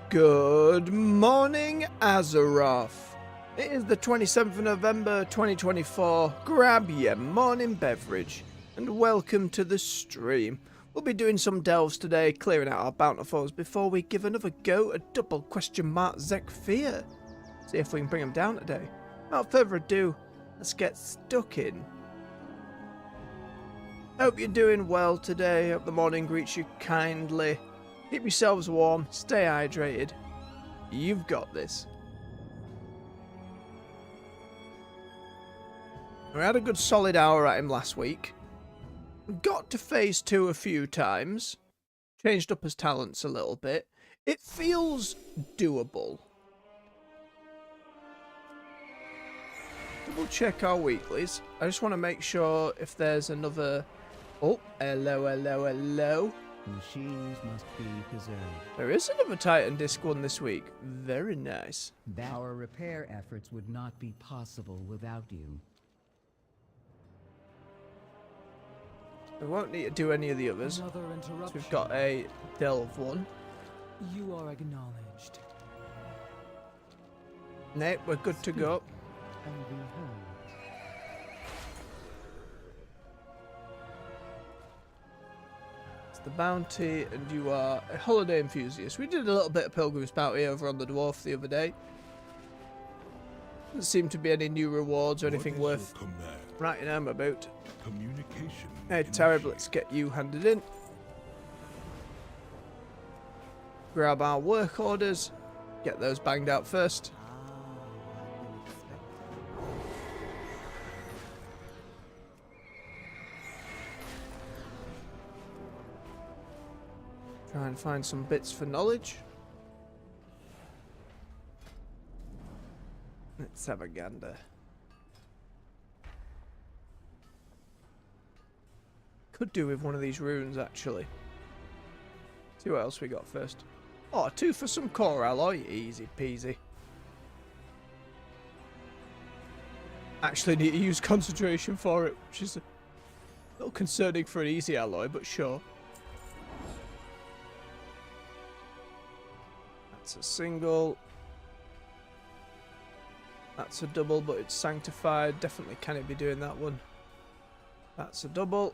Good morning, Azeroth. It is the 27th of November 2024. Grab your morning beverage and welcome to the stream. We'll be doing some delves today, clearing out our bountifuls before we give another go at double question mark Zekvir. See if we can bring him down today. Without further ado, let's get stuck in. Hope you're doing well today. Hope the morning greets you kindly. Keep yourselves warm, stay hydrated. You've got this. We had a good solid hour at him last week. Got to phase 2 a few times. Changed up his talents a little bit. It feels doable. Double check our weeklies. I just want to make sure if there's another... Oh, hello. Machines must be preserved. There is another Titan disc one this week. Very nice. Our repair efforts would not be possible without you. We won't need to do any of the others. Another interruption. So we've got a delve one. You are acknowledged. Nate, we're good to go. And behold. It's the bounty, and you are a holiday enthusiast. We did a little bit of Pilgrim's Bounty over on the Dwarf the other day. Doesn't seem to be any new rewards or anything worth writing home about. Communication. Hey, Terrible, let's get you handed in. Grab our work orders. Get those banged out first. Try and find some bits for knowledge. Let's have a gander. Could do with one of these runes, actually. See what else we got first. Oh, 2 for some core alloy. Easy peasy. Actually need to use concentration for it, which is a little concerning for an easy alloy, but sure. That's a single. That's a double, but it's sanctified. Definitely can it be doing that one. That's a double.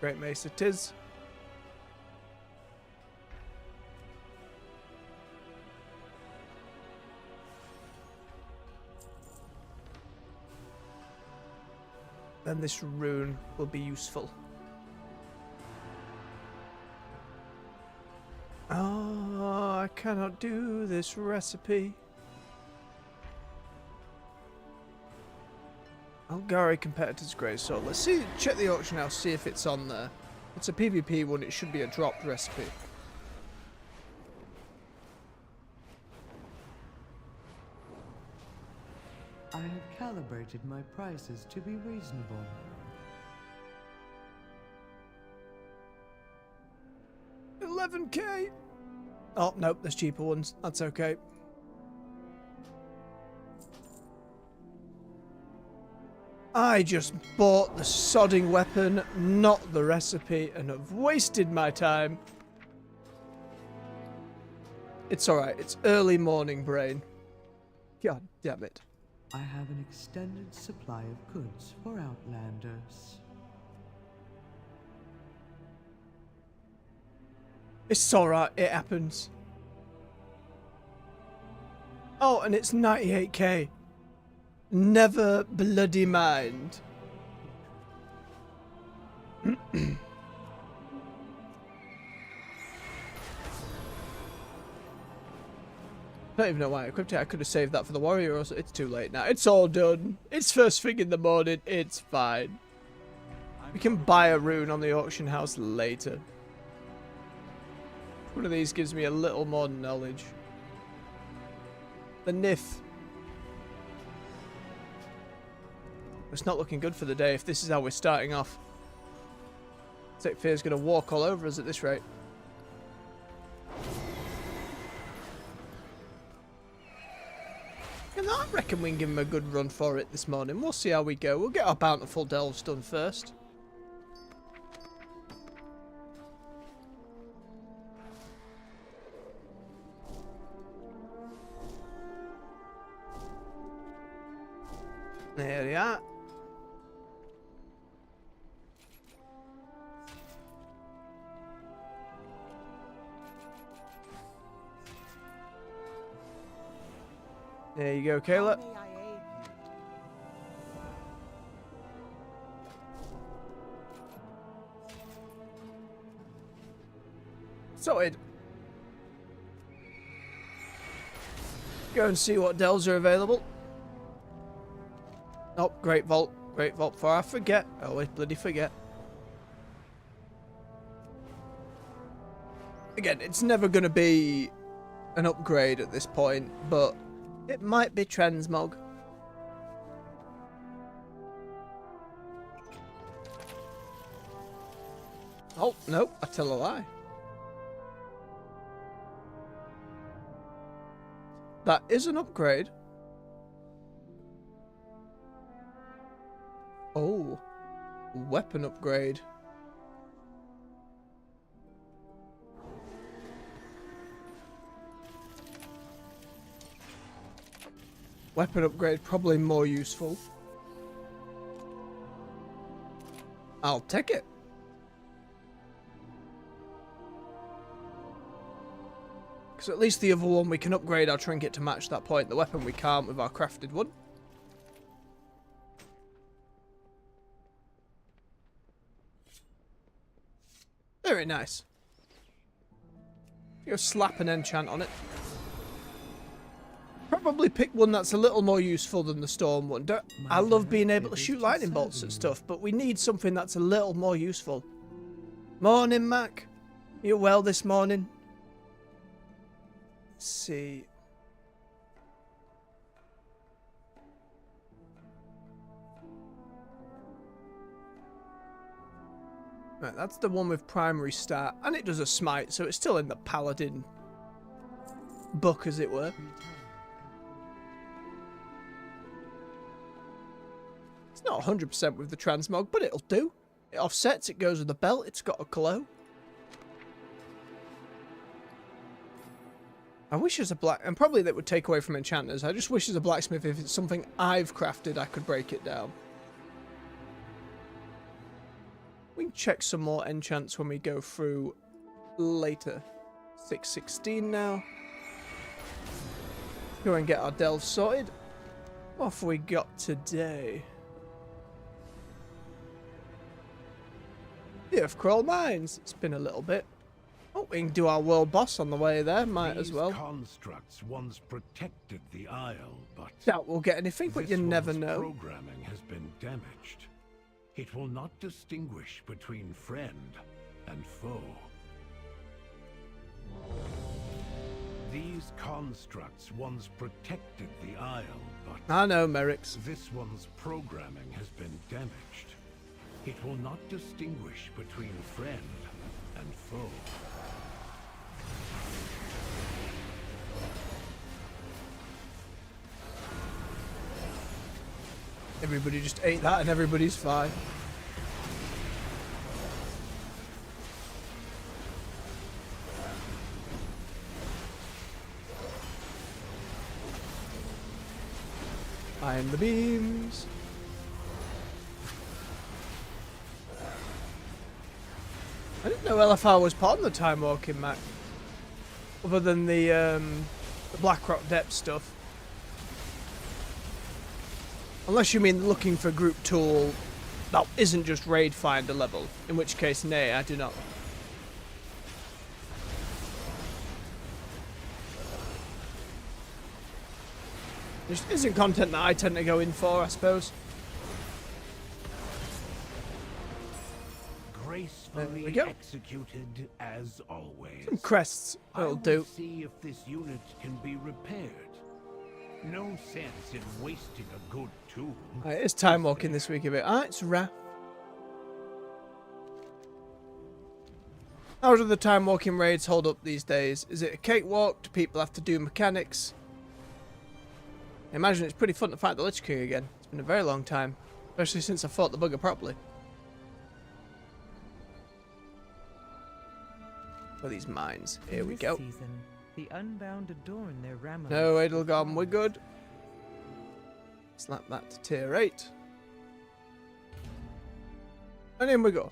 Great mace it is. Then this rune will be useful. Oh, I cannot do this recipe. Algari Competitor's Grey Sword. Let's see, check the auction house, see if it's on there. It's a PvP one, it should be a dropped recipe. I have calibrated my prices to be reasonable. $11K. Oh, nope, there's cheaper ones. That's okay. I just bought the sodding weapon, not the recipe, and have wasted my time. It's alright, it's early morning brain. God damn it. I have an extended supply of goods for Outlanders. It's alright, it happens. Oh, and it's 98K. Never bloody mind. I don't even know why I equipped it. I could have saved that for the warrior. Or so. It's too late now. It's all done. It's first thing in the morning. It's fine. We can buy a rune on the auction house later. One of these gives me a little more knowledge. The Nith. It's not looking good for the day if this is how we're starting off. Zekvir's going to walk all over us at this rate. And I reckon we can give him a good run for it this morning. We'll see how we go. We'll get our bountiful delves done first. There we are. There you go, Kayla. Sorted. Go and see what delves are available. Oh, Great Vault. Great Vault before I forget. I always bloody forget. Again, it's never going to be an upgrade at this point, but it might be transmog. Oh, no, I tell a lie. That is an upgrade. Oh, weapon upgrade. Weapon upgrade, probably more useful. I'll take it. Because at least the other one we can upgrade our trinket to match that point. The weapon we can't with our crafted one. Very nice. Go slap an enchant on it. Probably pick one that's a little more useful than the storm one. I love being able to shoot lightning bolts at stuff, but we need something that's a little more useful. Morning, Mac. You well this morning? Let's see. Right, that's the one with primary start, and it does a smite, so it's still in the paladin book, as it were. It's not 100% with the transmog, but it'll do. It offsets, it goes with the belt, it's got a glow. I wish as a black, and probably that would take away from enchanters. I just wish as a blacksmith, if it's something I've crafted, I could break it down. We can check some more enchants when we go through later. 616 now. Go and get our delve sorted. What have we got today? The Earthcrawl Mines. It's been a little bit. Oh, we can do our world boss on the way there. Might as well. These constructs once protected the Isle, but Doubt we'll get anything, but you never know. Programming has been damaged. It will not distinguish between friend and foe. These constructs once protected the Isle, but I know, Merrick's. this one's programming has been damaged. It will not distinguish between friend and foe. Everybody just ate that and everybody's fine. Behind the beams. I didn't know LFR was part of the time walking map. Other than the Blackrock depth stuff. Unless you mean looking for group tool that isn't just raid finder level, in which case, nay, I do not. This isn't content that I tend to go in for, I suppose. Gracefully we go. executed as always. Some crests, I that'll will do. see if this unit can be repaired. No sense in wasting a good tool. It is time walking this week a bit. Ah, it's Ra. How do the time walking raids hold up these days? Is it a cakewalk? Do people have to do mechanics? I imagine it's pretty fun to fight the Lich King again. It's been a very long time. Especially since I fought the bugger properly. For these mines. Here we This go. Season, the Unbound adorn their Ramos. No, Edelgom, we're good. Slap that to tier 8. And in we go.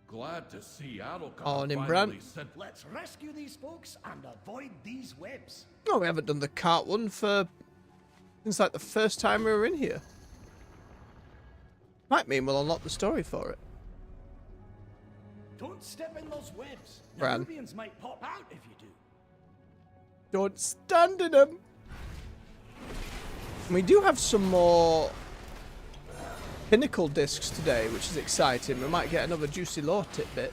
Glad to see Adalcar On in, finally Bran. said, Let's rescue these folks and avoid these webs. No, we haven't done the cart one since like the first time we were in here. Might mean we'll unlock the story for it. Don't step in those webs. Bran. Nerubians might pop out if you do. Don't stand in them. We do have some more pinnacle discs today, which is exciting. We might get another juicy lore tidbit.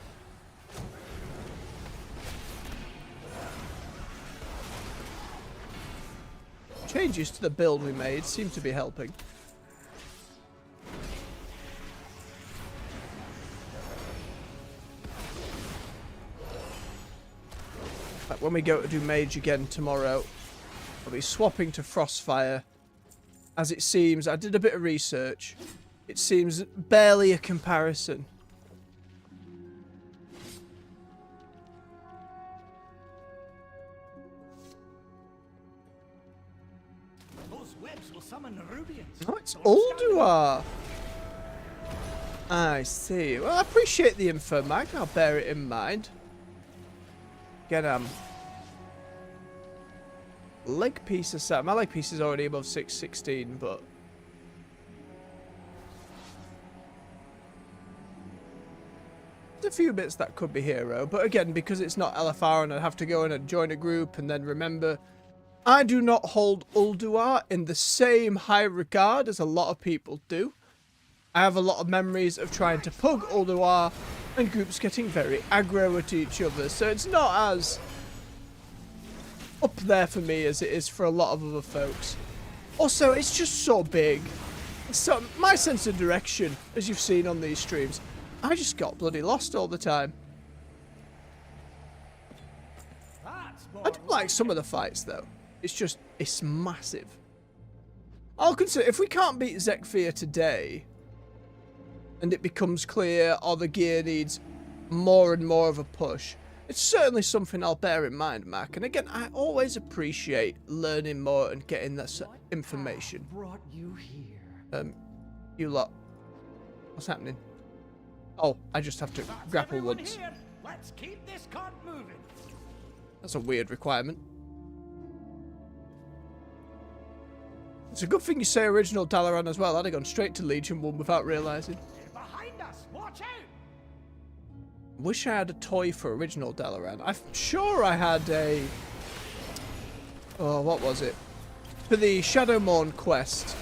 Changes to the build we made seem to be helping. Like when we go to do mage again tomorrow, I'll be swapping to Frostfire. As it seems, I did a bit of research. It seems barely a comparison. Those webs will summon Nerubians. Oh, it's Don't stand in them. Ulduar. I see. Well, I appreciate the info, Mike. I'll bear it in mind. Get leg piece aside. My leg piece is already above 616, but there's a few bits that could be hero. But again, because it's not LFR and I'd have to go in and join a group and then remember, I do not hold Ulduar in the same high regard as a lot of people do. I have a lot of memories of trying to pug Ulduar and groups getting very aggro at each other, so it's not as up there for me as it is for a lot of other folks. Also, it's just so big. So my sense of direction, as you've seen on these streams, I just got bloody lost all the time. That's I do like some of the fights though. It's massive. I'll consider, if we can't beat Zekvir today, and it becomes clear or the gear needs more and more of a push, it's certainly something I'll bear in mind, Mac. And again, I always appreciate learning more and getting that information. Brought you here. You lot, what's happening? Oh, I just have to grapple everyone once. here. Let's keep this cart moving. That's a weird requirement. It's a good thing you say original Dalaran as well. I'd have gone straight to Legion 1 without realising. They're behind us. Watch out. Wish I had a toy for original Dalaran. I'm sure I had a... Oh, what was it? For the Shadowmourne quest.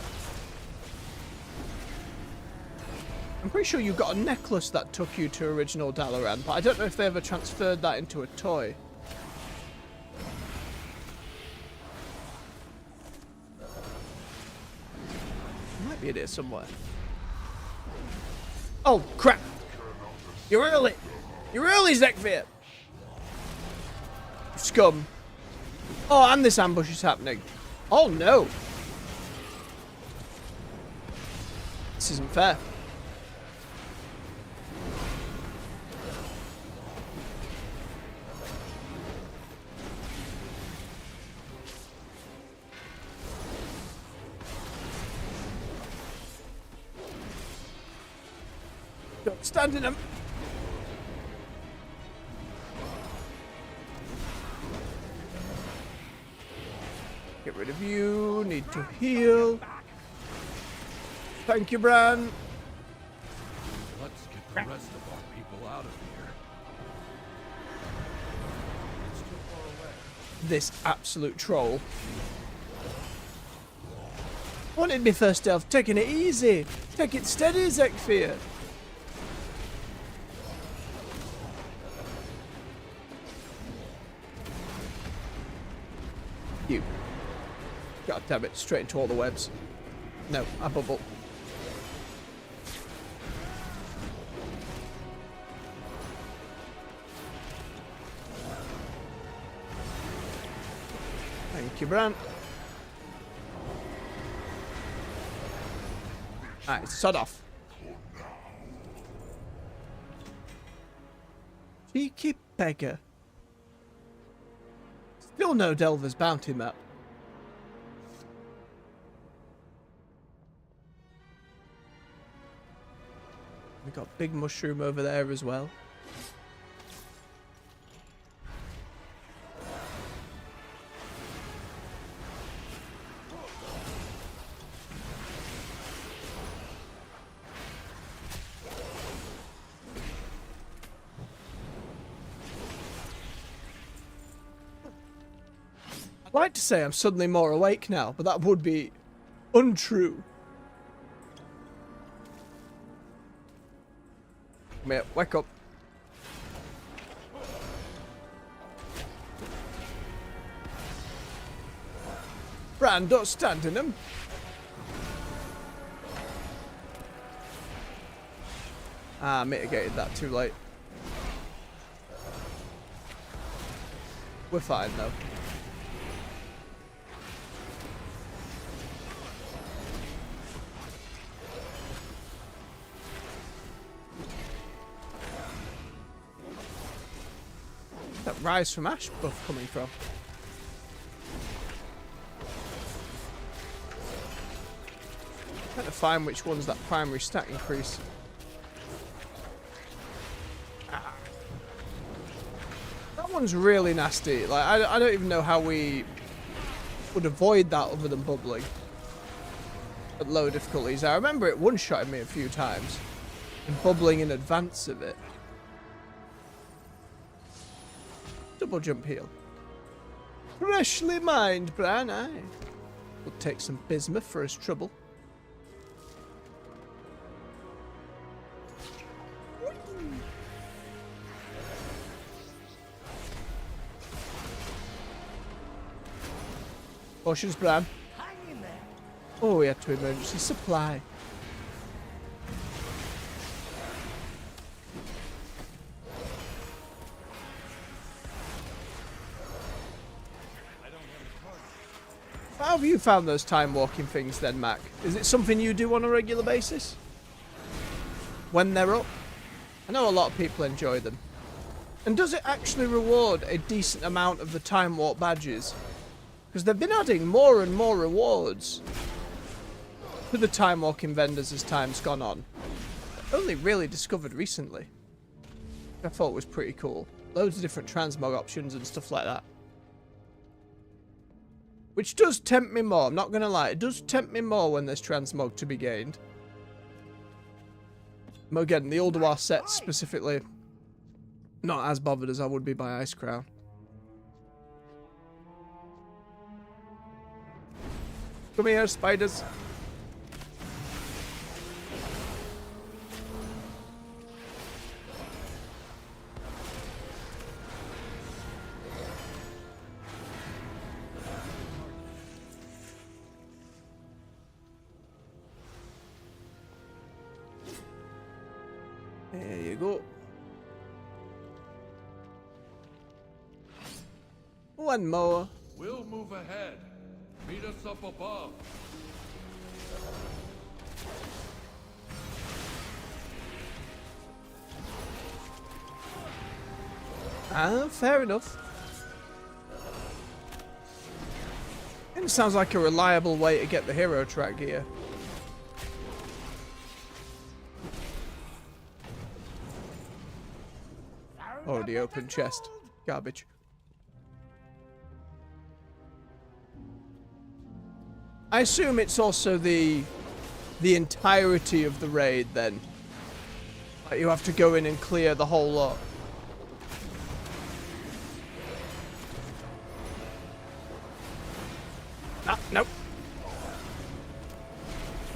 I'm pretty sure you got a necklace that took you to original Dalaran, but I don't know if they ever transferred that into a toy. Might be in here somewhere. Oh, crap! You're early! You're early, Zekvir! Scum. Oh, and this ambush is happening. Oh, no. This isn't fair. Don't stand in them. Get rid of you. Need to heal. Thank you, Bran. let's get the rest of our people out of here. It's too far away. This absolute troll. Wanted me first elf. Taking it easy. Take it steady, Zekvir. You. God damn it, straight into all the webs. No, I bubble. Thank you, Bran. Alright, sod off. Cheeky beggar. Still no Delver's bounty map. We got big mushroom over there as well. I'd like to say I'm suddenly more awake now, but that would be untrue. Come here, wake up. Bran, don't stand in him. Ah, mitigated that too late. We're fine though. That Rise from Ash buff coming from? Trying to find which one's that primary stat increase. Ah. That one's really nasty. Like I don't even know how we would avoid that other than bubbling at low difficulties. I remember it one-shotting me a few times and bubbling in advance of it. Double jump heal. Freshly mined, Bran, aye. We'll take some bismuth for his trouble. Potions, Bran. Hang in there. Oh, we had to emergency supply. How have you found those time walking things then, Mac? Is it something you do on a regular basis? When they're up? I know a lot of people enjoy them. And does it actually reward a decent amount of the time warp badges? Because they've been adding more and more rewards to the time walking vendors as time's gone on. Only really discovered recently. I thought was pretty cool. Loads of different transmog options and stuff like that. Which does tempt me more, I'm not going to lie. It does tempt me more when there's transmog to be gained. But again, the Ulduar sets specifically, not as bothered as I would be by Ice Crown. Come here, spiders. There you go. One more. We'll move ahead. Meet us up above. Ah, fair enough. It sounds like a reliable way to get the hero track gear. Oh, the open chest. Garbage. I assume it's also the entirety of the raid then. Like you have to go in and clear the whole lot. Ah, nope.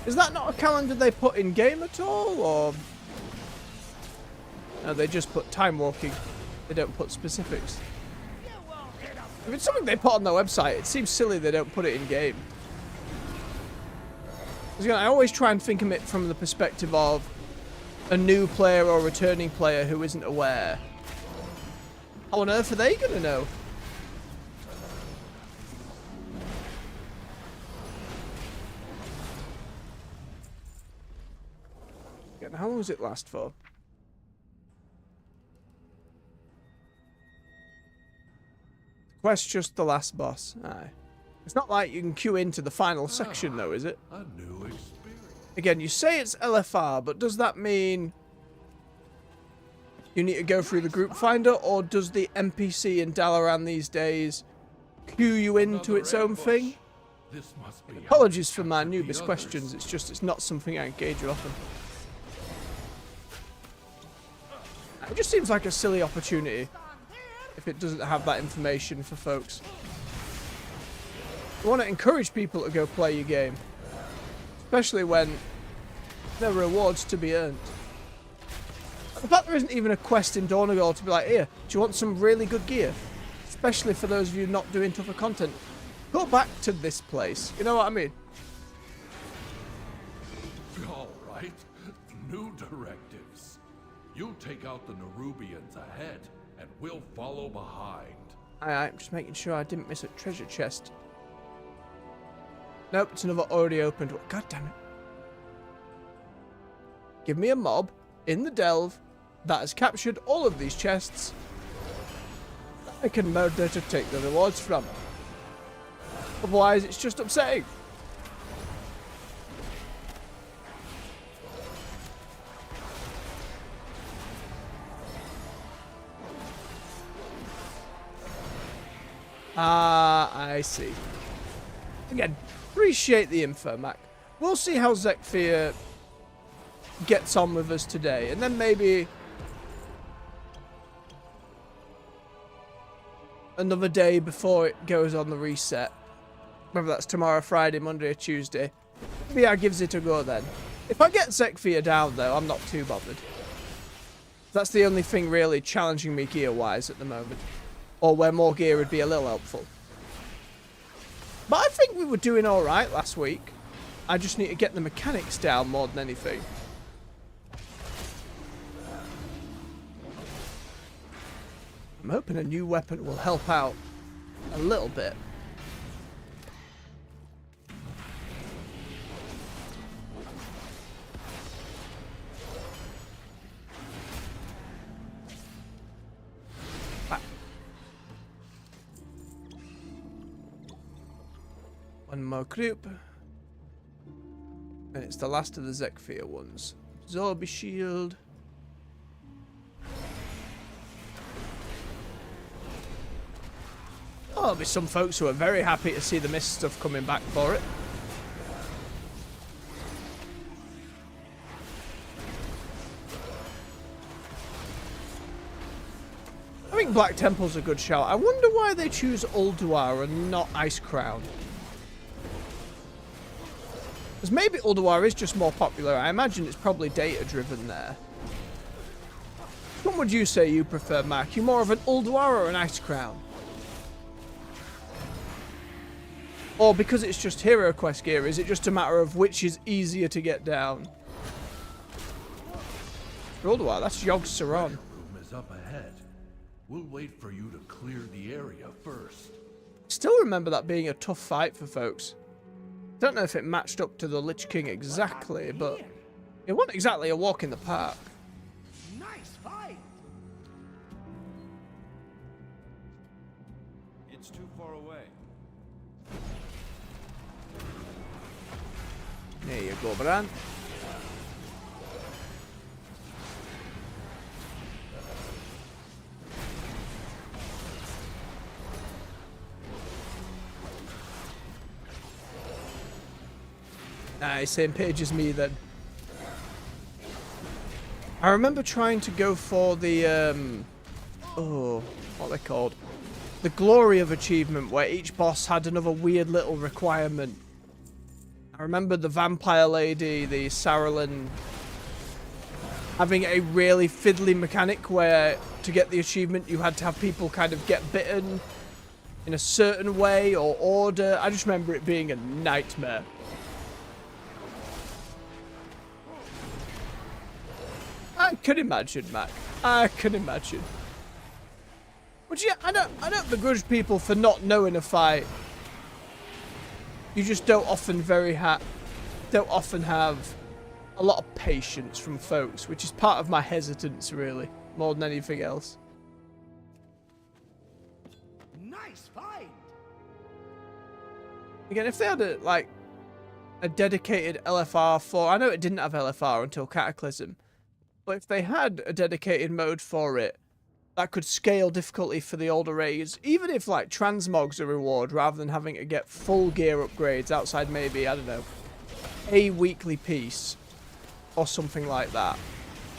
Is that not a calendar they put in game at all, or no? They just put time walking. They don't put specifics. If it's something they put on their website, it seems silly they don't put it in game. I always try and think of it from the perspective of a new player or returning player who isn't aware. How on earth are they going to know? Again, how long does it last for? Quest just the last boss. Aye. It's not like you can queue into the final section though, is it? A new experience. Again, you say it's LFR, but does that mean you need to go through the group finder, or does the NPC in Dalaran these days cue you into its own thing? This must be Apologies for my how we captured noobest the questions, others. it's just it's not something I engage with often. It just seems like a silly opportunity if it doesn't have that information for folks. I want to encourage people to go play your game, especially when there are rewards to be earned. The fact there isn't even a quest in Dornagol to be like, here, do you want some really good gear? Especially for those of you not doing tougher content. Go back to this place. You know what I mean? All right. New directives. You take out the Nerubians ahead, and we'll follow behind. I'm just making sure I didn't miss a treasure chest. Nope, it's another already opened one. God damn it. Give me a mob in the delve that has captured all of these chests. I can murder to take the rewards from. Otherwise, it's just upsetting. I see. Again, appreciate the info, Mac. We'll see how Zekvir gets on with us today, and then maybe another day before it goes on the reset. Whether that's tomorrow, Friday, Monday, or Tuesday. Maybe I gives it a go then. If I get Zekvir down, though, I'm not too bothered. That's the only thing really challenging me gear-wise at the moment. Or where more gear would be a little helpful. But I think we were doing alright last week. I just need to get the mechanics down more than anything. I'm hoping a new weapon will help out a little bit. One more group. And it's the last of the Zekvir ones. Zorby shield. Oh, there'll be some folks who are very happy to see the mist stuff coming back for it. I think Black Temple's a good shout. I wonder why they choose Ulduar and not Ice Crown. Because maybe Ulduar is just more popular. I imagine it's probably data driven there. What would you say you prefer, Mark? You more of an Ulduar or an Ice Crown? Or because it's just Hero Quest gear, is it just a matter of which is easier to get down? Ulduar, that's Yogg Saron. Room is up ahead. We'll wait for you to clear the area first. Still remember that being a tough fight for folks. Don't know if it matched up to the Lich King exactly, but it wasn't exactly a walk in the park. Nice fight. It's too far away. There you go, Bran. Nice, same page as me then. I remember trying to go for the, oh, what are they called? The Glory of Achievement, where each boss had another weird little requirement. I remember the Vampire Lady, the Saralin, having a really fiddly mechanic where to get the achievement you had to have people kind of get bitten in a certain way or order. I just remember it being a nightmare. I can imagine, Mac. I can imagine. But yeah, I don't begrudge people for not knowing a fight. You just don't often have a lot of patience from folks, which is part of my hesitance, really, more than anything else. Nice fight. Again, if they had a dedicated LFR for, I know it didn't have LFR until Cataclysm, But if they had a dedicated mode for it that could scale difficulty for the older raids, even if like transmog's a reward rather than having to get full gear upgrades outside maybe, I don't know, a weekly piece or something like that.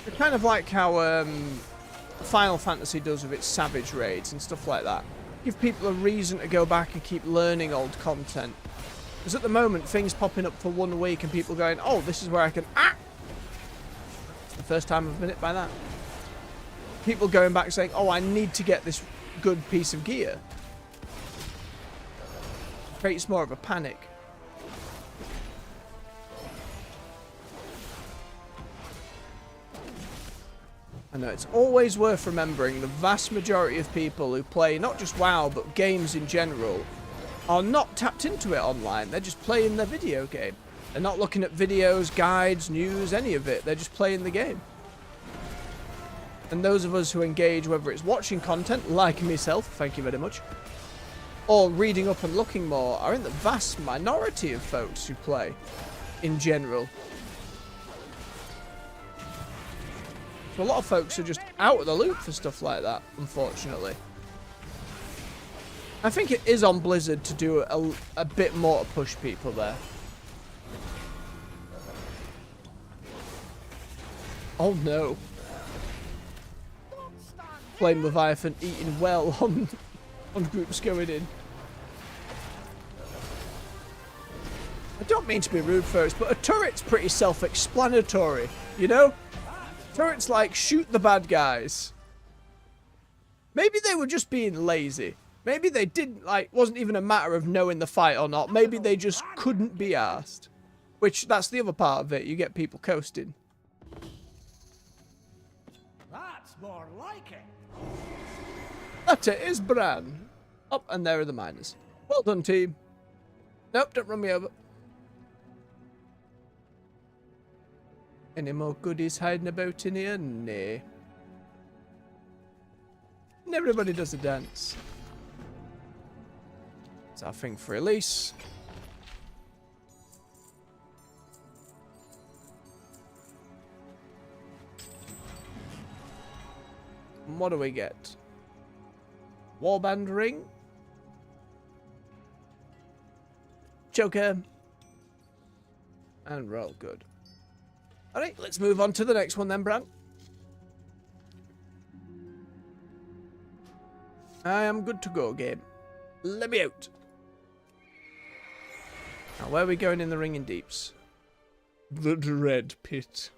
It's kind of like how Final Fantasy does with its Savage raids and stuff like that. Give people a reason to go back and keep learning old content. Because at the moment, things popping up for 1 week and people going, oh, this is where I can... Ah! It's the first time I've been hit by that. People going back saying, oh, I need to get this good piece of gear. Creates more of a panic. I know, it's always worth remembering the vast majority of people who play not just WoW, but games in general, are not tapped into it online. They're just playing their video game. They're not looking at videos, guides, news, any of it. They're just playing the game. And those of us who engage, whether it's watching content, like myself, thank you very much, or reading up and looking more, are in the vast minority of folks who play in general. So a lot of folks are just out of the loop for stuff like that, unfortunately. I think it is on Blizzard to do a bit more to push people there. Oh no. Flame Leviathan eating well on groups going in. I don't mean to be rude first, but a turret's pretty self-explanatory, you know? Turret's like, shoot the bad guys. Maybe they were just being lazy. Maybe they didn't, like, wasn't even a matter of knowing the fight or not. Maybe they just couldn't be asked. Which, that's the other part of it. You get people coasting. That's more like it. That it is, Bran. Oh, and there are the miners. Well done, team. Nope, don't run me over. Any more goodies hiding about in here? Nay. And everybody does a dance. It's our thing for release. And what do we get? Warband ring. Joker. And roll good. Alright, let's move on to the next one then, Bran. I am good to go, game. Let me out. Now, where are we going in the Ringing Deeps? The Dread Pit.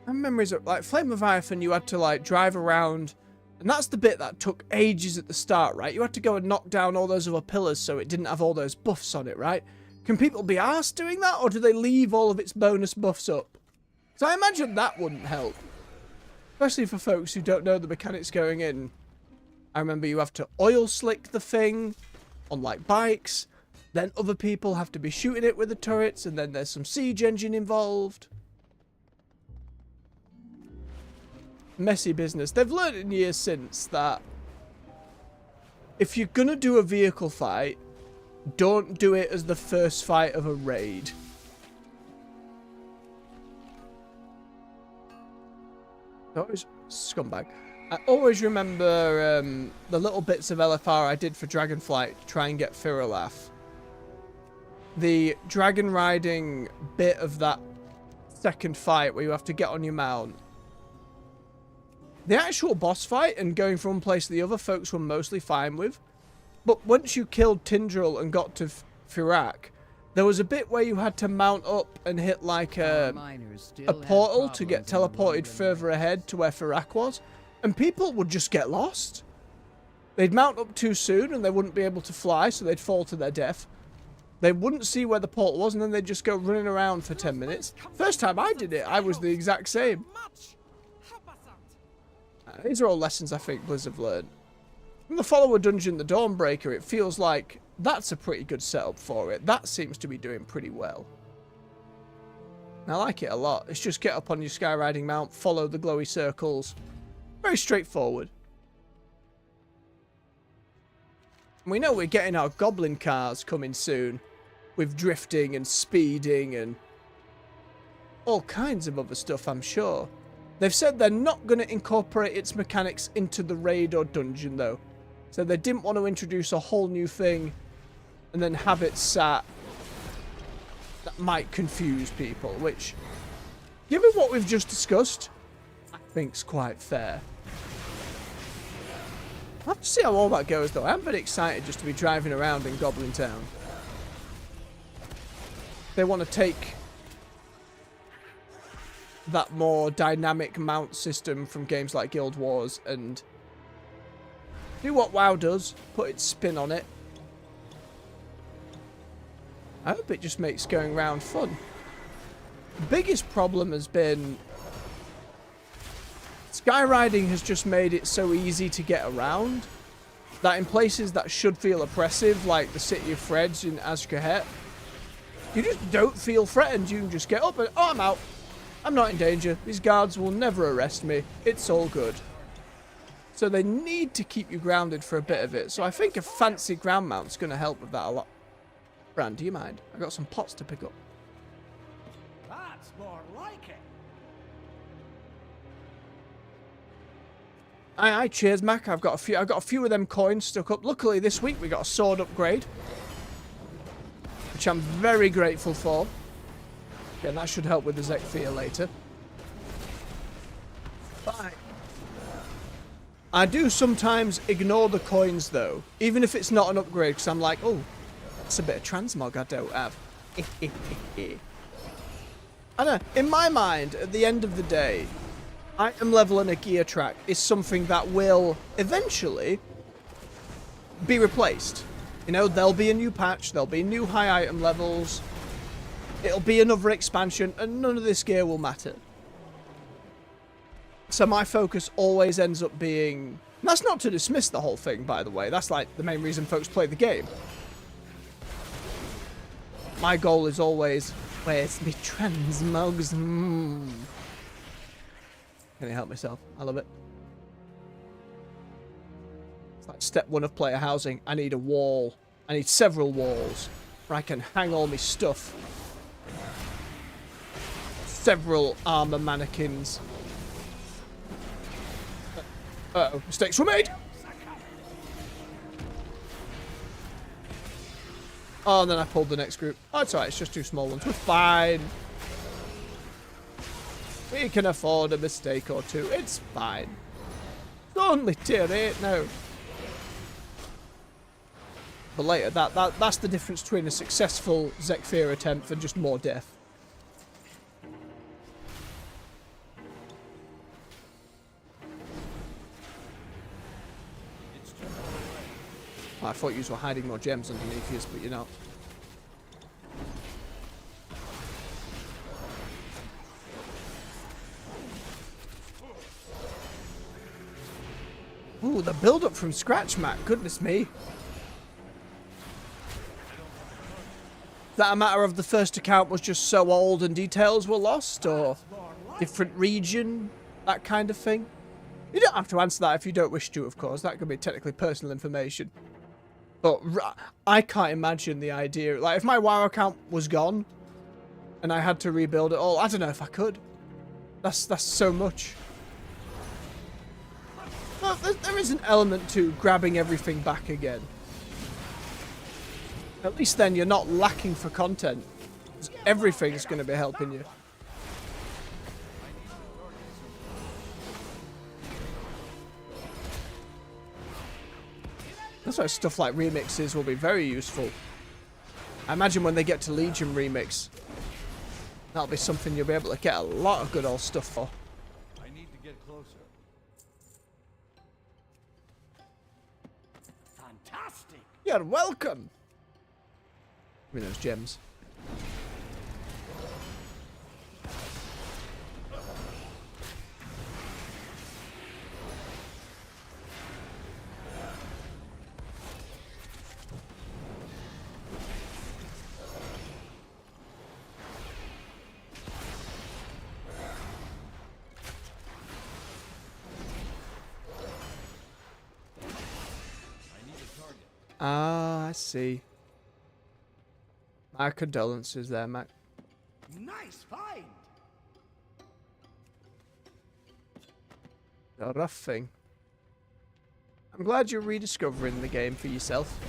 And memories of, like, Flame Leviathan, you had to, like, drive around. And that's the bit that took ages at the start, right? You had to go and knock down all those other pillars so it didn't have all those buffs on it, right? Can people be arsed doing that, or do they leave all of its bonus buffs up? So I imagine that wouldn't help. Especially for folks who don't know the mechanics going in. I remember you have to oil slick the thing on, like, bikes. Then other people have to be shooting it with the turrets, and then there's some siege engine involved. Messy business. They've learned in years since that if you're gonna do a vehicle fight, don't do it as the first fight of a raid. Always scumbag. I always remember the little bits of LFR I did for Dragonflight to try and get Firolaf. The dragon riding bit of that second fight where you have to get on your mount. The actual boss fight and going from one place to the other, folks were mostly fine with. But once you killed Tindril and got to Firak, there was a bit where you had to mount up and hit like a portal to get teleported further ahead to where Firak was. And people would just get lost. They'd mount up too soon and they wouldn't be able to fly, so they'd fall to their death. They wouldn't see where the portal was and then they'd just go running around for 10 minutes. First time I did it, I was the exact same. These are all lessons I think Blizzard have learned. From the follower dungeon, the Dawnbreaker, it feels like that's a pretty good setup for it. That seems to be doing pretty well. I like it a lot. It's just get up on your skywriding mount, follow the glowy circles. Very straightforward. And we know we're getting our goblin cars coming soon. With drifting and speeding and all kinds of other stuff, I'm sure. They've said they're not going to incorporate its mechanics into the raid or dungeon, though. So they didn't want to introduce a whole new thing and then have it sat that might confuse people, which, given what we've just discussed, I think's quite fair. I'll have to see how all that goes, though. I'm very excited just to be driving around in Goblin Town. They want to take that more dynamic mount system from games like Guild Wars and do what WoW does, put its spin on it. I hope it just makes going around fun. The biggest problem has been skywriding has just made it so easy to get around that in places that should feel oppressive, like the City of Threads in Azkahet, you just don't feel threatened. You can just get up and, oh, I'm out. I'm not in danger. These guards will never arrest me. It's all good. So they need to keep you grounded for a bit of it. So I think a fancy ground mount's going to help with that a lot. Bran, do you mind? I got some pots to pick up. That's more like it. Aye, cheers, Mac. I've got a few of them coins stuck up. Luckily, this week we got a sword upgrade, which I'm very grateful for. Yeah, that should help with the Zekvir later. Bye. I do sometimes ignore the coins, though, even if it's not an upgrade, because I'm like, oh, that's a bit of transmog I don't have. I don't know. In my mind, at the end of the day, item level in a gear track is something that will eventually be replaced. You know, there'll be a new patch, there'll be new high item levels, it'll be another expansion, and none of this gear will matter. So my focus always ends up being... That's not to dismiss the whole thing, by the way. That's like the main reason folks play the game. My goal is always, where's me transmogs? Can I help myself? I love it. It's like step one of player housing. I need a wall. I need several walls where I can hang all my stuff. Several armor mannequins. Uh-oh, mistakes were made! Oh, and then I pulled the next group. Oh, it's alright, it's just two small ones. We're fine. We can afford a mistake or two. It's fine. It's only tier 8 now. But later, that's the difference between a successful Zekvir attempt and just more death. I thought you were hiding more gems underneath you, but you're not. Ooh, the build-up from scratch, Matt. Goodness me. Is that a matter of the first account was just so old and details were lost, or different region, that kind of thing? You don't have to answer that if you don't wish to, of course. That could be technically personal information. But I can't imagine the idea. Like, if my WoW account was gone and I had to rebuild it all, I don't know if I could. That's so much. Well, there is an element to grabbing everything back again. At least then you're not lacking for content. Everything's going to be helping you. That's why stuff like remixes will be very useful. I imagine when they get to Legion remix, that'll be something you'll be able to get a lot of good old stuff for. I need to get closer. Fantastic. You're welcome. Give me those gems. Ah, I see. My condolences there, Mac. Nice find. A rough thing. I'm glad you're rediscovering the game for yourself.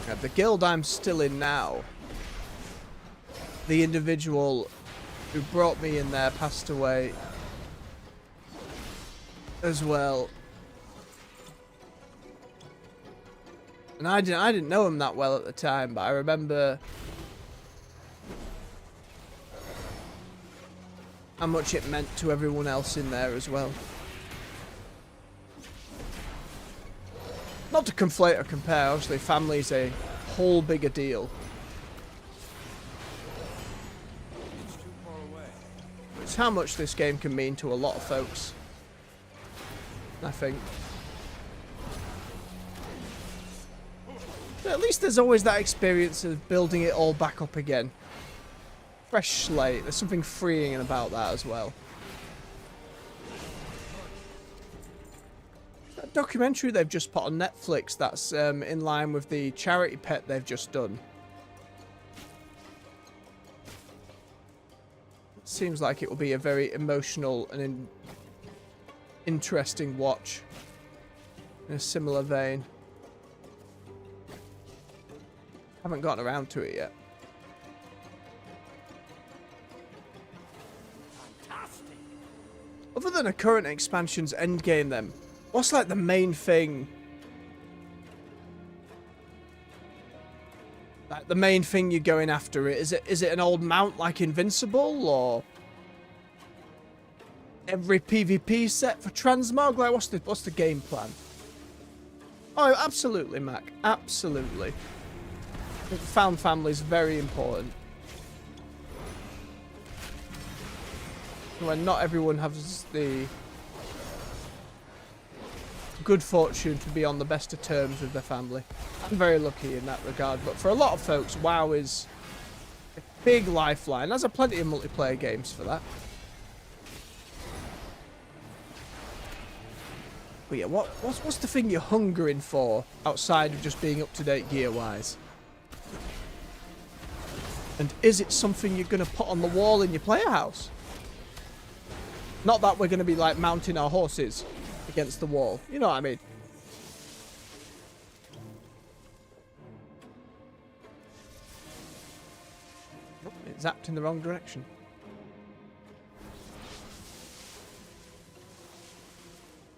Yeah, the guild I'm still in now, the individual who brought me in there passed away as well. And I didn't know him that well at the time, but I remember how much it meant to everyone else in there as well. Not to conflate or compare, obviously family's a whole bigger deal. It's how much this game can mean to a lot of folks, I think. But at least there's always that experience of building it all back up again. Fresh slate. There's something freeing about that as well. That documentary they've just put on Netflix that's in line with the charity pet they've just done. It seems like it will be a very emotional and interesting watch in a similar vein. Haven't gotten around to it yet. Fantastic. Other than a current expansion's endgame then, what's like the main thing? Like the main thing you're going after it? Is it an old mount like Invincible, or every PvP set for transmog? Like what's the game plan? Oh, absolutely, Mac. Absolutely. I think found family is very important. When not everyone has the good fortune to be on the best of terms with their family. I'm very lucky in that regard, but for a lot of folks, WoW is a big lifeline. There's plenty of multiplayer games for that. But yeah, what's the thing you're hungering for outside of just being up to date gear wise? And is it something you're going to put on the wall in your player house? Not that we're going to be like mounting our horses against the wall. You know what I mean? Oh, it zapped in the wrong direction.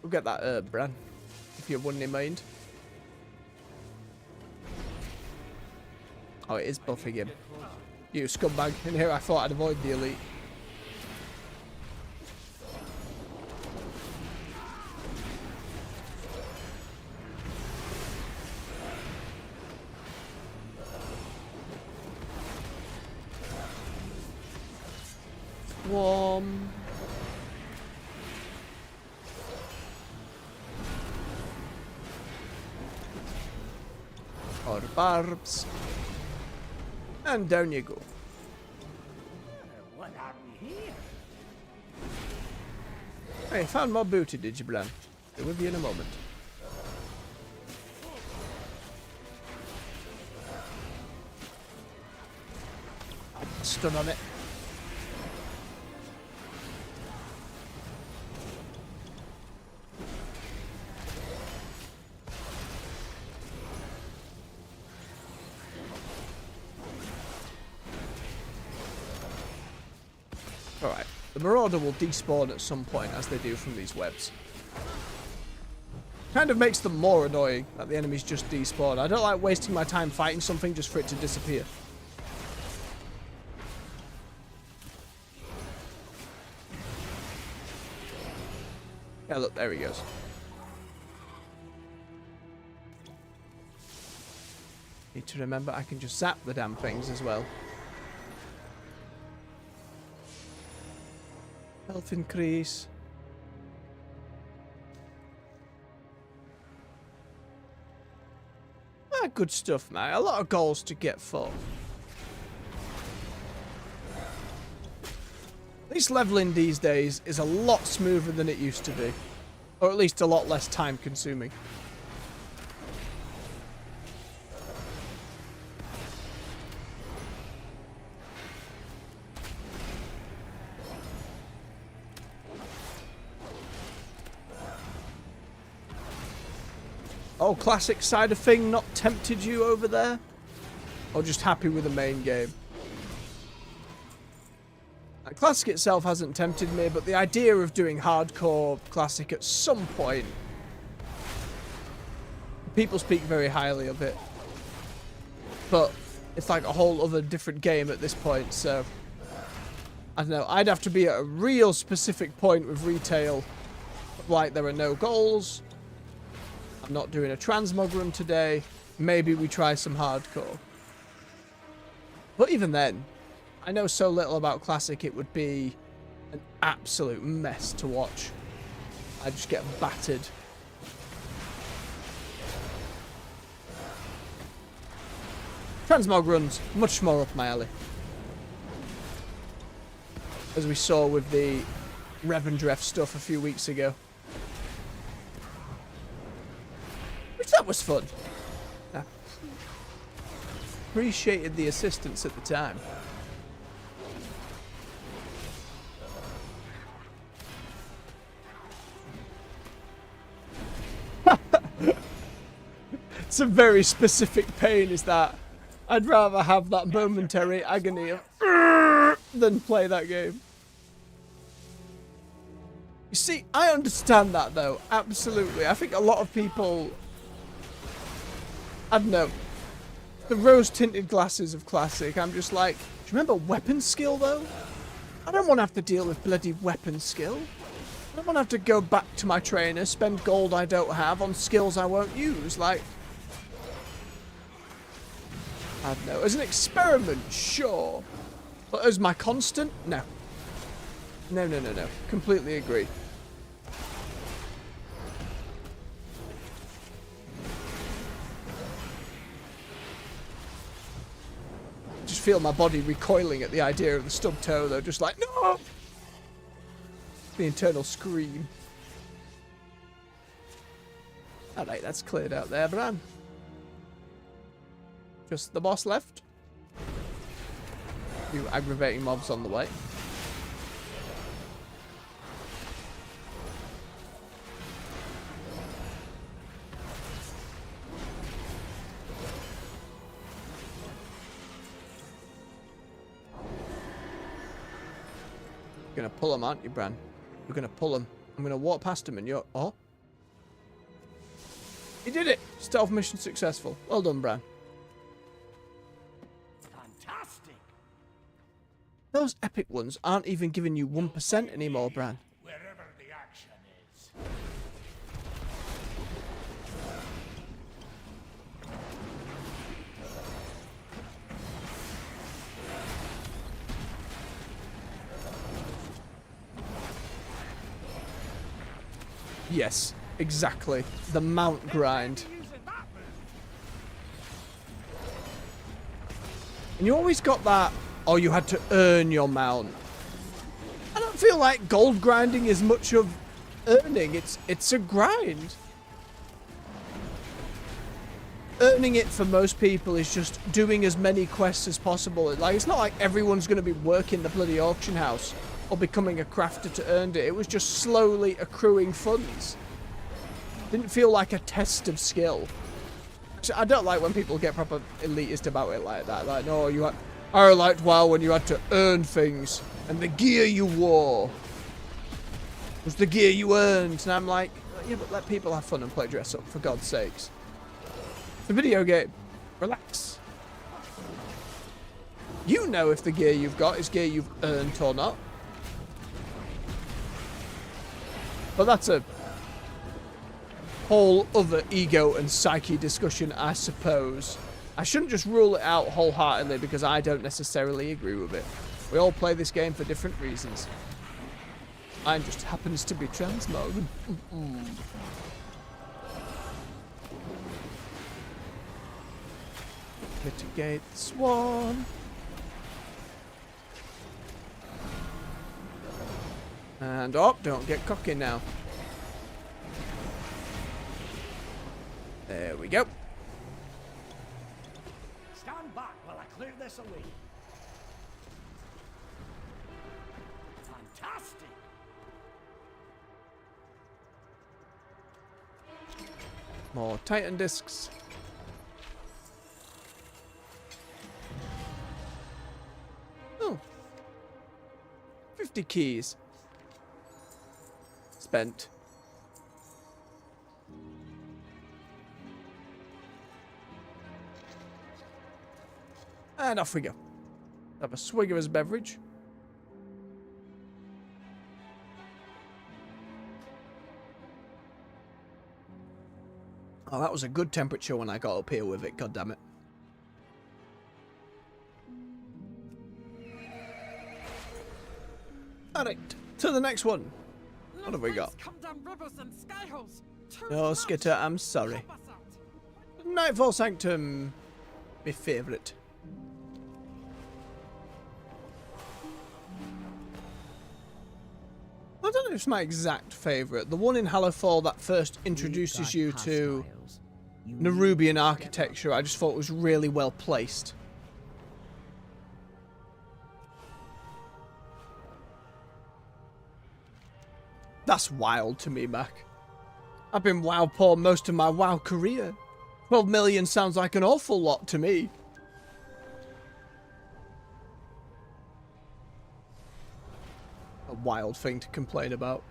We'll get that herb, Bran, if you wouldn't mind. Oh, it is buffing him. You scumbag. In here I thought I'd avoid the elite. Swarm. Or barbs. And down you go. What are we here? Hey, found more booty, did you, Bran? Be with you in a moment. Stun on it. Alright, the Marauder will despawn at some point, as they do from these webs. Kind of makes them more annoying that the enemies just despawn. I don't like wasting my time fighting something just for it to disappear. Yeah, look, there he goes. Need to remember I can just zap the damn things as well. Health increase. of good stuff, man. A lot of goals to get for. At least leveling these days is a lot smoother than it used to be. Or at least a lot less time consuming. Oh, classic side of thing not tempted you over there? Or just happy with the main game? Classic itself hasn't tempted me, but the idea of doing hardcore classic at some point, people speak very highly of it. But it's like a whole other different game at this point, so I don't know. I'd have to be at a real specific point with retail, like there are no goals. I'm not doing a transmog run today. Maybe we try some hardcore. But even then, I know so little about Classic, it would be an absolute mess to watch. I'd just get battered. Transmog runs, much more up my alley. As we saw with the Revendreth stuff a few weeks ago. Which that was fun. I appreciated the assistance at the time. It's a very specific pain, is that. I'd rather have that momentary agony of than play that game. You see, I understand that though, absolutely. I think a lot of people, I don't know, the rose-tinted glasses of Classic, I'm just like, do you remember weapon skill though? I don't want to have to deal with bloody weapon skill. I don't want to have to go back to my trainer, spend gold I don't have on skills I won't use, like... I don't know. As an experiment, sure. But as my constant? No. No, no, no, no. Completely agree. Just feel my body recoiling at the idea of the stub toe, though. Just like, no! The internal scream. Alright, that's cleared out there, Bran. Just the boss left. Few aggravating mobs on the way. You're gonna pull him, aren't you, Bran? You're gonna pull him. I'm gonna walk past him and you're... Oh. He did it! Stealth mission successful. Well done, Bran. Fantastic! Those epic ones aren't even giving you 1% anymore, Bran. Wherever the action is. Yes, exactly. The mount grind. And you always got that, oh, you had to earn your mount. I don't feel like gold grinding is much of earning. It's a grind. Earning it for most people is just doing as many quests as possible. Like, it's not like everyone's going to be working the bloody auction house or becoming a crafter to earn it. It was just slowly accruing funds. Didn't feel like a test of skill. I don't like when people get proper elitist about it like that. Like, no, you had... I liked WoW when you had to earn things. And the gear you wore was the gear you earned. And I'm like, yeah, but let people have fun and play dress up, for God's sakes. It's a video game. Relax. You know if the gear you've got is gear you've earned or not. But that's a whole other ego and psyche discussion, I suppose. I shouldn't just rule it out wholeheartedly because I don't necessarily agree with it. We all play this game for different reasons. Mine just happens to be transmog. Mitigate the swarm. And oh, don't get cocky now. There we go. Stand back while I clear this away. Fantastic! More Titan discs. Oh. 50 keys. Spent. And off we go. Have a swig of his beverage. Oh, that was a good temperature when I got up here with it, god damn it. Alright, to the next one. What have we got? No, Skitter, I'm sorry. Nightfall Sanctum. My favourite. I don't know if it's my exact favourite. The one in Hallowfall that first introduces you to Nerubian architecture, I just thought was really well placed. That's wild to me, Mac. I've been WoW poor most of my WoW career. 12 million sounds like an awful lot to me. A wild thing to complain about.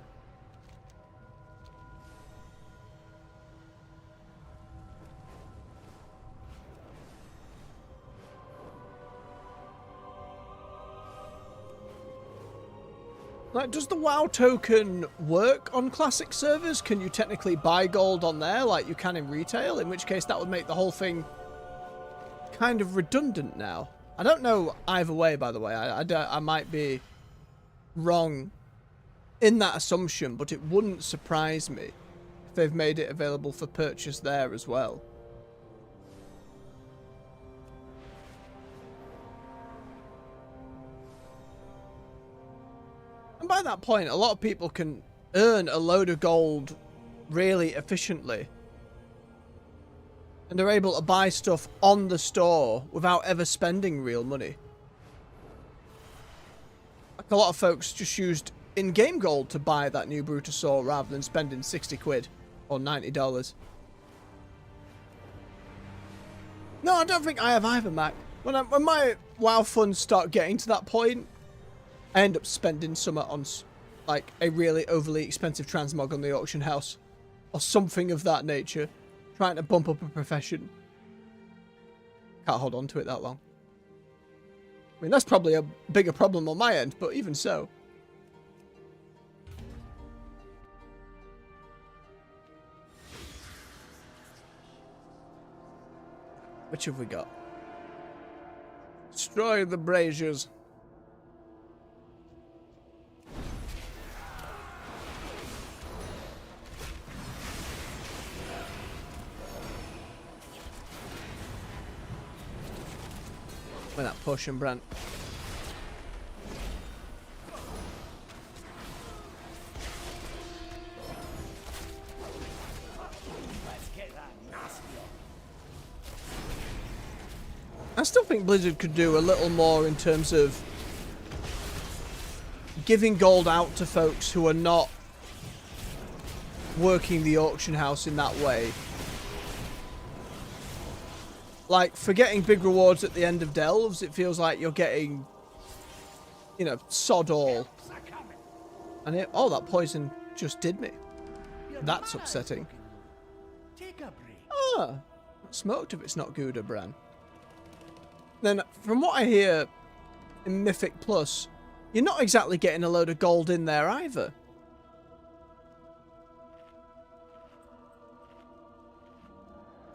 Like, does the WoW token work on classic servers? Can you technically buy gold on there like you can in retail? In which case that would make the whole thing kind of redundant now. I don't know either way, by the way. I might be wrong in that assumption, but it wouldn't surprise me if they've made it available for purchase there as well. And by that point, a lot of people can earn a load of gold really efficiently. And they're able to buy stuff on the store without ever spending real money. Like a lot of folks just used in-game gold to buy that new Brutosaur rather than spending 60 quid or $90. No, I don't think I have either, Mac. When my WoW funds start getting to that point, I end up spending some on like a really overly expensive transmog on the auction house or something of that nature, trying to bump up a profession. Can't hold on to it that long. I mean, that's probably a bigger problem on my end, but even so. Which have we got? Destroy the braziers. With that potion, Brant. Let's get that nasty on. I still think Blizzard could do a little more in terms of giving gold out to folks who are not working the auction house in that way. Like, for getting big rewards at the end of Delves, it feels like you're getting, you know, sod all. And it, oh, that poison just did me. That's upsetting. Take a break. Ah, not smoked if it's not Gouda Bran. Then, from what I hear in Mythic Plus, you're not exactly getting a load of gold in there either.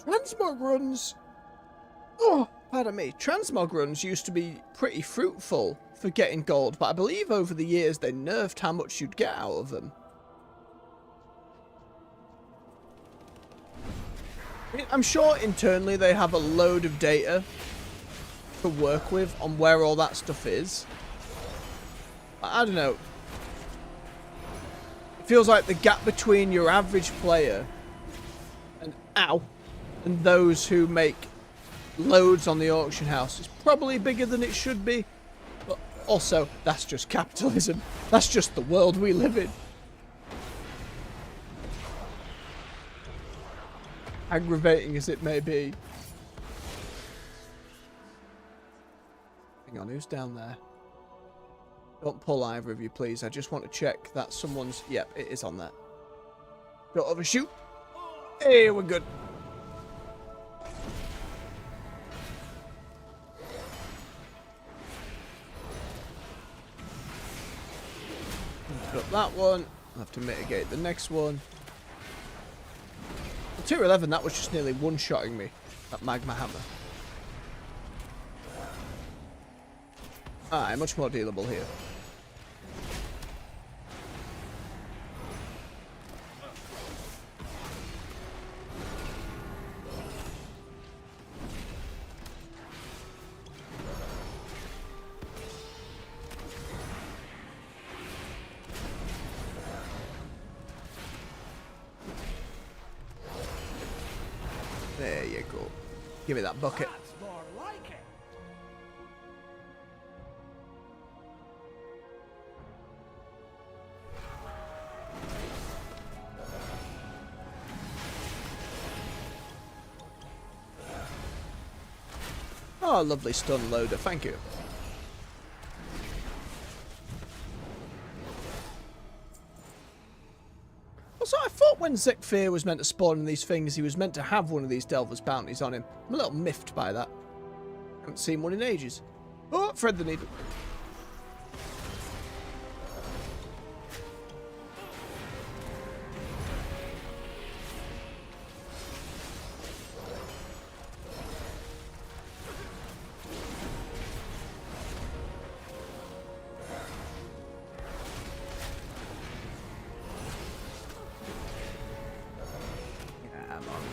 Transmog runs... Oh, pardon me. Transmog runs used to be pretty fruitful for getting gold, but I believe over the years they nerfed how much you'd get out of them. I'm sure internally they have a load of data to work with on where all that stuff is. I don't know. It feels like the gap between your average player and those who make loads on the auction house is probably bigger than it should be. But also, that's just capitalism. That's just the world we live in. Aggravating as it may be. Hang on, who's down there? Don't pull either of you, please. I just want to check that someone's... Yep, it is on there. Don't overshoot. Hey, we're good. Put up that one. I'll have to mitigate the next one. Tier 11, that was just nearly one-shotting me. That magma hammer. Alright, much more dealable here. There you go. Give me that bucket. That's more like it. Oh, lovely stun loader. Thank you. Also, I thought when Zekvir was meant to spawn in these things, he was meant to have one of these Delver's bounties on him. I'm a little miffed by that. Haven't seen one in ages. Oh, thread the needle.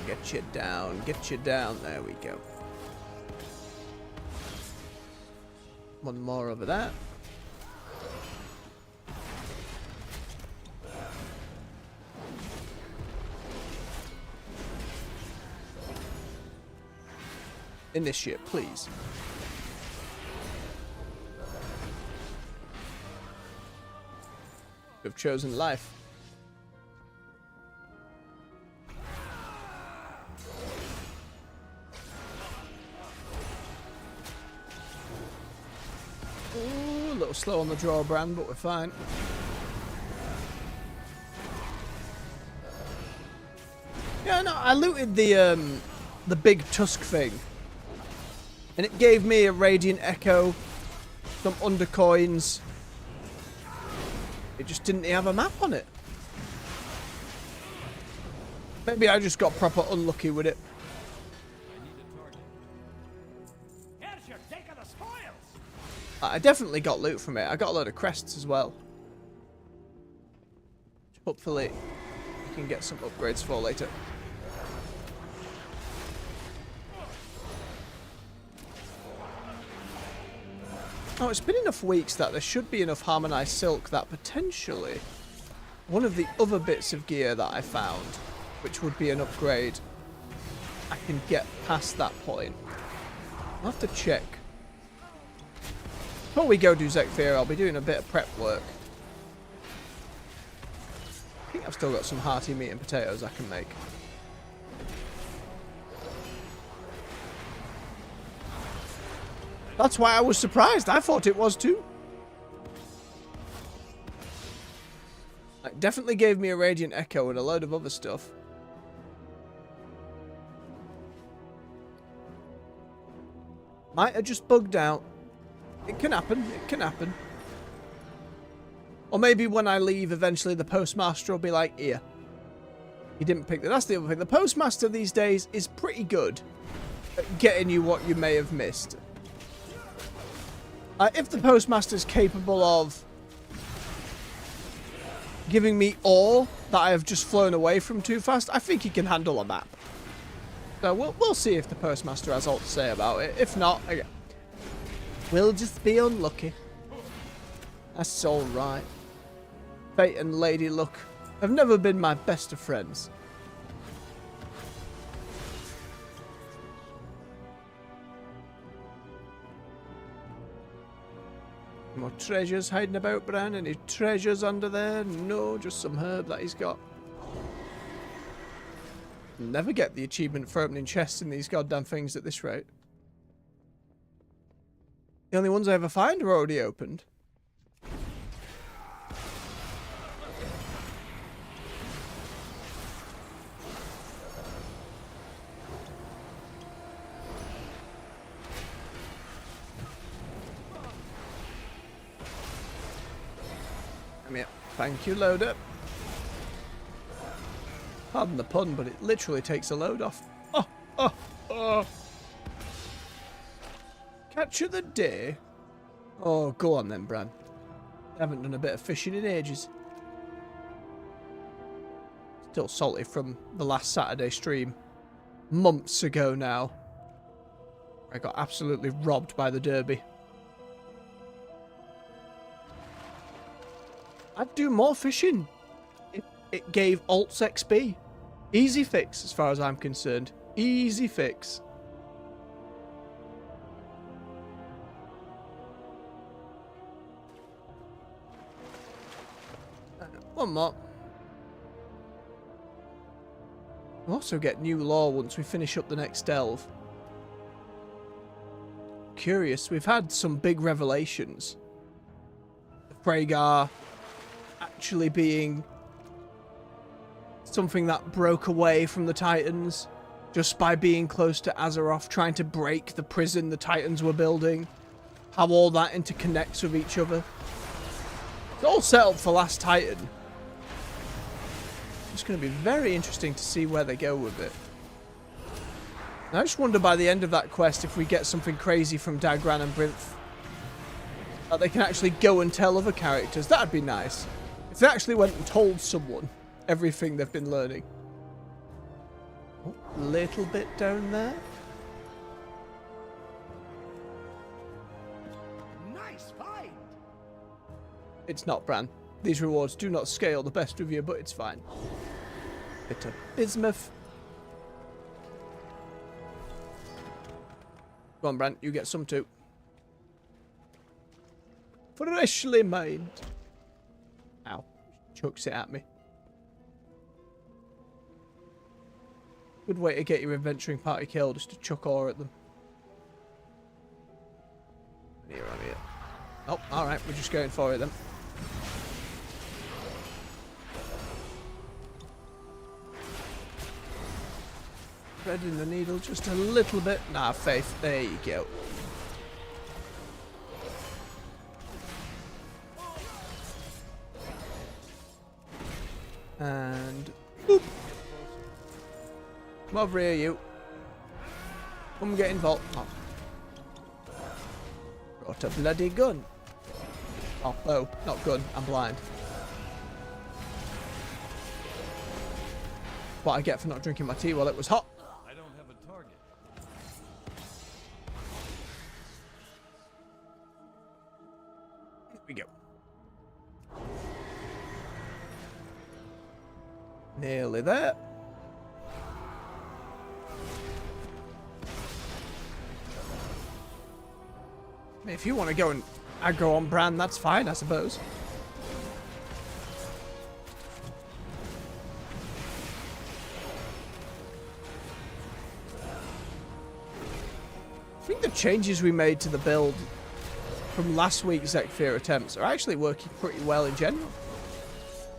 Get you down, get you down. There we go. One more over there. Initiate, please. You've chosen life. A little slow on the draw, Brand, but we're fine. Yeah, no, I looted the big tusk thing, and it gave me a Radiant Echo, some undercoins. It just didn't have a map on it. Maybe I just got proper unlucky with it. I definitely got loot from it. I got a load of crests as well. Hopefully, we can get some upgrades for later. Oh, it's been enough weeks that there should be enough harmonized silk that potentially one of the other bits of gear that I found, which would be an upgrade, I can get past that point. I'll have to check. Before we go do Zekvir, I'll be doing a bit of prep work. I think I've still got some hearty meat and potatoes I can make. That's why I was surprised. I thought it was too. It definitely gave me a Radiant Echo and a load of other stuff. Might have just bugged out. It can happen. It can happen. Or maybe when I leave, eventually the postmaster will be like, here. You didn't pick that. That's the other thing. The postmaster these days is pretty good at getting you what you may have missed. If the postmaster's capable of giving me all that I have just flown away from too fast, I think he can handle a map. So we'll see if the postmaster has all to say about it. If not, we'll just be unlucky. That's all right. Fate and Lady Luck have never been my best of friends. More treasures hiding about, Bran? Any treasures under there? No, just some herb that he's got. Never get the achievement for opening chests in these goddamn things at this rate. The only ones I ever find are already opened. Come here. Thank you, loader. Pardon the pun, but it literally takes a load off. Oh, oh, oh. Catch of the day. Oh, go on then, Bran. Haven't done a bit of fishing in ages. Still salty from the last Saturday stream. Months ago now. I got absolutely robbed by the Derby. I'd do more fishing. It gave alts XP. Easy fix as far as I'm concerned. Easy fix. One more. We'll also get new lore once we finish up the next delve. Curious, we've had some big revelations. Rhaegar actually being something that broke away from the Titans just by being close to Azeroth, trying to break the prison the Titans were building. How all that interconnects with each other. It's all set up for Last Titan. It's going to be very interesting to see where they go with it. And I just wonder by the end of that quest if we get something crazy from Dagran and Brinth. That they can actually go and tell other characters. That'd be nice. If they actually went and told someone everything they've been learning. Oh, little bit down there. Nice find. It's not, Bran. These rewards do not scale the best with you, but it's fine. Bit of bismuth. Go on, Bran. You get some too. Freshly mined. Ow. Chucks it at me. Good way to get your adventuring party killed is to chuck ore at them. Here, on here. Oh, alright. We're just going for it then. Threading the needle just a little bit. Nah, Faith. There you go. And boop. Come over here, you. Come get involved. Oh. Got a bloody gun. Oh, no, not gun. I'm blind. What I get for not drinking my tea while it was hot. I don't have a target. Here we go. Nearly there. I mean, if you want to go and aggro on Bran, that's fine, I suppose. I think the changes we made to the build from last week's Zekvir attempts are actually working pretty well in general.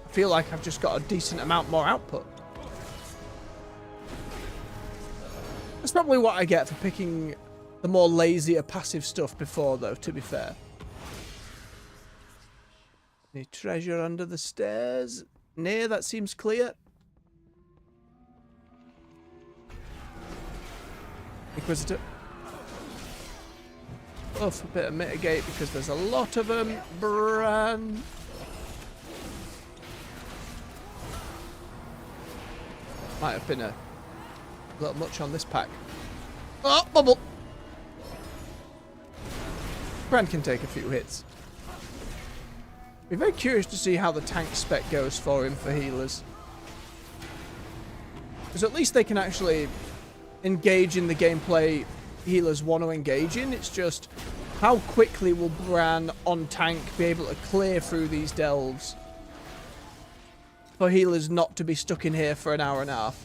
I feel like I've just got a decent amount more output. That's probably what I get for picking the more lazier passive stuff before, though, to be fair. Any treasure under the stairs? Near, that seems clear. Inquisitor. Buff a bit of mitigate because there's a lot of them. Bran. Might have been a A little much on this pack. Oh, bubble! Brand can take a few hits. Be very curious to see how the tank spec goes for him for healers. Because at least they can actually engage in the gameplay healers want to engage in. It's just how quickly will Bran on tank be able to clear through these delves for healers not to be stuck in here for an hour and a half.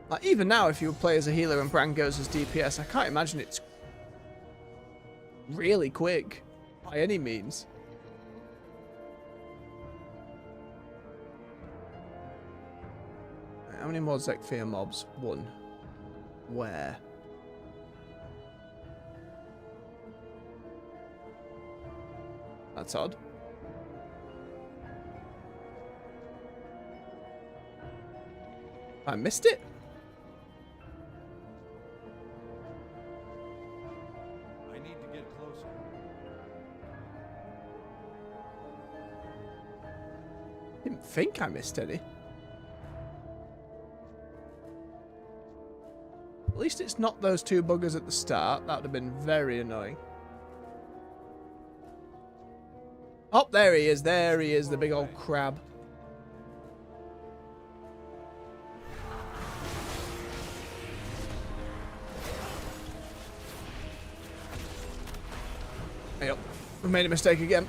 Like, even now, if you play as a healer and Bran goes as DPS, I can't imagine it's really quick by any means. How many more Zekvir mobs? 1. Where? That's odd. I missed it? I need to get closer. Didn't think I missed any. At least it's not those 2 buggers at the start. That would have been very annoying. Oh, there he is. There he is, the big old crab. Hey up. We made a mistake again.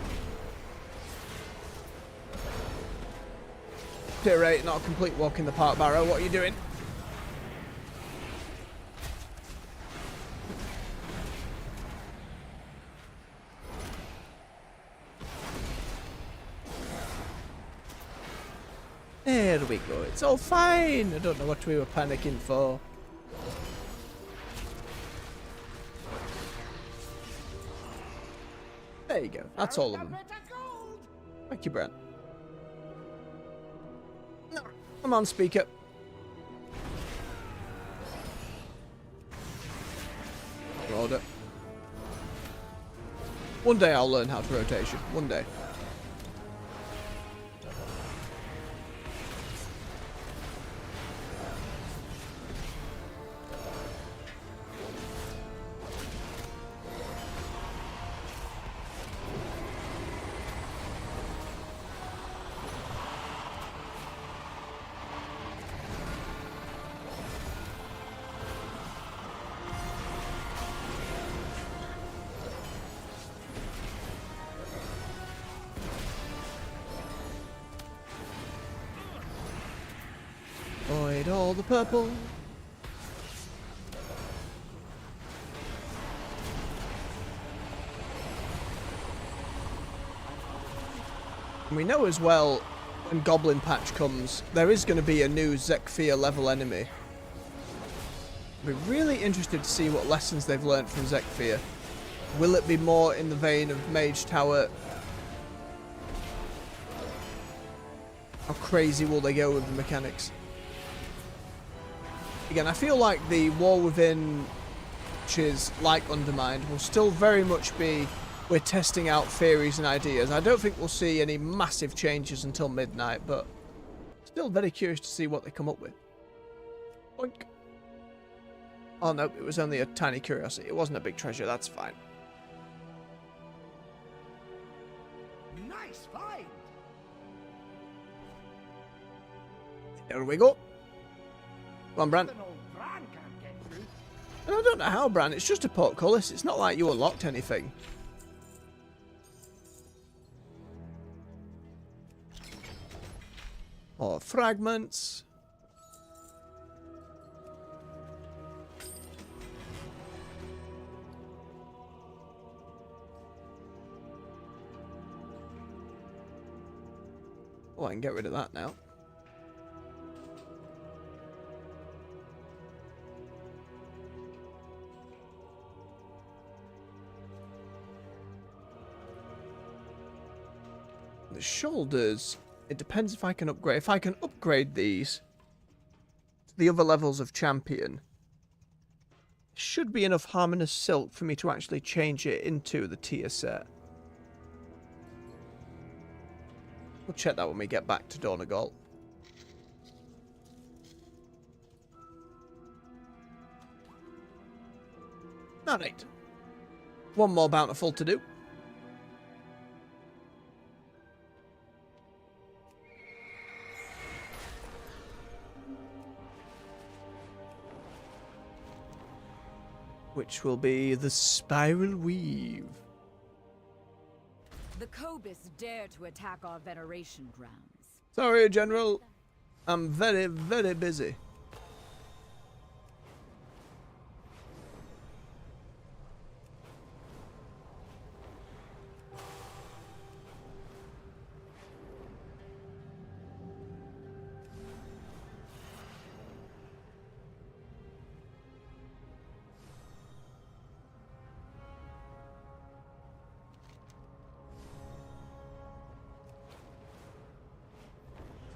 Tier 8, not a complete walk in the park, Barrow. What are you doing? There we go. It's all fine. I don't know what we were panicking for. There you go. That's all of them. Thank you, Brent. No, come on, speaker. Order. One day I'll learn how to rotation. One day. Avoid all the purple. And we know as well, when Goblin Patch comes, there is going to be a new Zekvir level enemy. I'll be really interested to see what lessons they've learnt from Zekvir. Will it be more in the vein of Mage Tower? How crazy will they go with the mechanics? Again, I feel like the War Within, which is like Undermined, will still very much be, we're testing out theories and ideas. I don't think we'll see any massive changes until midnight, but still very curious to see what they come up with. Boink. Oh no, it was only a tiny curiosity. It wasn't a big treasure, that's fine. Nice find. There we go. Come on, Bran. Even old Bran can't get through. And I don't know how, Bran. It's just a portcullis. It's not like you unlocked anything. Or fragments. Oh, I can get rid of that now. The shoulders, it depends if I can upgrade. If I can upgrade these to the other levels of champion, should be enough harmonious silk for me to actually change it into the tier set. We'll check that when we get back to Donegal. Alright. One more bountiful to do. Which will be the Spiral Weave. The Cobus dare to attack our veneration grounds. Sorry, General. I'm very, very busy.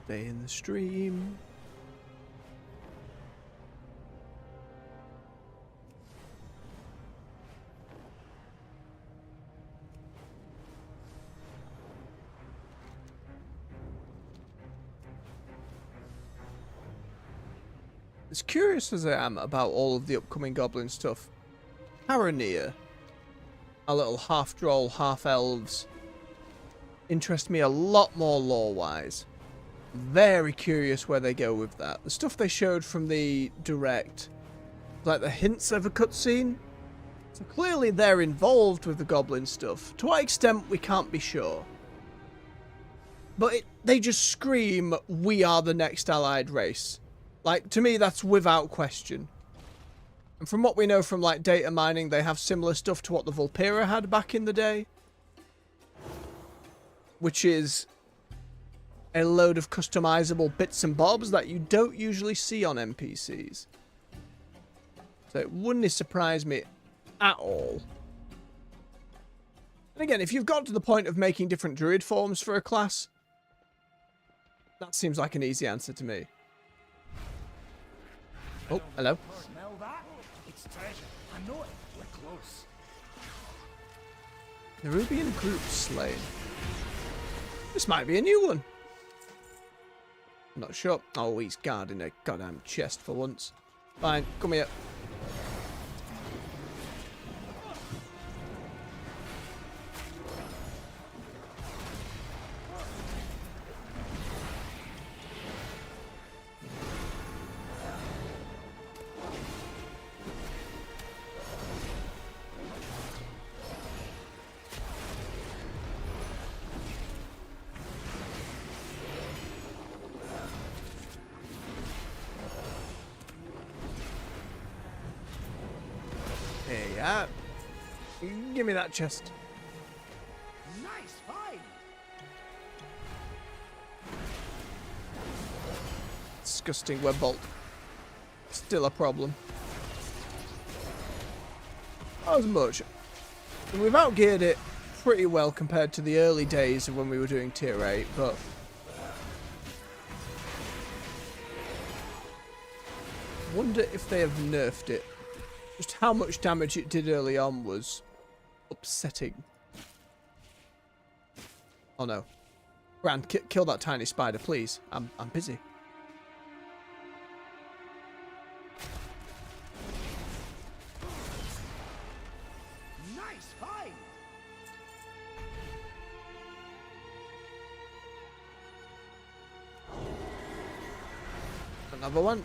Stay in the stream. As curious as I am about all of the upcoming goblin stuff, Haranir, our little half-droll, half-elves, interest me a lot more lore-wise. Very curious where they go with that. The stuff they showed from the direct, like the hints of a cutscene. So clearly they're involved with the goblin stuff. To what extent, we can't be sure. But they just scream, we are the next allied race. Like, to me, that's without question. And from what we know from, like, data mining, they have similar stuff to what the Vulpera had back in the day. Which is a load of customizable bits and bobs that you don't usually see on NPCs. So it wouldn't surprise me at all. And again, if you've got to the point of making different druid forms for a class, that seems like an easy answer to me. Oh, hello. Smell that? It's treasure. I know it. We're close. Nerubian group slain. This might be a new one. I'm not sure. Oh, he's guarding a goddamn chest for once. Fine, come here. Yeah. Give me that chest. Nice find. Disgusting web bolt. Still a problem. Not as much. We've outgeared it pretty well compared to the early days of when we were doing tier 8, but wonder if they have nerfed it. Just how much damage it did early on was upsetting. Oh no. Brand, kill that tiny spider, please. I'm busy. Nice find. Another one.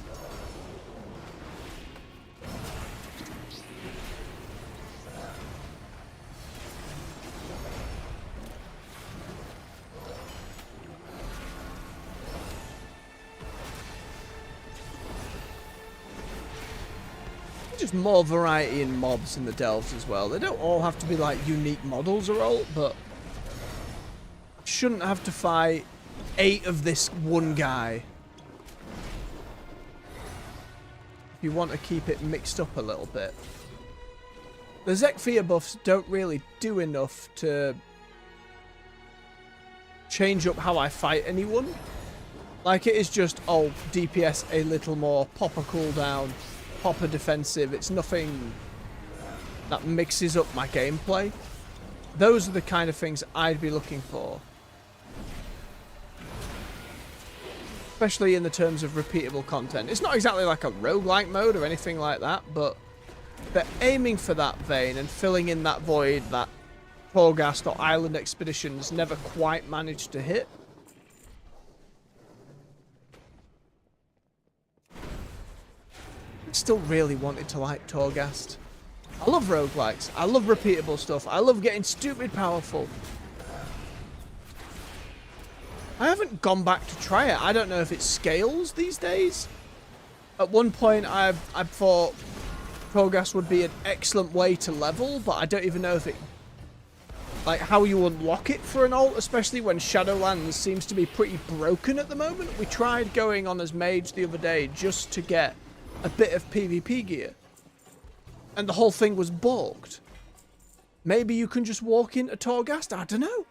Just more variety in mobs in the delves as well. They don't all have to be like unique models or all, but shouldn't have to fight 8 of this one guy. If you want to keep it mixed up a little bit. The Zekvir buffs don't really do enough to change up how I fight anyone. Like, it is just, oh, DPS a little more, pop a cooldown, pop a defensive. It's nothing that mixes up my gameplay. Those are the kind of things I'd be looking for. especially in the terms of repeatable content. It's not exactly like a roguelike mode or anything like that, but they're aiming for that vein and filling in that void that Torghast or Island Expeditions never quite managed to hit. I still really wanted to like Torghast. I love roguelikes. I love repeatable stuff. I love getting stupid powerful. I haven't gone back to try it. I don't know if it scales these days. At one point, I thought Torghast would be an excellent way to level, but I don't even know if it... like, how you unlock it for an ult, especially when Shadowlands seems to be pretty broken at the moment. We tried going on as mage the other day just to get a bit of PvP gear. And the whole thing was balked. Maybe you can just walk into Torghast? I don't know.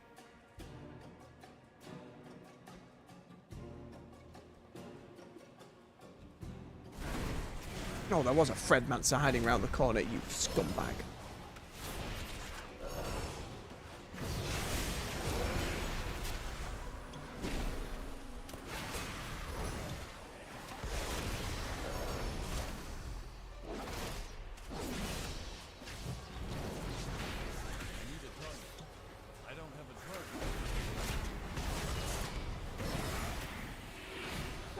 Oh, there was a Fredmancer hiding around the corner, you scumbag.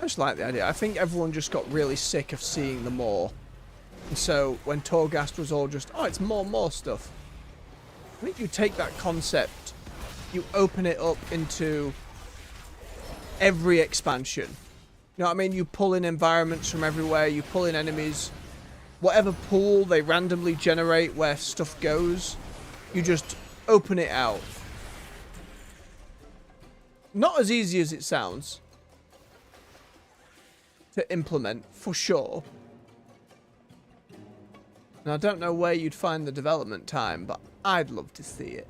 I just like the idea. I think everyone just got really sick of seeing the more. And so when Torghast was all just, oh, it's more stuff. I think you take that concept, you open it up into every expansion. You know what I mean? You pull in environments from everywhere, you pull in enemies. Whatever pool they randomly generate where stuff goes, you just open it out. Not as easy as it sounds to implement, for sure. And I don't know where you'd find the development time, but I'd love to see it.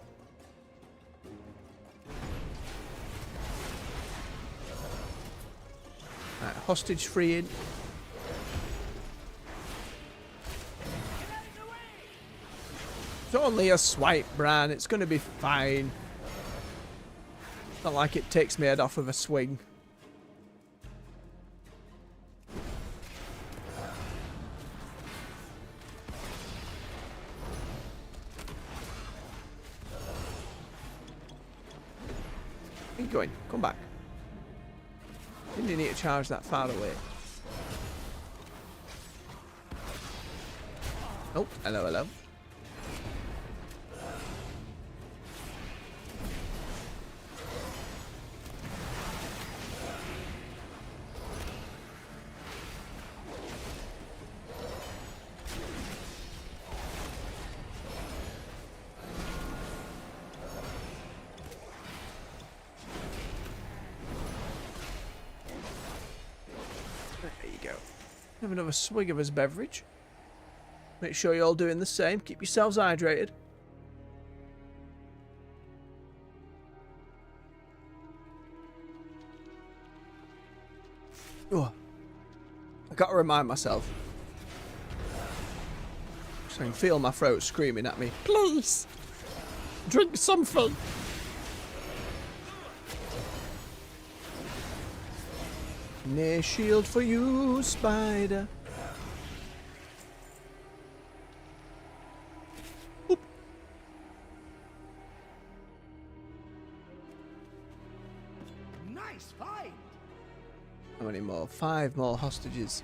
Right, hostage freeing. It's only a swipe, Bran. It's going to be fine. Not like it takes my head off with a swing. Where are you going? Come back. Didn't you need to charge that far away? Oh, hello. Have another swig of his beverage. Make sure you're all doing the same. Keep yourselves hydrated. Oh, I gotta remind myself. So I can feel my throat screaming at me. Please, drink something. Nay, shield for you, spider. Oop. Nice fight. How many more? 5 more hostages.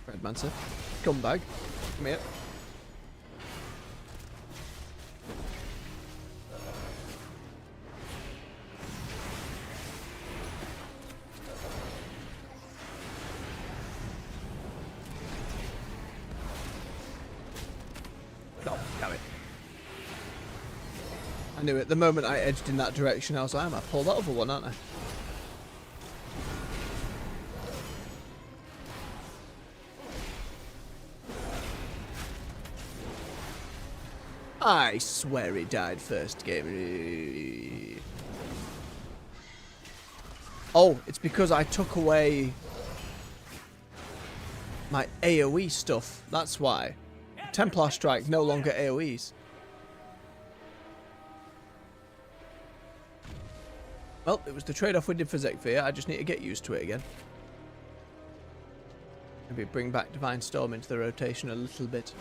Redmancer. Scumbag. Come here. I knew it. The moment I edged in that direction, I was like, I'm going to pull that other one, aren't I? I swear he died first game. Oh, it's because I took away my AoE stuff. That's why. Templar Strike no longer AoEs. Well, it was the trade-off we did for Zekvir. I just need to get used to it again. Maybe bring back Divine Storm into the rotation a little bit.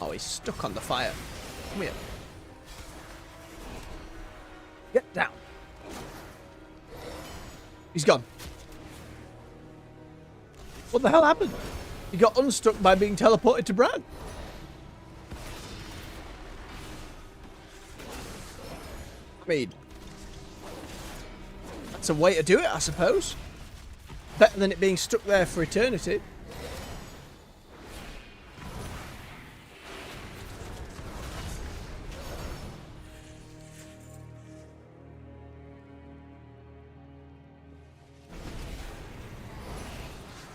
Oh, he's stuck on the fire. Come here. Get down. He's gone. What the hell happened? He got unstuck by being teleported to Bran. I mean, that's a way to do it, I suppose. Better than it being stuck there for eternity.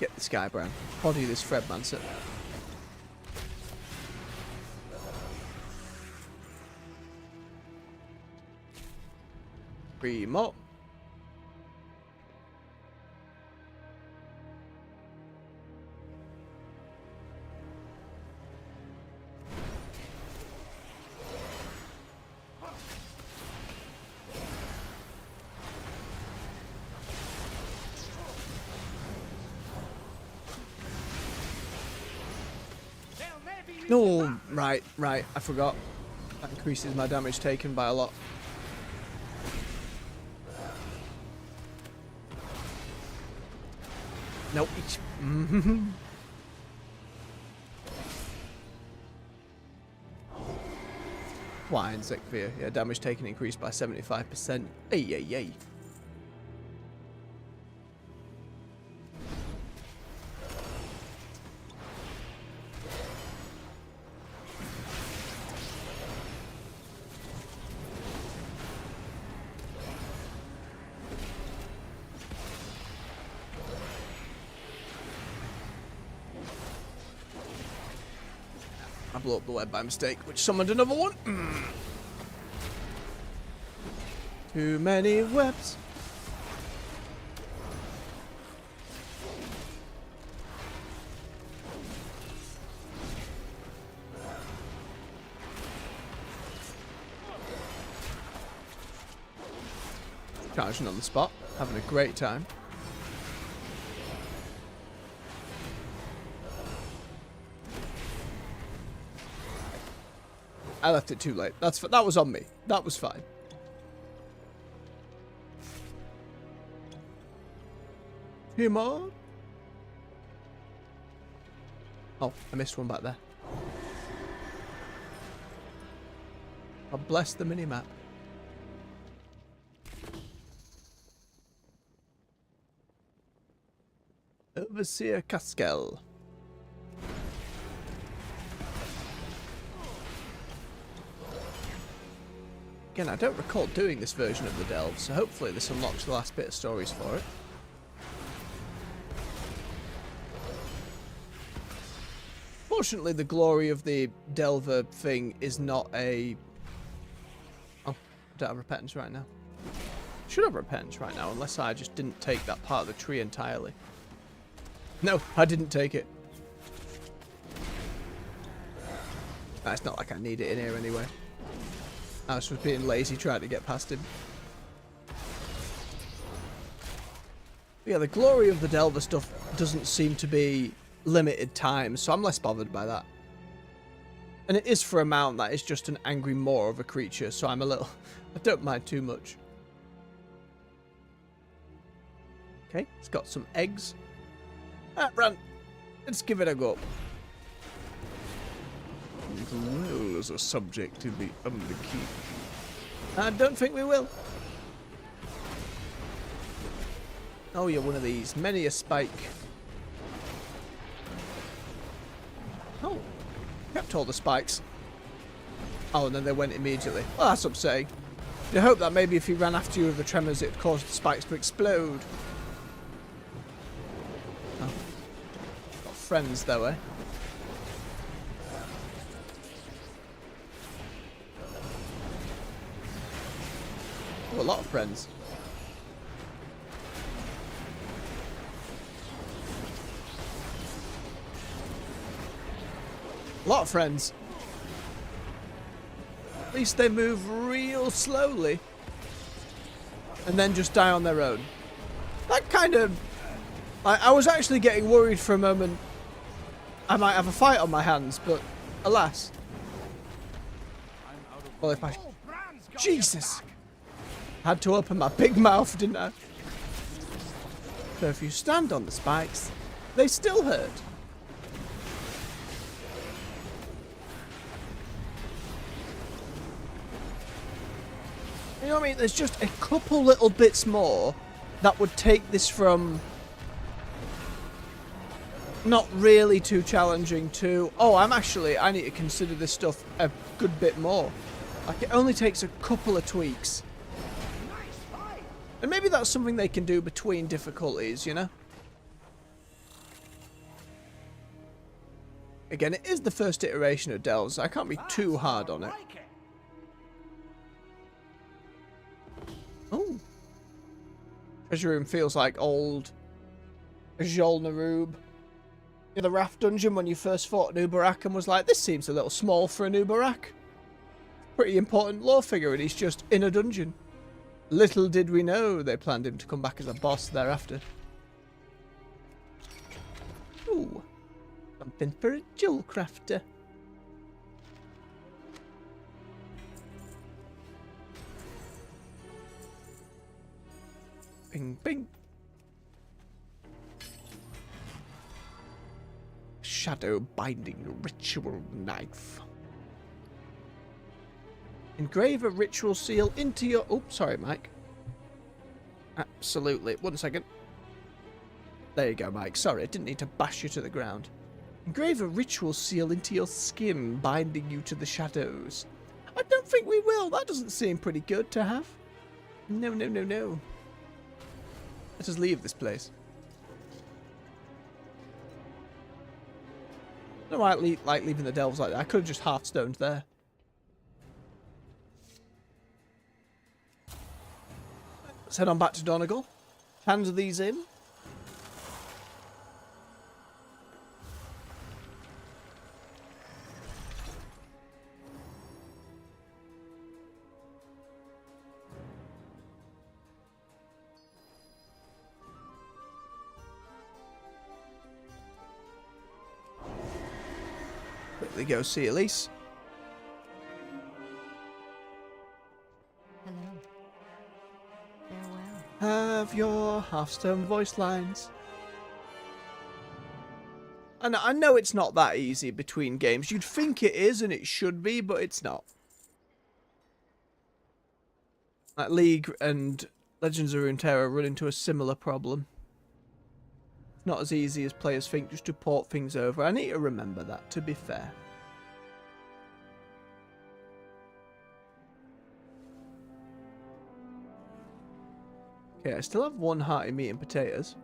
Get this guy, Bran. Body this Fredmancer. Three more. No, right, I forgot. That increases my damage taken by a lot. Nope. Why in Zekvir? Yeah, damage taken increased by 75%. Ay. I blew up the web by mistake, which summoned another one. Too many webs. Charging on the spot, having a great time. I left it too late. That was on me. That was fine. Two more. Oh, I missed one back there. God bless the minimap. Overseer Caskel. Again, I don't recall doing this version of the Delve, so hopefully this unlocks the last bit of stories for it. Fortunately, the glory of the Delver thing is not a... Oh, I don't have repentance right now. Should have repentance right now, unless I just didn't take that part of the tree entirely. No, I didn't take it. It's not like I need it in here anyway. I was just being lazy trying to get past him. But yeah, the glory of the Delver stuff doesn't seem to be limited time, so I'm less bothered by that. And it is for a mount that is just an angry maw of a creature, so I'm a little... I don't mind too much. Okay, it's got some eggs. Ah, Bran, let's give it a go. Well, as a subject in the Underkeep. I don't think we will. Oh, you're one of these. Many a spike. Oh, kept all the spikes. Oh, and then they went immediately. Well, that's upsetting. You hope that maybe if he ran after you with the tremors, it caused the spikes to explode. Oh. Got friends, though, eh? Oh, a lot of friends. lot of friends. At least they move real slowly. And then just die on their own. That kind of... I was actually getting worried for a moment. I might have a fight on my hands, but alas. Well, if I... Jesus! Had to open my big mouth, didn't I? So if you stand on the spikes, they still hurt. You know what I mean? There's just a couple little bits more that would take this from not really too challenging to, oh, I need to consider this stuff a good bit more. Like, it only takes a couple of tweaks. And maybe that's something they can do between difficulties, you know? Again, it is the first iteration of Delves, so I can't be too hard on it. Oh. Treasure room feels like old Jol Narub. The raft dungeon when you first fought an Ubarak and was like, this seems a little small for an Ubarak. Pretty important lore figure and he's just in a dungeon. Little did we know they planned him to come back as a boss thereafter. Ooh. Something for a jewel crafter. Bing, bing. Shadow binding ritual knife. Engrave a ritual seal into your... Oh, sorry, Mike. Absolutely. 1 second. There you go, Mike. Sorry, I didn't need to bash you to the ground. Engrave a ritual seal into your skin, binding you to the shadows. I don't think we will. That doesn't seem pretty good to have. No, no, no, no. Let us leave this place. I don't know why I like leaving the delves like that. I could have just half-stoned there. Let's head on back to Donegal. Hand these in. Quickly go see Elise. Hello. Farewell. Have your half-stone voice lines. And I know it's not that easy between games. You'd think it is and it should be, but it's not. Like League and Legends of Runeterra run into a similar problem. It's not as easy as players think just to port things over. I need to remember that, to be fair. Okay, I still have one hearty meat and potatoes.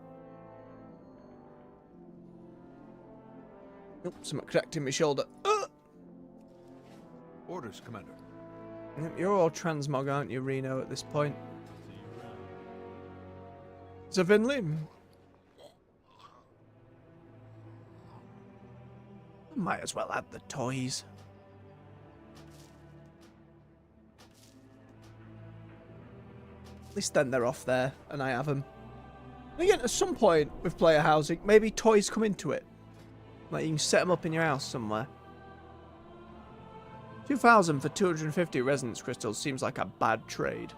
Nope, something cracked in my shoulder. Orders, Commander. You're all transmog, aren't you, Reno, at this point? So Finley. Might as well add the toys. At least then they're off there, and I have them. And again, at some point with player housing, maybe toys come into it. Like you can set them up in your house somewhere. 2,000 for 250 resonance crystals seems like a bad trade.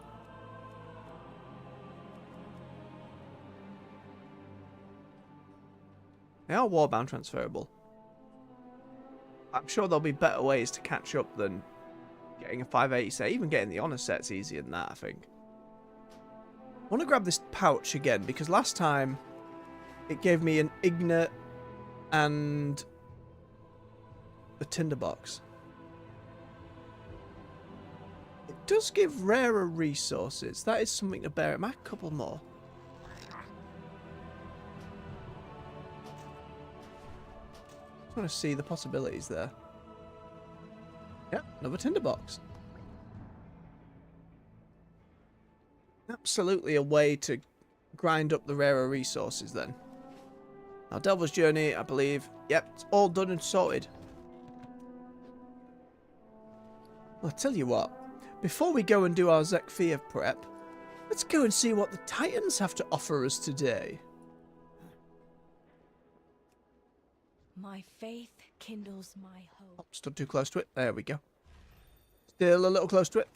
They are warbound transferable. I'm sure there'll be better ways to catch up than getting a 580 set. Even getting the honor set's easier than that, I think. I want to grab this pouch again, because last time it gave me an Ignite and the tinderbox. It does give rarer resources. That is something to bear in mind. A couple more. I want to see the possibilities there. Yep, another tinderbox. Absolutely a way to grind up the rarer resources then. Now, Delver's Journey, I believe. Yep, it's all done and sorted. Well, I'll tell you what. Before we go and do our Zekvir prep, let's go and see what the Titans have to offer us today. My faith kindles my hope. Oh, stood too close to it. There we go. Still a little close to it.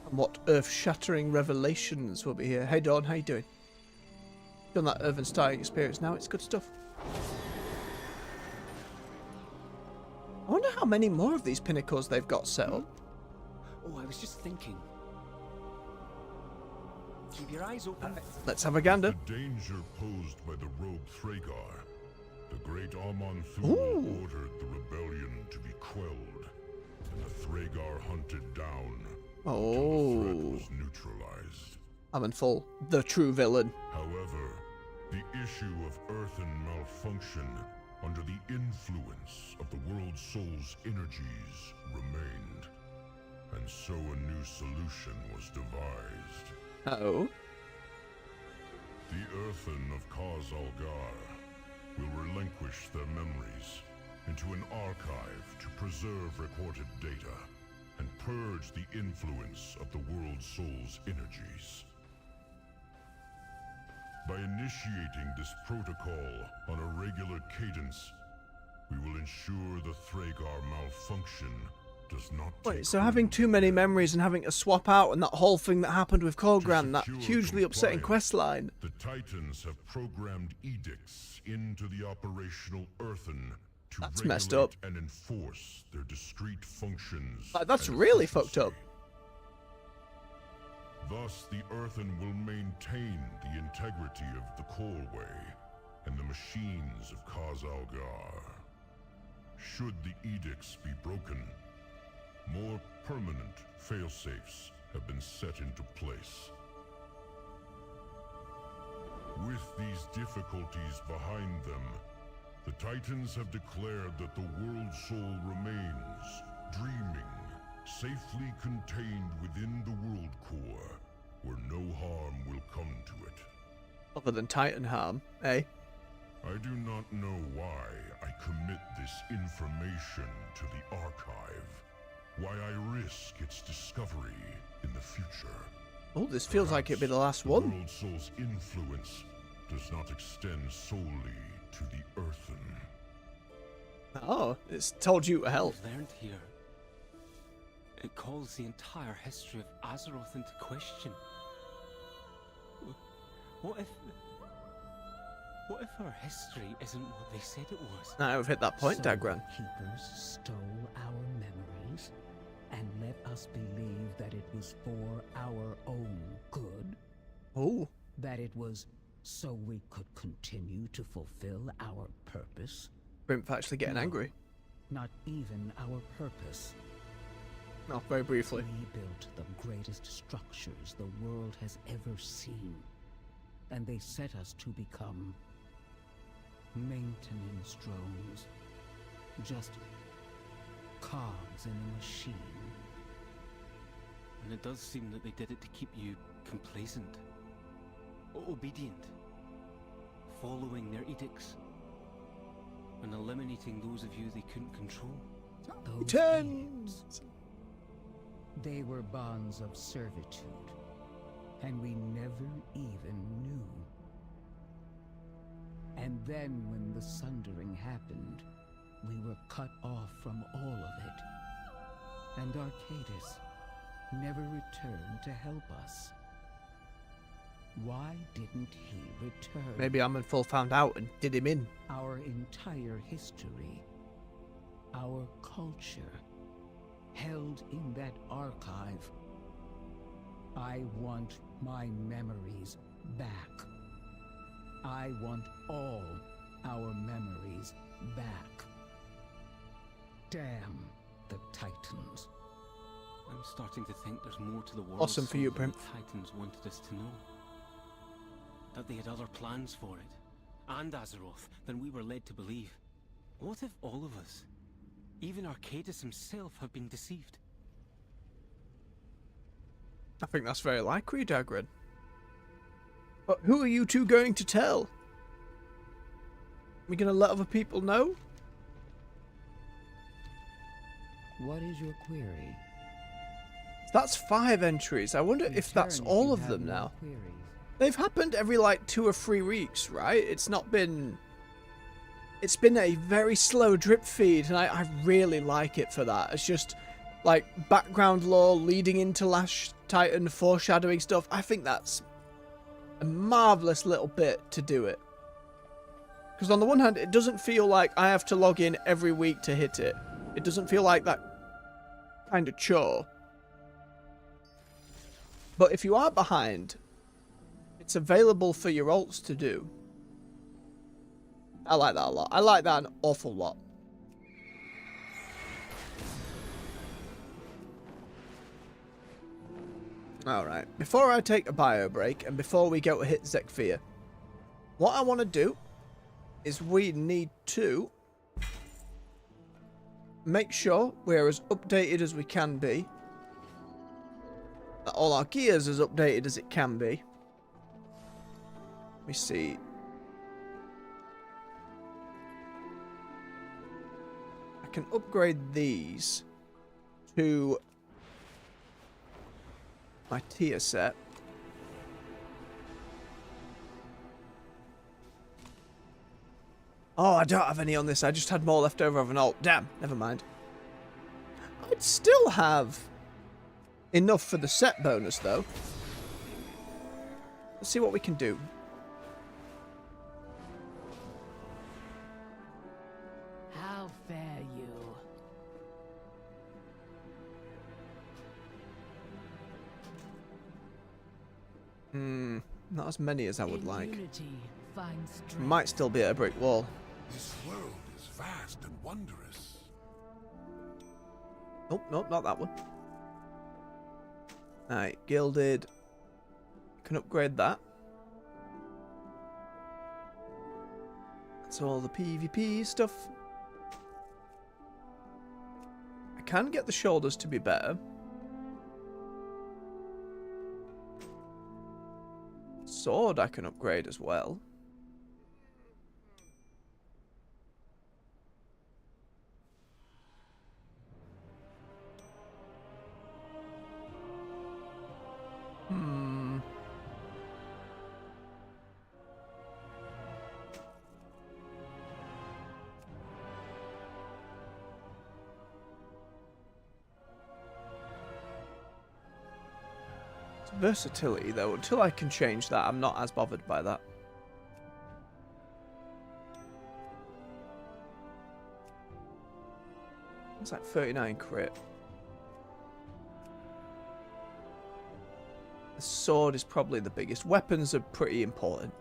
And what earth-shattering revelations will be here. Hey Dawn, how you doing? Done that Earth and Starting experience now, it's good stuff. I wonder how many more of these pinnacles they've got set up. Oh, I was just thinking. Keep your eyes open. Let's have a gander. The danger posed by the rogue Thragar, the great Amon'Thul ordered the rebellion to be quelled, and the Thragar hunted down until the threat was neutralized. Amon'Thul, the true villain. However, the issue of earthen malfunction under the influence of the world soul's energies remained, and so a new solution was devised. Oh. The Earthen of Kaz Algar will relinquish their memories into an archive to preserve recorded data and purge the influence of the world soul's energies. By initiating this protocol on a regular cadence, we will ensure the Thragar malfunction does not take Wait, so having too many memories and having to swap out and that whole thing that happened with Kolgran, that hugely upsetting quest line. The Titans have programmed edicts into the operational Earthen to That's regulate messed up. and enforce their discrete functions. Like, that's and really efficiency. fucked up. Thus, the Earthen will maintain the integrity of the Coreway and the machines of Kaz Algar. Should the edicts be broken, more permanent failsafes have been set into place. With these difficulties behind them, the Titans have declared that the world soul remains, dreaming, safely contained within the world core, where no harm will come to it. Other than Titan harm, eh? I do not know why I commit this information to the archive, why I risk its discovery in the future. Oh, this feels like it'd be the last The one. world soul's influence does not extend solely to the Earthen. Oh, it's told you to help. We've learned here. It calls the entire history of Azeroth into question. What if our history isn't what they said it was? Now we've hit that point, So Dagran. the Keepers stole our memories and let us believe that it was for our own good, Oh, that it was so we could continue to fulfill our purpose. Brimp actually getting No. angry. Not even our purpose. No, very briefly. We built the greatest structures the world has ever seen, and they set us to become maintenance drones, just cogs in a machine. And it does seem that they did it to keep you complacent, obedient, following their edicts, and eliminating those of you they couldn't control. Those Tens. edicts, they were bonds of servitude, and we never even knew. And then when the sundering happened, we were cut off from all of it. And Arcadis never returned to help us. Why didn't he return? Maybe Amon'Thul found out and did him in. Our entire history, our culture, held in that archive. I want my memories back. I want all our memories back. Damn the Titans. I'm starting to think there's more to the world Awesome for you, than Brimp. the Titans wanted us to know. That they had other plans for it, and Azeroth, than we were led to believe. What if all of us, even Arcadis himself, have been deceived? I think that's very likely, Dagran. But who are you two going to tell? We gonna let other people know? What is your query? That's 5 entries. I wonder if that's Return if all you of have them more now. queries. They've happened every like 2 or 3 weeks, right? It's not been... It's been a very slow drip feed, and I really like it for that. It's just like background lore leading into Last Titan, foreshadowing stuff. I think that's a marvellous little bit to do it. Because on the one hand, it doesn't feel like I have to log in every week to hit it. It doesn't feel like that kind of chore. But if you are behind, it's available for your alts to do. I like that a lot. I like that an awful lot. Alright, before I take a bio break and before we go to hit Zekvir, what I want to do is we need to make sure we're as updated as we can be. That all our gear's as updated as it can be. Let me see. I can upgrade these to my tier set. Oh, I don't have any on this. I just had more left over of an alt. Damn, never mind. I'd still have enough for the set bonus, though. Let's see what we can do. How fare you? Not as many as I would like. Unity finds strength. Might still be at a brick wall. This world is vast and wondrous. Nope, nope, not that one. Alright, gilded. Can upgrade that. That's all the PvP stuff. I can get the shoulders to be better. Sword I can upgrade as well. Versatility, though, until I can change that, I'm not as bothered by that. It's like 39 crit. The sword is probably the biggest. Weapons are pretty important.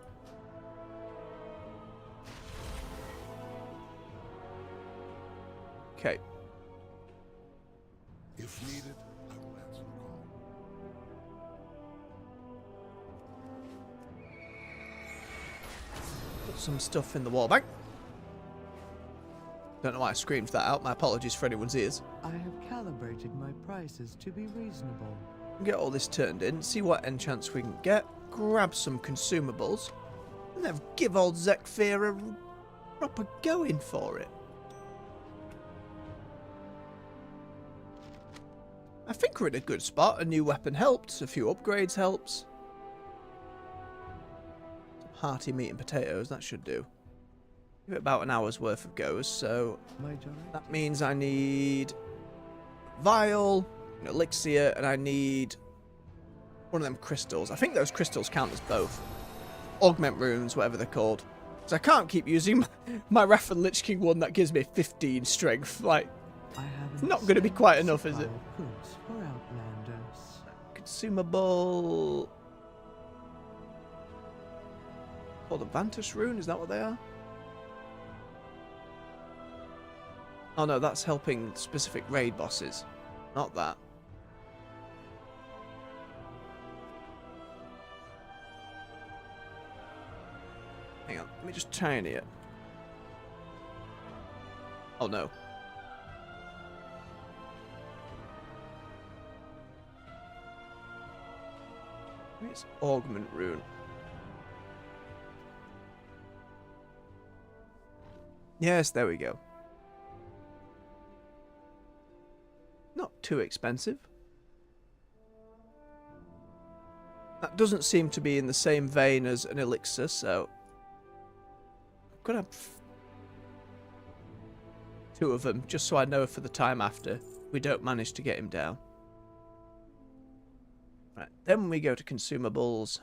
Okay. If needed, I will answer the call. Put some stuff in the wall bank. Don't know why I screamed that out. My apologies for anyone's ears. I have calibrated my prices to be reasonable. Get all this turned in, see what enchants we can get, grab some consumables, and then give old Zekvir a proper going for it. I think we're in a good spot. A new weapon helped, a few upgrades helps. Some hearty meat and potatoes, that should do. Give it about an hour's worth of goes, so that means I need vial, an elixir, and I need one of them crystals. I think those crystals count as both. Augment runes, whatever they're called. Because I can't keep using my Wrath and Lich King one that gives me 15 strength. Like, it's not going to be quite enough, is it? Goods for Outlanders. Consumable. Called a Vantus rune, is that what they are? Oh no, that's helping specific raid bosses. Not that. Hang on, let me just tiny it. Oh no. It's augment rune. Yes, there we go. Not too expensive. That doesn't seem to be in the same vein as an elixir, so I'm gonna have 2 of them, just so I know for the time after we don't manage to get him down. Right, then we go to consumables.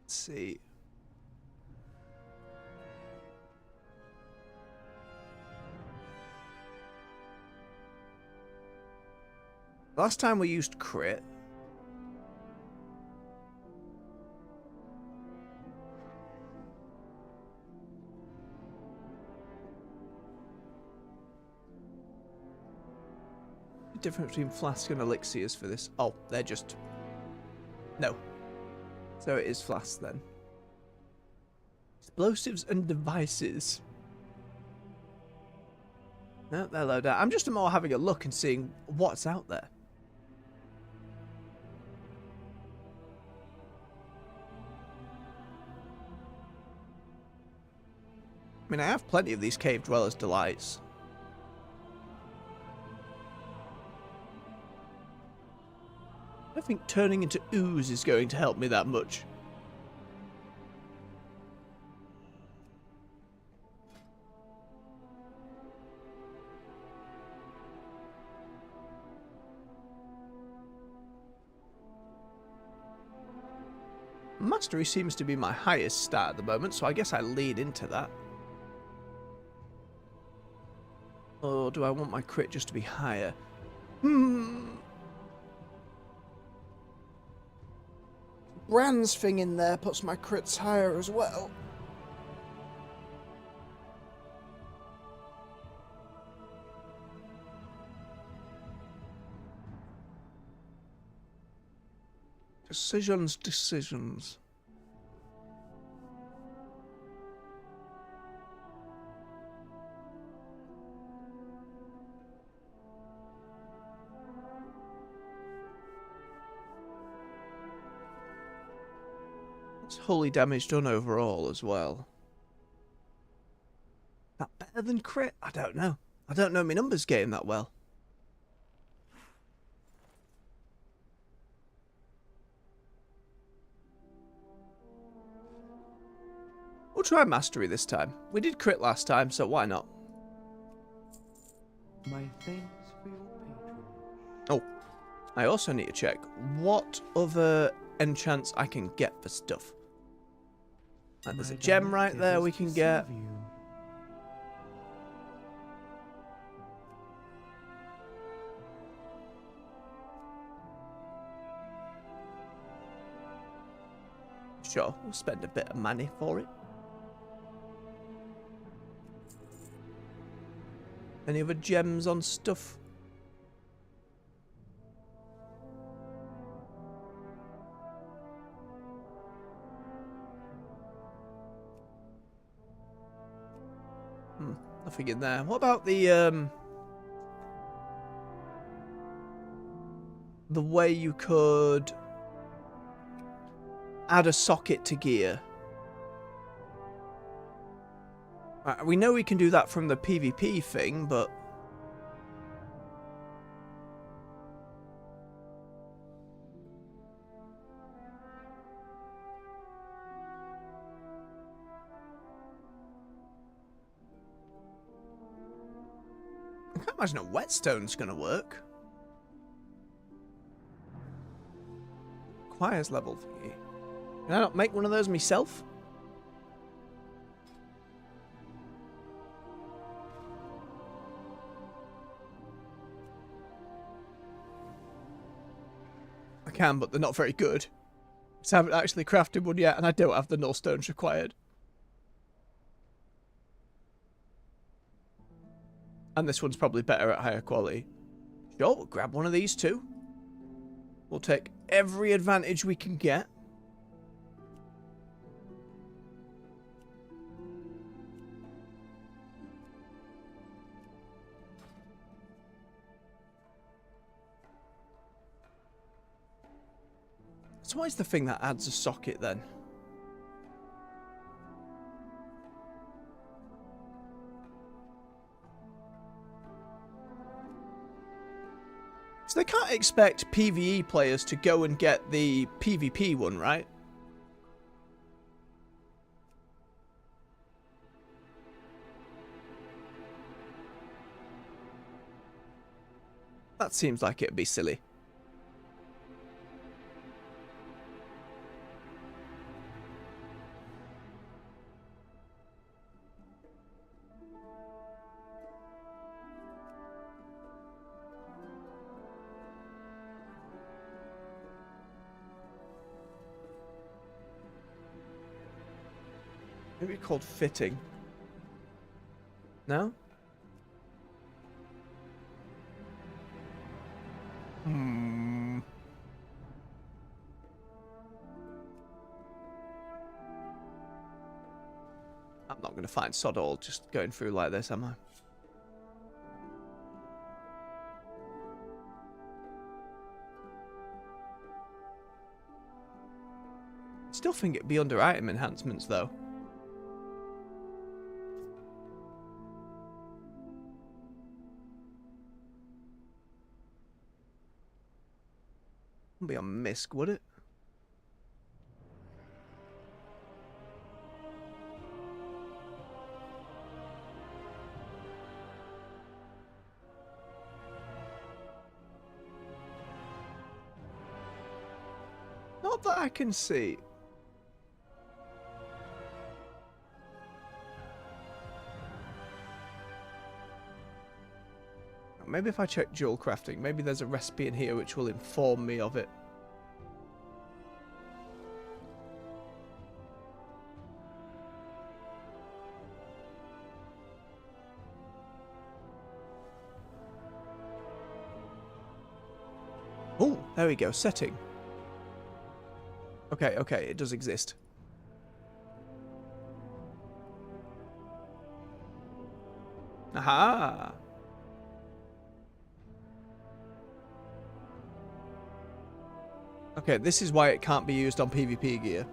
Let's see. Last time we used crit. The difference between flask and elixirs for this. Oh, they're just... No. So it is flask then. Explosives and devices. No, they're low down. I'm just more having a look and seeing what's out there. I mean, I have plenty of these cave dwellers' delights. I don't think turning into ooze is going to help me that much. Mastery seems to be my highest stat at the moment, so I guess I lead into that. Or do I want my crit just to be higher? Brand's thing in there puts my crits higher as well. Decisions. It's holy damage done overall as well. That better than crit? I don't know. I don't know my numbers game that well. We'll try mastery this time. We did crit last time, so why not? My thanks for your patronage. Oh, I also need to check what other enchants I can get for stuff. Like, there's a gem right there we can get. Sure, we'll spend a bit of money for it. Any other gems on stuff? Nothing in there. What about the way you could add a socket to gear? We know we can do that from the PvP thing, but I can't imagine a whetstone's gonna work. Requires level 3. Can I not make one of those myself? I can, but they're not very good. I haven't actually crafted one yet, and I don't have the null stones required. And this one's probably better at higher quality. Sure, we'll grab one of these too. We'll take every advantage we can get. So what is the thing that adds a socket then? So they can't expect PvE players to go and get the PvP one, right? That seems like it'd be silly. Maybe called fitting. No? Hmm. I'm not going to find sod all just going through like this, am I? Still think it'd be under item enhancements though. Wouldn't be on MISC, would it? Not that I can see. Maybe if I check jewel crafting, maybe there's a recipe in here which will inform me of it. Oh, there we go, setting. Okay, okay, it does exist. Aha! Okay, this is why it can't be used on PvP gear.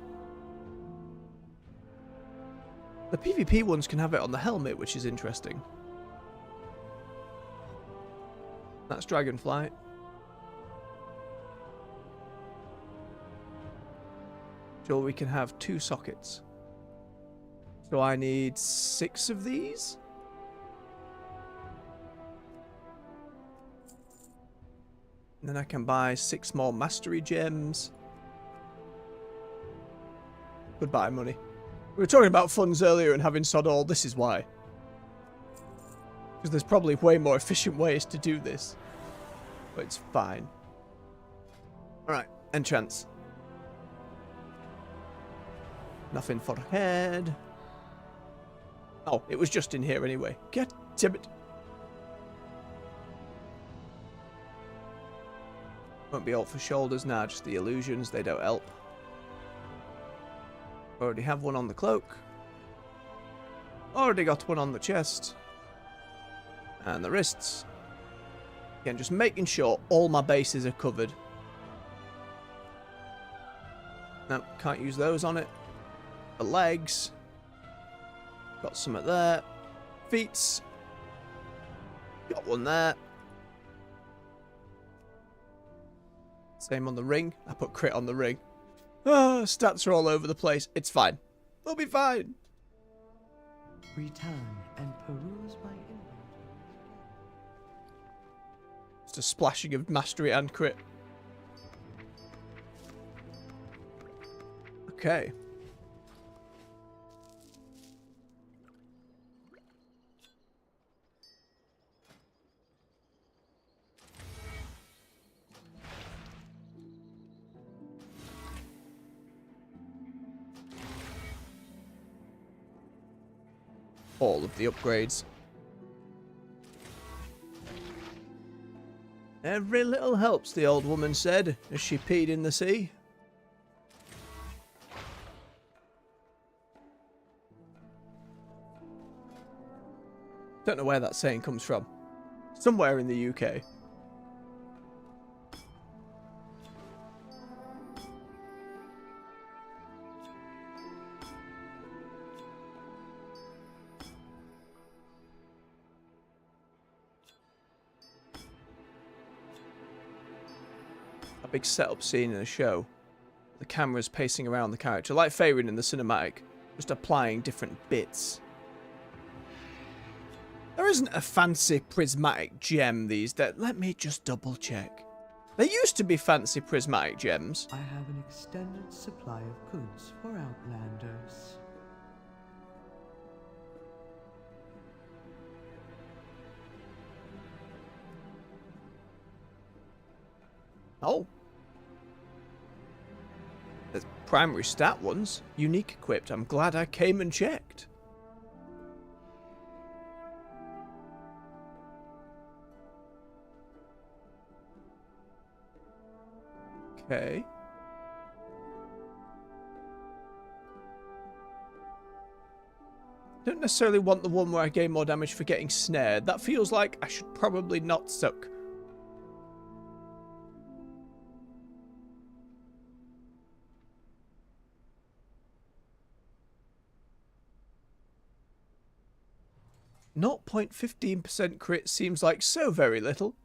The PvP ones can have it on the helmet, which is interesting. That's Dragonflight. So we can have 2 sockets. So I need 6 of these? And then I can buy 6 more mastery gems. Goodbye, money. We were talking about funds earlier and having sod all. This is why. Because there's probably way more efficient ways to do this. But it's fine. Alright, enchants. Nothing for head. Oh, it was just in here anyway. Get it. Won't be alt for shoulders now, just the illusions, they don't help. Already have one on the cloak. Already got one on the chest. And the wrists. Again, just making sure all my bases are covered. No, can't use those on it. The legs. Got some at there. Feet. Got one there. Same on the ring. I put crit on the ring. Ah, stats are all over the place. It's fine. We'll be fine. Return and peruse my inventory. Just a splashing of mastery and crit. Okay. All of the upgrades. Every little helps, the old woman said, as she peed in the sea. Don't know where that saying comes from. Somewhere in the UK. big setup scene in a show. The camera's pacing around the character, like Faerun in the cinematic, just applying different bits. There isn't a fancy prismatic gem these days. Let me just double check. There used to be fancy prismatic gems. I have an extended supply of goods for Outlanders. Oh. There's primary stat ones. Unique equipped. I'm glad I came and checked. Okay. Don't necessarily want the one where I gain more damage for getting snared. That feels like I should probably not suck. Not 0.15% crit seems like so very little.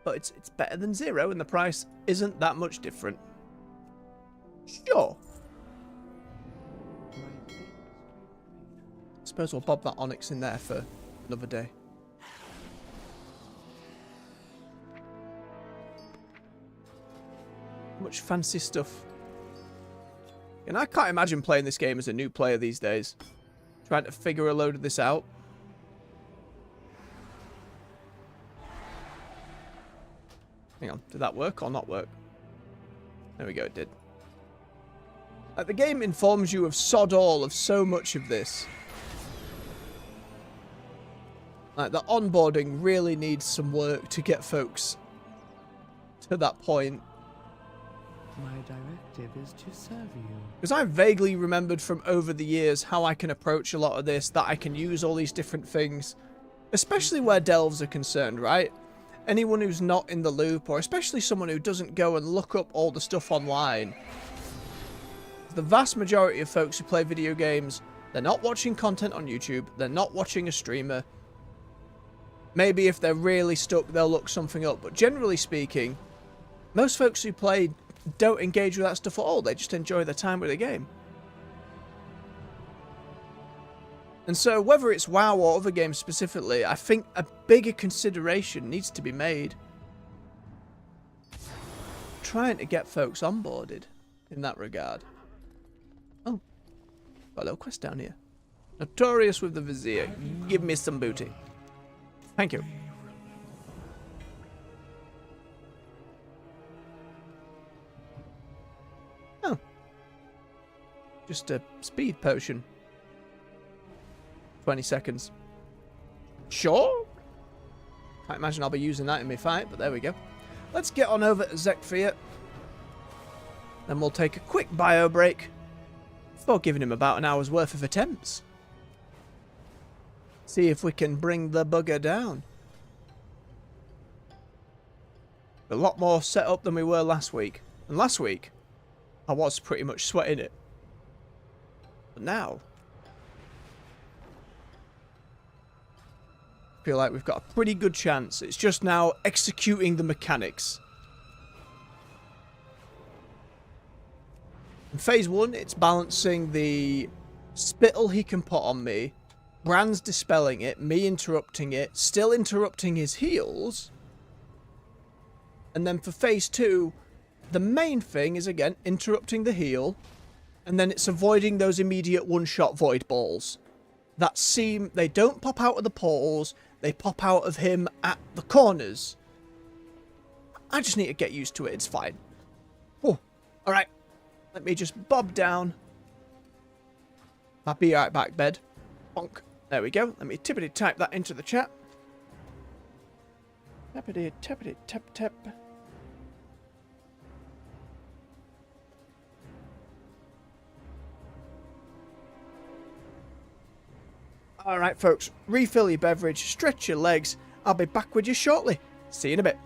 But it's better than 0 and the price isn't that much different. Sure. Suppose we'll bob that onyx in there for another day. Much fancy stuff. And I can't imagine playing this game as a new player these days. Trying to figure a load of this out. Hang on, did that work or not work? There we go, it did. The game informs you of sod all of so much of this. Like, the onboarding really needs some work to get folks to that point. My directive is to serve you. Because I've vaguely remembered from over the years how I can approach a lot of this, that I can use all these different things. Especially where delves are concerned, right? Anyone who's not in the loop, or especially someone who doesn't go and look up all the stuff online. The vast majority of folks who play video games, they're not watching content on YouTube, they're not watching a streamer. Maybe if they're really stuck, they'll look something up, but generally speaking, most folks who play don't engage with that stuff at all. They just enjoy their time with the game. And so, whether it's WoW or other games specifically, I think a bigger consideration needs to be made. Trying to get folks onboarded in that regard. Oh, got a little quest down here. Notorious with the Vizier. Give me some booty. Thank you. Oh. Just a speed potion. 20 seconds. Sure. Can't imagine I'll be using that in my fight, but there we go. Let's get on over to Zekvir. Then we'll take a quick bio break before giving him about an hour's worth of attempts. See if we can bring the bugger down. A lot more set up than we were last week. And last week, I was pretty much sweating it. But now, I feel like we've got a pretty good chance. It's just now executing the mechanics. In phase 1, it's balancing the spittle he can put on me, Brand's dispelling it, me interrupting it, still interrupting his heals. And then for phase 2, the main thing is, again, interrupting the heal. And then it's avoiding those immediate one-shot void balls. That seem, they don't pop out of the portals, they pop out of him at the corners. I just need to get used to it, it's fine. Oh, alright. Let me just bob down. I'll be right back, bed. Bonk. There we go. Let me tippity type that into the chat. Tappity tappity tap tap. Alright folks, refill your beverage, stretch your legs. I'll be back with you shortly. See you in a bit.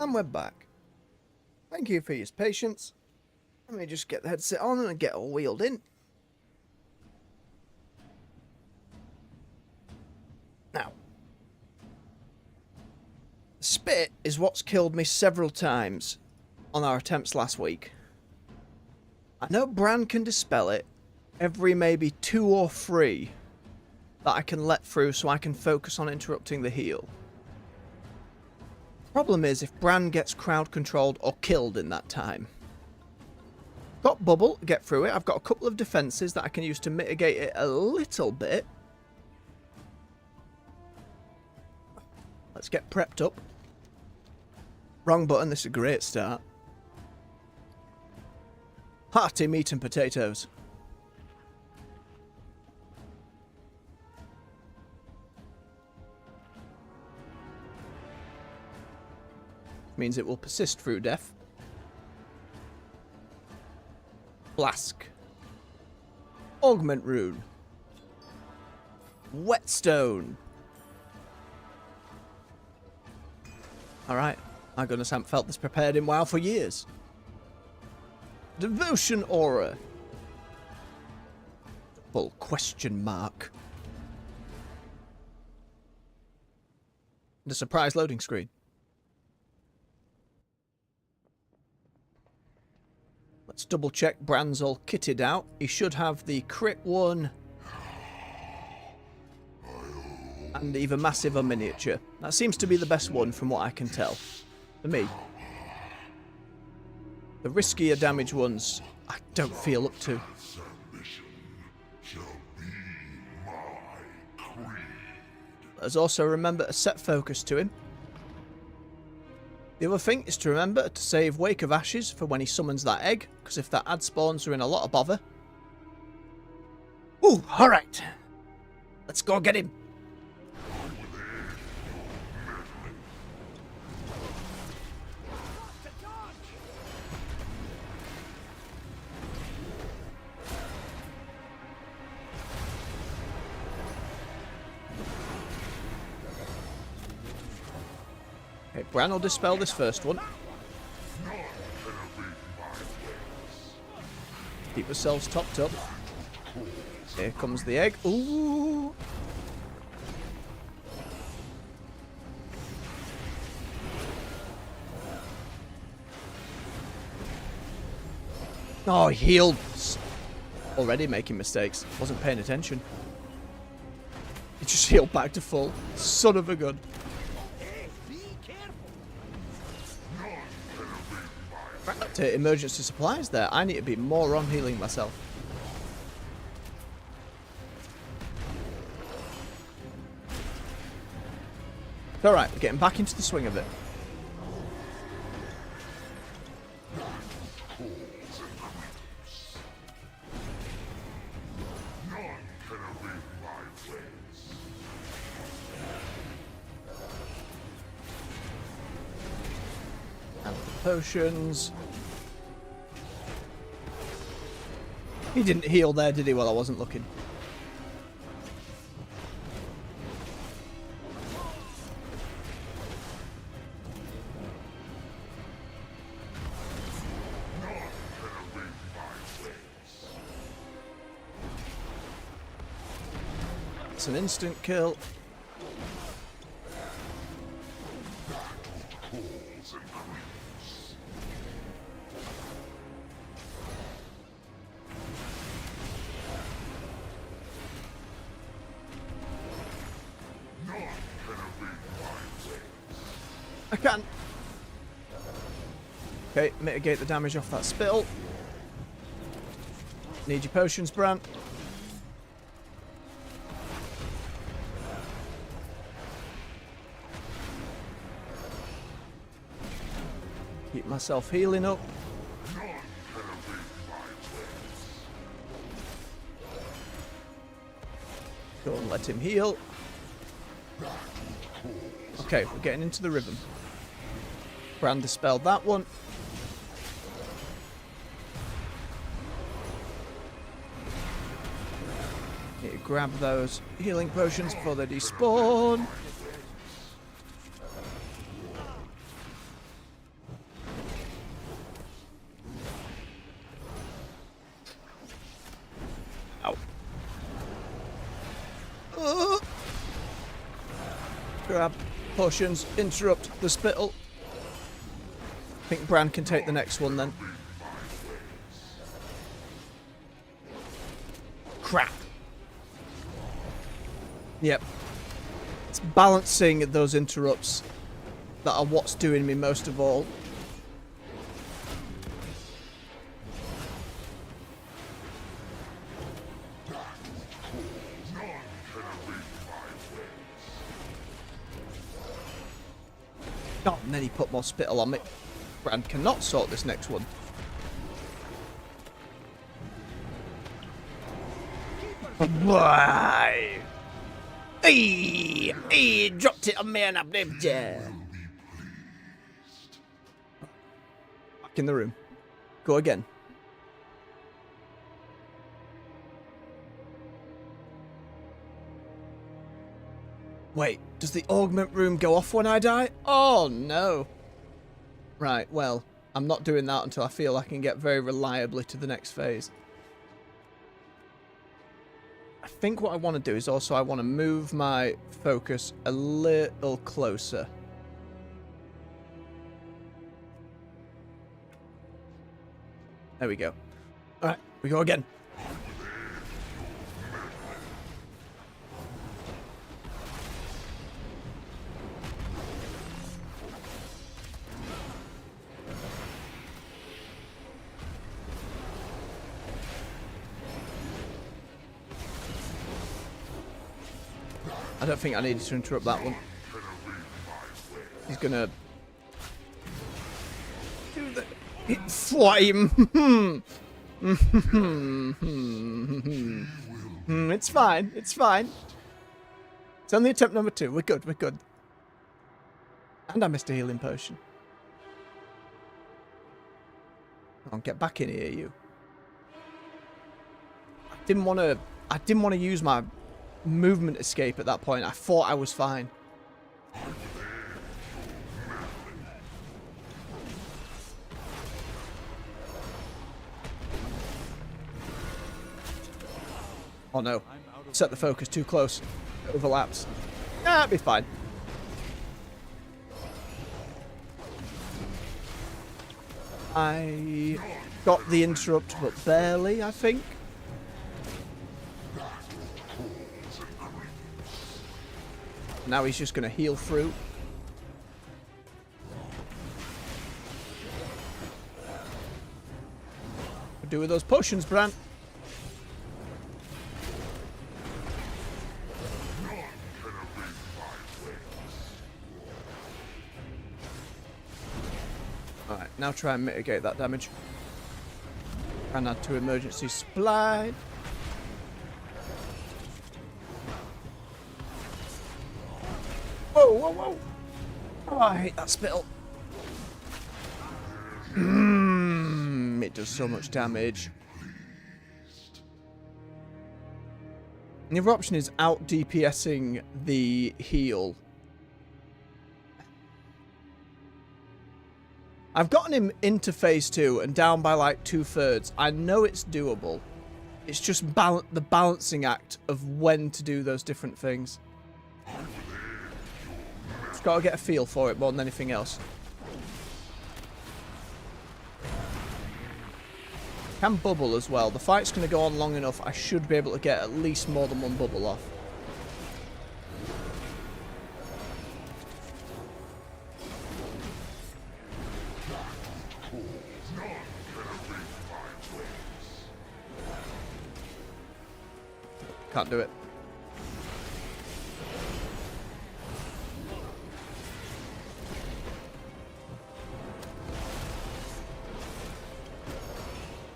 And we're back. Thank you for your patience. Let me just get the headset on and get all wheeled in. Now, spit is what's killed me several times on our attempts last week. I know Bran can dispel it every maybe 2 or 3 that I can let through so I can focus on interrupting the heal. Problem is if Bran gets crowd controlled or killed in that time. Got bubble, get through it. I've got a couple of defences that I can use to mitigate it a little bit. Let's get prepped up. Wrong button, this is a great start. Hearty meat and potatoes. Means it will persist through death. Flask. Augment rune. Whetstone. Alright, my goodness, I haven't felt this prepared in WoW for years. Devotion aura. Full question mark. The surprise loading screen. Let's double check Bran's all kitted out. He should have the crit one. And even massive or miniature. That seems to be the best one from what I can tell. For me. The riskier damage ones, I don't feel up to. Let's also remember to set focus to him. The other thing is to remember to save Wake of Ashes for when he summons that egg, because if that ad spawns, we're in a lot of bother. Ooh, alright. Let's go get him. Okay, Bran will dispel this first one. Keep ourselves topped up. Here comes the egg. Ooh! Oh, he healed. Already making mistakes. Wasn't paying attention. He just healed back to full. Son of a gun. To emergency supplies there. I need to be more on healing myself. Alright, we're getting back into the swing of it. And the potions. He didn't heal there, did he, while I wasn't looking? It's an instant kill. I can't. Okay, mitigate the damage off that spittle. Need your potions, Bran. Keep myself healing up. Go and let him heal. Okay, we're getting into the rhythm. Bran dispelled that one. Need to grab those healing potions before they despawn. Grab potions, interrupt the spittle. I think Bran can take the next one then. Crap. Yep. It's balancing those interrupts that are what's doing me most of all. Oh, and then he put more spittle on me. Bran cannot sort this next one. Why? Hey, dropped it on me and I blipped it. Back in the room. Go again. Wait, does the augment room go off when I die? Oh no. Right, well, I'm not doing that until I feel I can get very reliably to the next phase. I think what I want to do is also I want to move my focus a little closer. There we go. Alright, we go again. I don't think I needed to interrupt that one. He's gonna do the flame. It's fine. It's fine. It's only attempt number 2. We're good. We're good. And I missed a healing potion. Come on, get back in here, you. I didn't want to use my movement escape at that point. I thought I was fine. Oh no. Set the focus too close. It overlaps. Ah, it'll be fine. I got the interrupt, but barely, I think. Now he's just going to heal through. What do with those potions, Bran? Alright, now try and mitigate that damage. And add to emergency supply. Whoa, whoa, whoa. Oh, I hate that spittle. It does so much damage. The other option is out DPSing the heal. I've gotten him into phase 2 and down by like 2/3. I know it's doable. It's just the balancing act of when to do those different things. Just gotta get a feel for it more than anything else. Can bubble as well. The fight's going to go on long enough. I should be able to get at least more than one bubble off. Can't do it.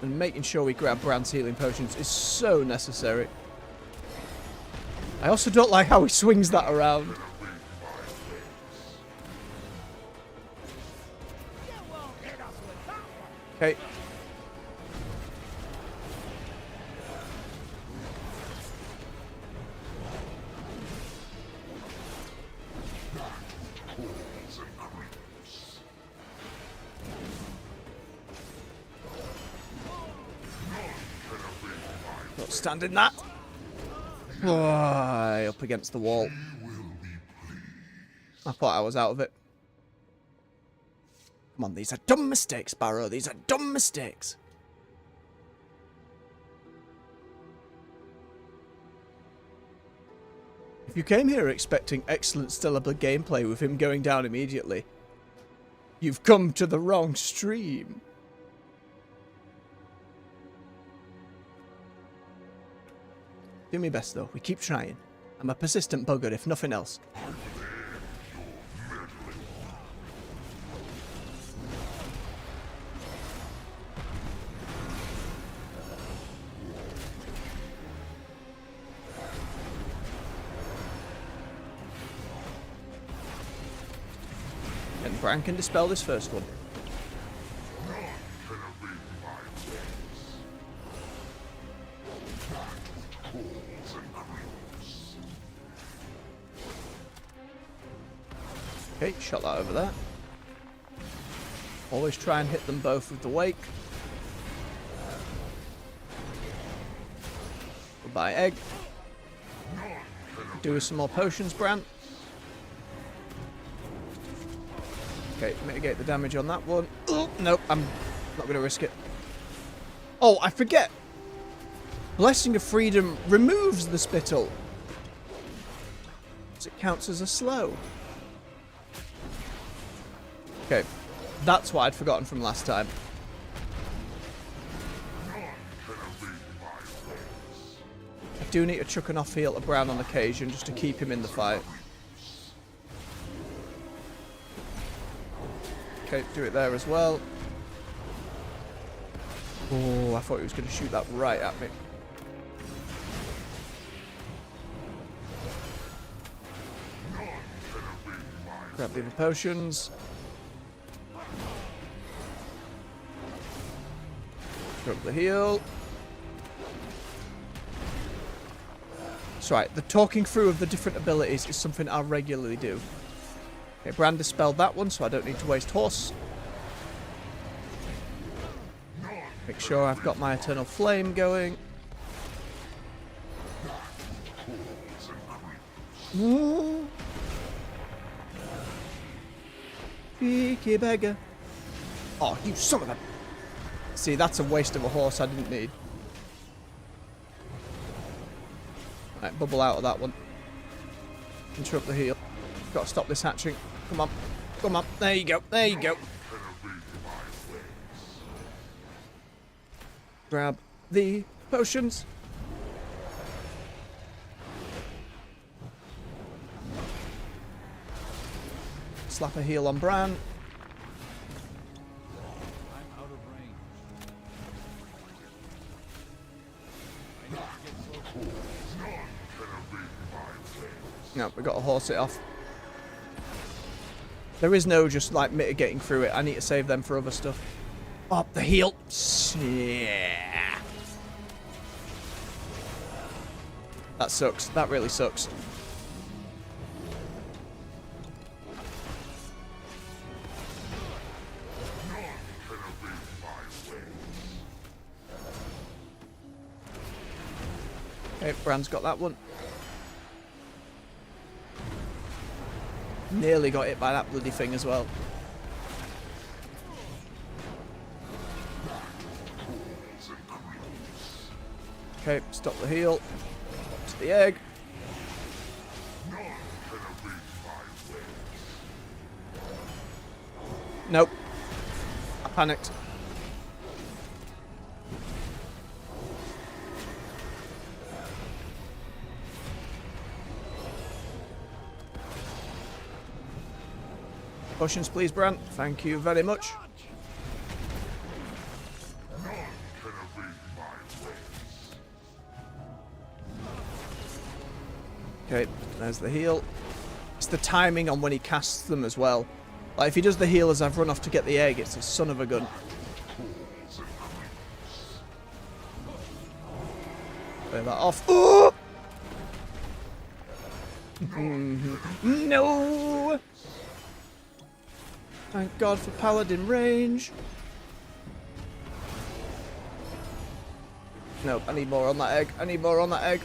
And making sure we grab Bran's healing potions is so necessary. I also don't like how he swings that around. Okay. Stand in that. Oh, up against the wall. I thought I was out of it. Come on, these are dumb mistakes, Barrow. These are dumb mistakes. If you came here expecting excellent stellar gameplay with him going down immediately, you've come to the wrong stream. Do me best though, we keep trying. I'm a persistent bugger if nothing else. And Bran can dispel this first one. Okay, shot that over there. Always try and hit them both with the wake. Goodbye, egg. Do some more potions, Bran. Okay, mitigate the damage on that one. Oh, nope, I'm not going to risk it. Oh, I forget. Blessing of Freedom removes the spittle. So it counts as a slow. Okay, that's what I'd forgotten from last time. I do need to chuck an off heal to Bran on occasion just to keep him in the fight. Okay, do it there as well. Oh, I thought he was going to shoot that right at me. Grab the other potions. Grab the heal. That's right, the talking through of the different abilities is something I regularly do. Okay, Bran dispelled that one, so I don't need to waste horse. Make sure I've got my Eternal Flame going. Ooh. Cheeky beggar. Oh, you son of a... See, that's a waste of a horse I didn't need. Right, bubble out of that one. Interrupt the heal. Got to stop this hatching. Come on. Come on. There you go. There you go. Grab the potions. Slap a heal on Bran. No, we got to horse it off. There is no just like mitigating through it. I need to save them for other stuff. Oh, the heal. Yeah. That sucks. That really sucks. Okay, Bran's got that one. Nearly got hit by that bloody thing as well. Okay, stop the heal. To the egg. Nope. I panicked. Potions, please, Bran. Thank you very much. Okay, there's the heal. It's the timing on when he casts them as well. Like, if he does the heal as I've run off to get the egg, it's a son of a gun. Clear that off. Oh! No! Thank God for Paladin range. Nope, I need more on that egg. I need more on that egg.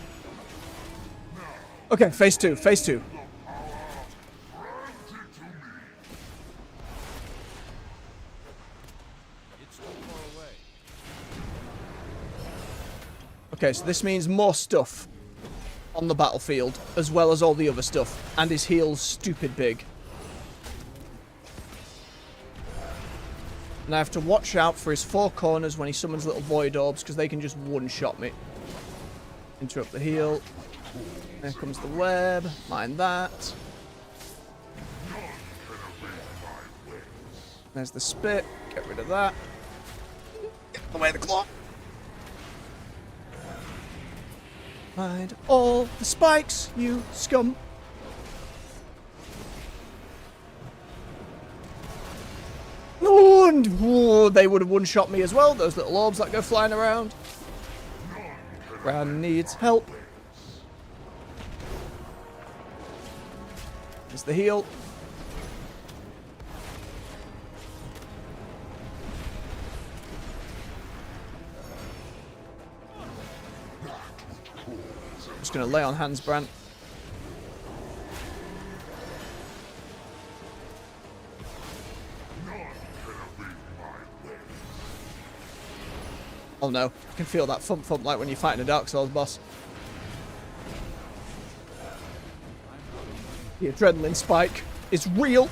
Okay, so this means more stuff on the battlefield, as well as all the other stuff. And his heal's stupid big. And I have to watch out for his four corners when he summons little void orbs, because they can just one-shot me. Interrupt the heal. There comes the web. Mind that. There's the spit. Get rid of that. Get away the claw. Mind all the spikes, you scum. Oh, and they would have one-shot me as well, those little orbs that go flying around. Bran needs help. There's the heal. Just going to lay on hands, Bran. Oh no, I can feel that thump thump like when you're fighting a Dark Souls boss. The adrenaline spike is real.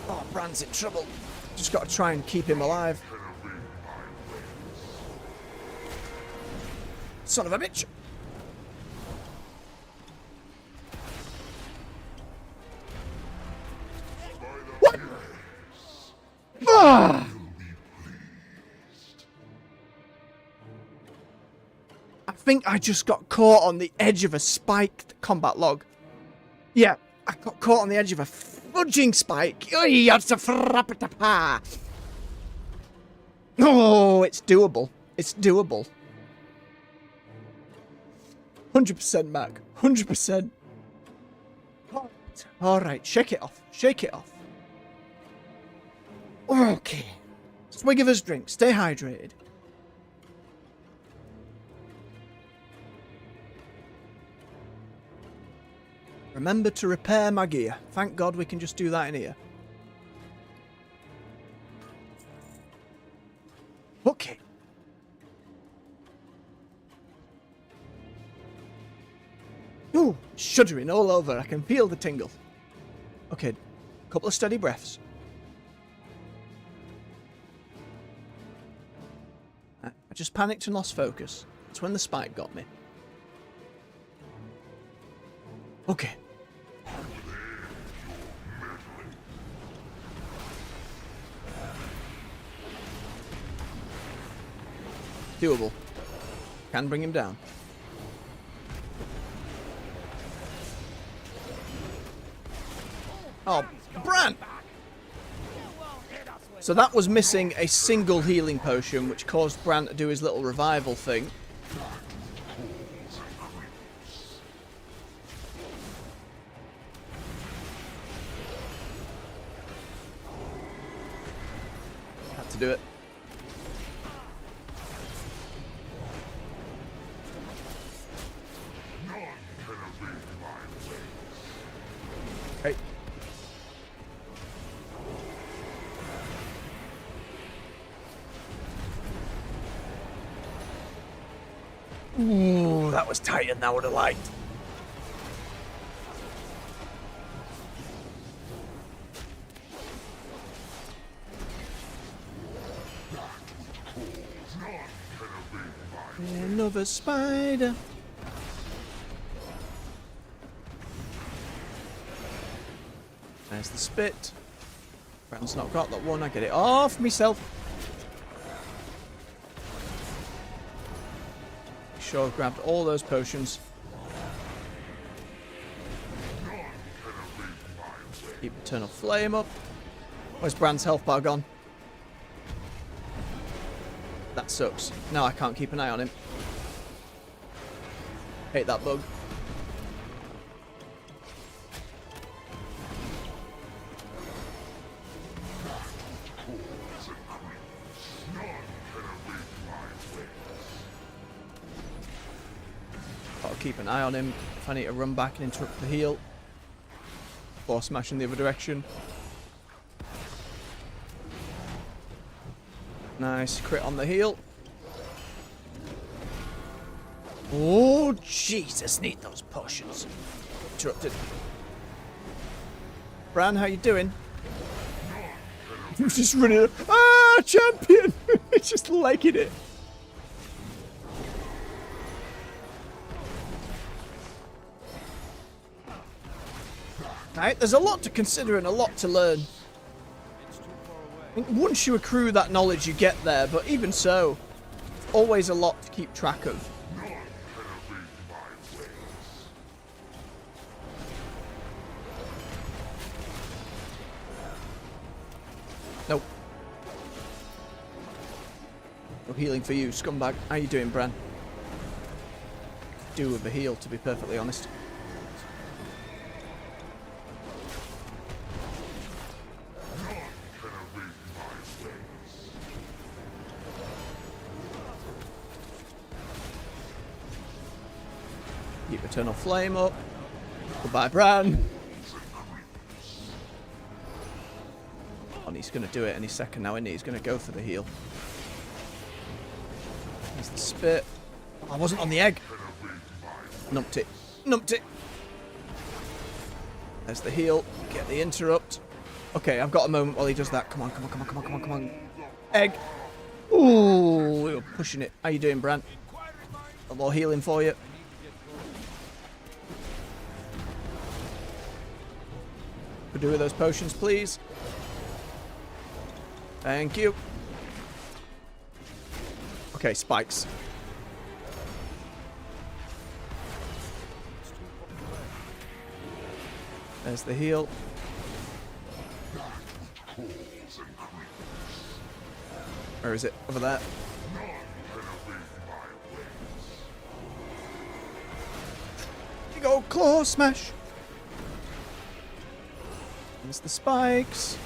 Oh, Bran's in trouble. Just got to try and keep him alive. Son of a bitch. What? Ah! I think I just got caught on the edge of a spiked combat log. Yeah, I got caught on the edge of a fudging spike. Oh, it's doable. It's doable. 100% Mac. 100%. Alright, shake it off. Shake it off. Okay. Swig of his drink. Stay hydrated. Remember to repair my gear. Thank God we can just do that in here. Okay. Ooh, shuddering all over. I can feel the tingle. Okay, couple of steady breaths. I just panicked and lost focus. That's when the spike got me. Okay. Doable. Can bring him down. Oh, Bran! So that was missing a single healing potion, which caused Bran to do his little revival thing. Had to do it. Okay. Ooh, that was tighter than I would have liked. Another spider. There's the spit. Bran's not got that one. I get it off myself. Sure, I've grabbed all those potions. Keep Eternal Flame up. Where's Bran's health bar gone? That sucks. Now I can't keep an eye on him. Hate that bug. Gotta keep an eye on him if I need to run back and interrupt the heal. Or smashing the other direction. Nice crit on the heal. Oh, Jesus, need those potions. Interrupted. Bran, how you doing? He's just running. Ah, champion! He's just legging it. Right, there's a lot to consider and a lot to learn. I think once you accrue that knowledge, you get there, but even so, always a lot to keep track of. Nope. No healing for you, scumbag. How you doing, Bran? Do with a heal, to be perfectly honest. Keep Eternal Flame up. Goodbye, Bran. Oh, he's going to do it any second now, isn't he? He's going to go for the heal. There's the spit. Oh, I wasn't on the egg. Numped it. Numped it. There's the heal. Get the interrupt. Okay, I've got a moment while he does that. Come on, come on, come on, come on, come on, come on. Egg. Ooh, we were pushing it. How you doing, Bran? A more healing for you. Could do with those potions, please. Thank you. Okay, spikes. There's the heal. Where is it? Over there. Big old claw smash. There's the spikes.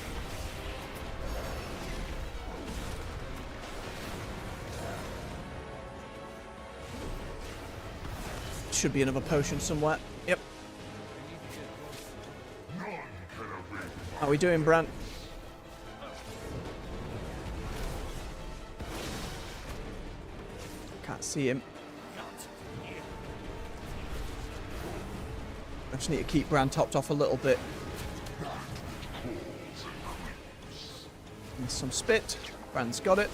Should be another potion somewhere. Yep. How are we doing, Bran? Can't see him. I just need to keep Bran topped off a little bit. And some spit. Bran's got it.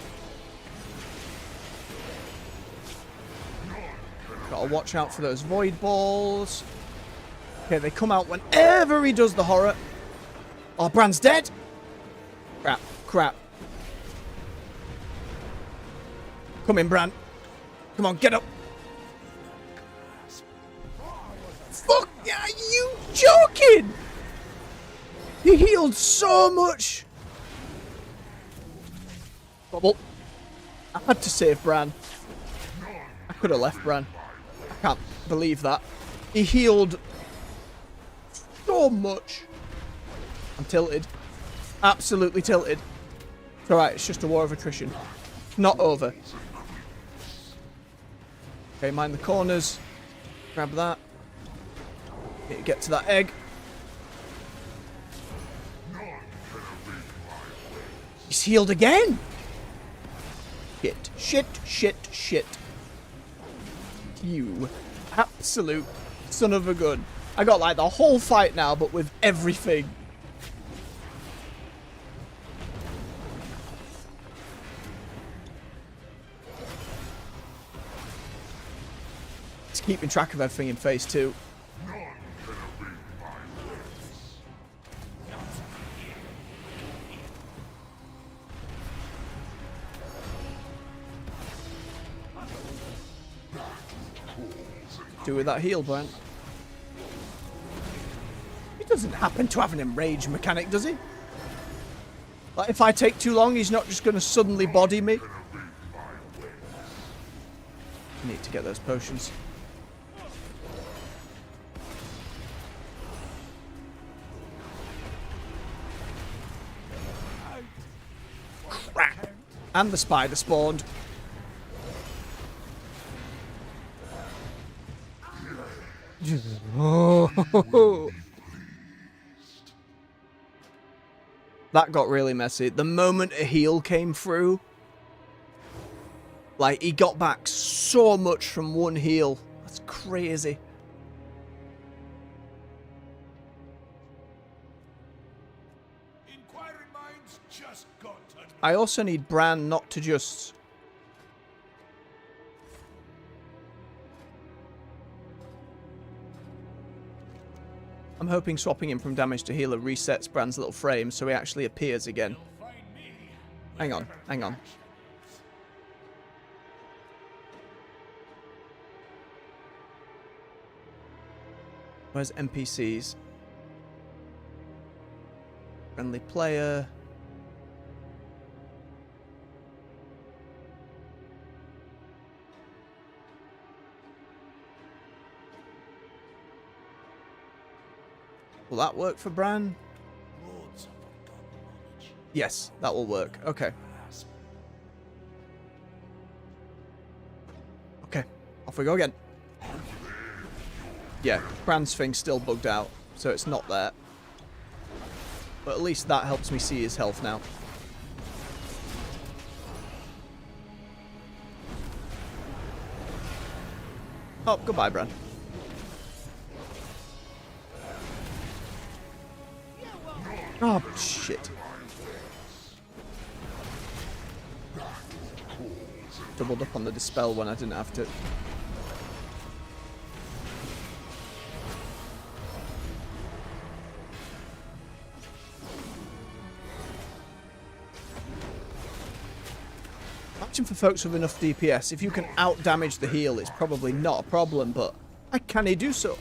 Gotta watch out for those void balls. Okay, they come out whenever he does the horror. Oh, Bran's dead! Crap, crap. Come in, Bran. Come on, get up. Fuck, are you joking? He healed so much. Bubble. I had to save Bran. I could have left Bran. I can't believe that. He healed so much. I'm tilted. Absolutely tilted. It's alright, it's just a war of attrition. Not over. Okay, mind the corners. Grab that. Need to get to that egg. He's healed again! Shit, shit, shit, shit. You absolute son of a gun. I got like the whole fight now, but with everything. It's keeping track of everything in phase 2. Do with that heal, Bran. He doesn't happen to have an enrage mechanic, does he? Like, if I take too long, he's not just going to suddenly body me. I need to get those potions. Crap! And the spider spawned. Oh. That got really messy. The moment a heal came through, Like, he got back so much from one heal. That's crazy. Inquiring minds just got to... I also need Bran not to just... I'm hoping swapping him from damage to healer resets Bran's little frame so he actually appears again. Hang on, hang on. Where's NPCs? Friendly player. Will that work for Bran? Yes, that will work. Okay. Okay, off we go again. Yeah, Bran's thing's still bugged out, so it's not there. But at least that helps me see his health now. Oh, goodbye, Bran. Oh, shit. Doubled up on the dispel when I didn't have to. Imagine for folks with enough DPS, if you can out-damage the heal, it's probably not a problem, but can he do so?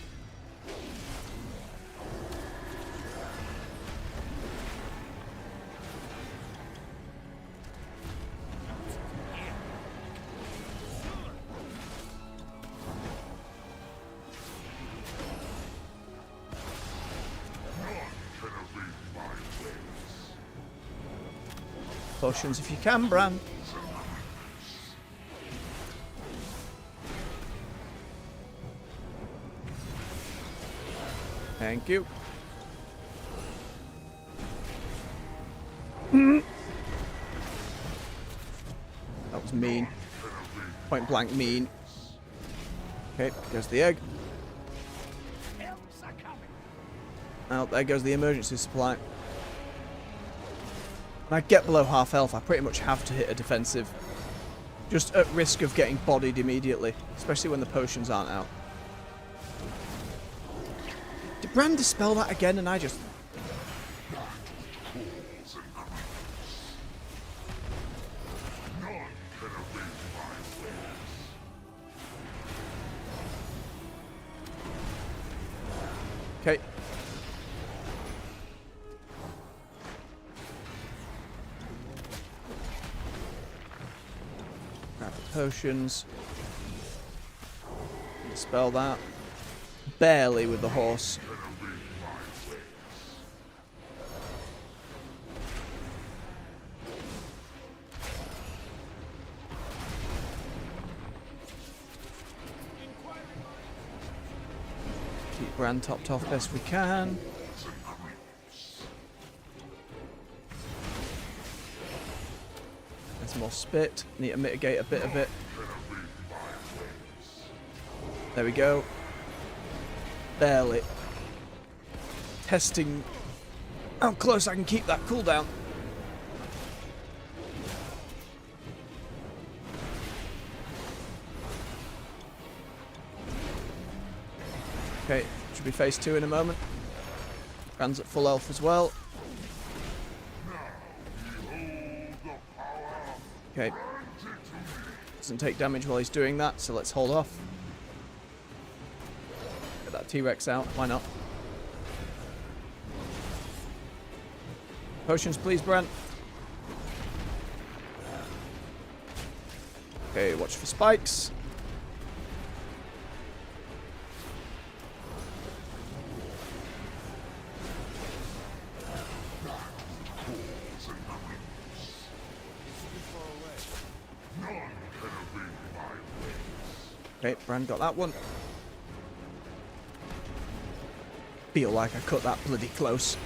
Potions if you can, Bran. Thank you. That was mean. Point blank mean. Okay, there's the egg. Oh, there goes the emergency supply. When I get below half health, I pretty much have to hit a defensive. Just at risk of getting bodied immediately, especially when the potions aren't out. Did Bran dispel that again and I just... Okay. Grab the potions. Dispel that. Barely with the horse. Keep Bran topped off best we can. There's more spit. Need to mitigate a bit of it. There we go. Barely. Testing how close I can keep that cooldown. Okay, should be phase 2 in a moment. Bran's at full health as well. Okay. Doesn't take damage while he's doing that, so let's hold off. Get that T-Rex out, why not? Potions, please, Bran. Okay, watch for spikes. Okay, Bran got that one. Feel like I cut that bloody close.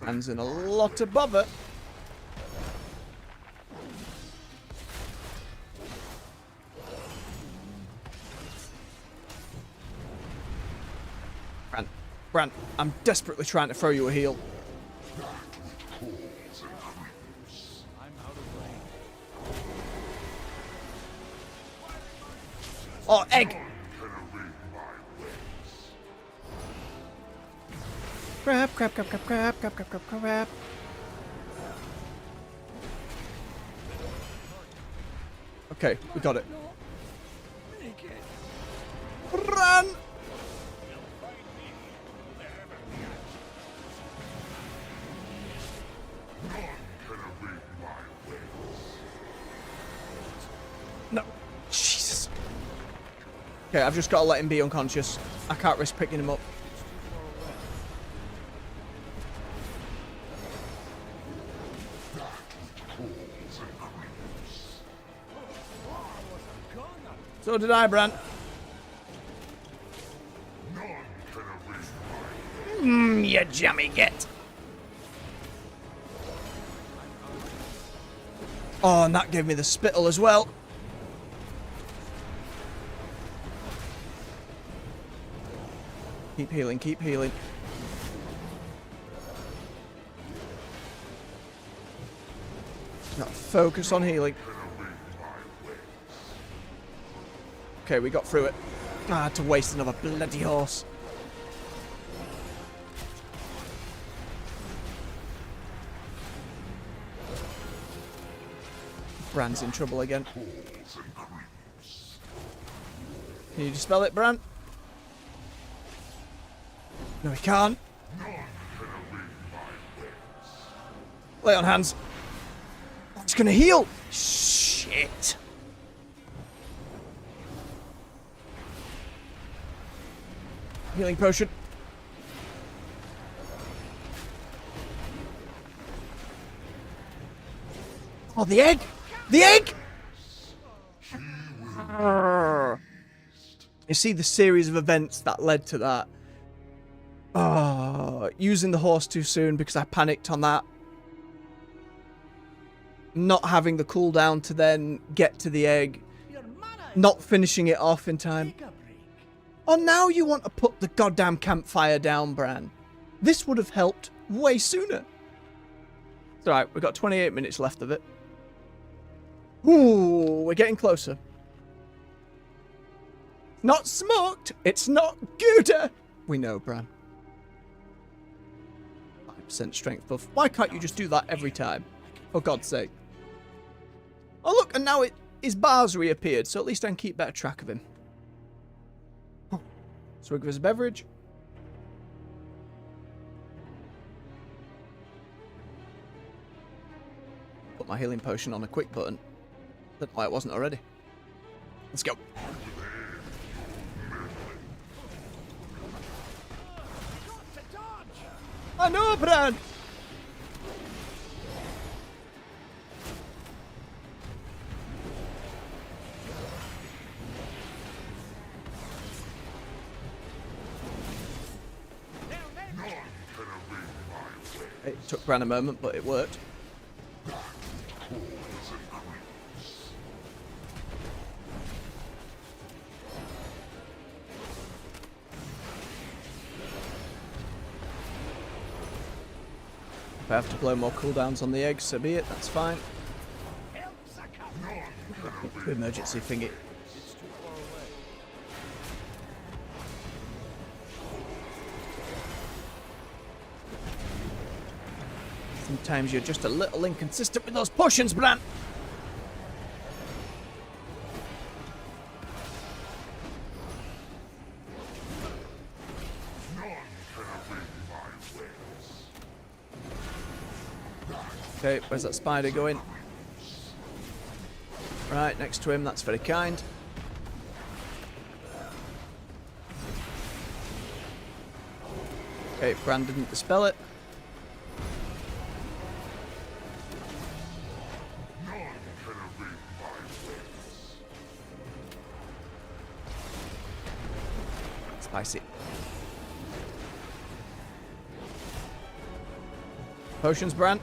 Hands in a lot of bother. Bran, I'm desperately trying to throw you a heal. Oh, egg! Crap, crap, crap, crap, crap, crap, crap, crap, crap. Okay, we got it. Run! No. Jesus. Okay, I've just got to let him be unconscious. I can't risk picking him up. So did I, Bran. You jammy git. Oh, and that gave me the spittle as well. Keep healing, keep healing. Now focus on healing. Okay, we got through it. I had to waste another bloody horse. Bran's in trouble again. Can you dispel it, Bran? No, he can't. Lay on hands. Oh, he's gonna heal. Shit. Healing potion. Oh, the egg! The egg! You see the series of events that led to that. Oh, using the horse too soon because I panicked on that. Not having the cooldown to then get to the egg. Not finishing it off in time. Oh, now you want to put the goddamn campfire down, Bran. This would have helped way sooner. It's alright, we've got 28 minutes left of it. Ooh, we're getting closer. Not smoked, it's not Gouda. We know, Bran. 5% strength buff. Why can't you just do that every time? For God's sake. Oh look, and now his bar's reappeared, so at least I can keep better track of him. Swig of his beverage. Put my healing potion on a quick button. Don't know why it wasn't already. Let's go. I know, Bran! It took Bran a moment, but it worked. If I have to blow more cooldowns on the eggs, so be it, that's fine. Emergency thingy. Sometimes you're just a little inconsistent with those potions, Bran. Okay, where's that spider going? Right, next to him, that's very kind. Okay, Bran didn't dispel it. Spicy. Potions, Bran.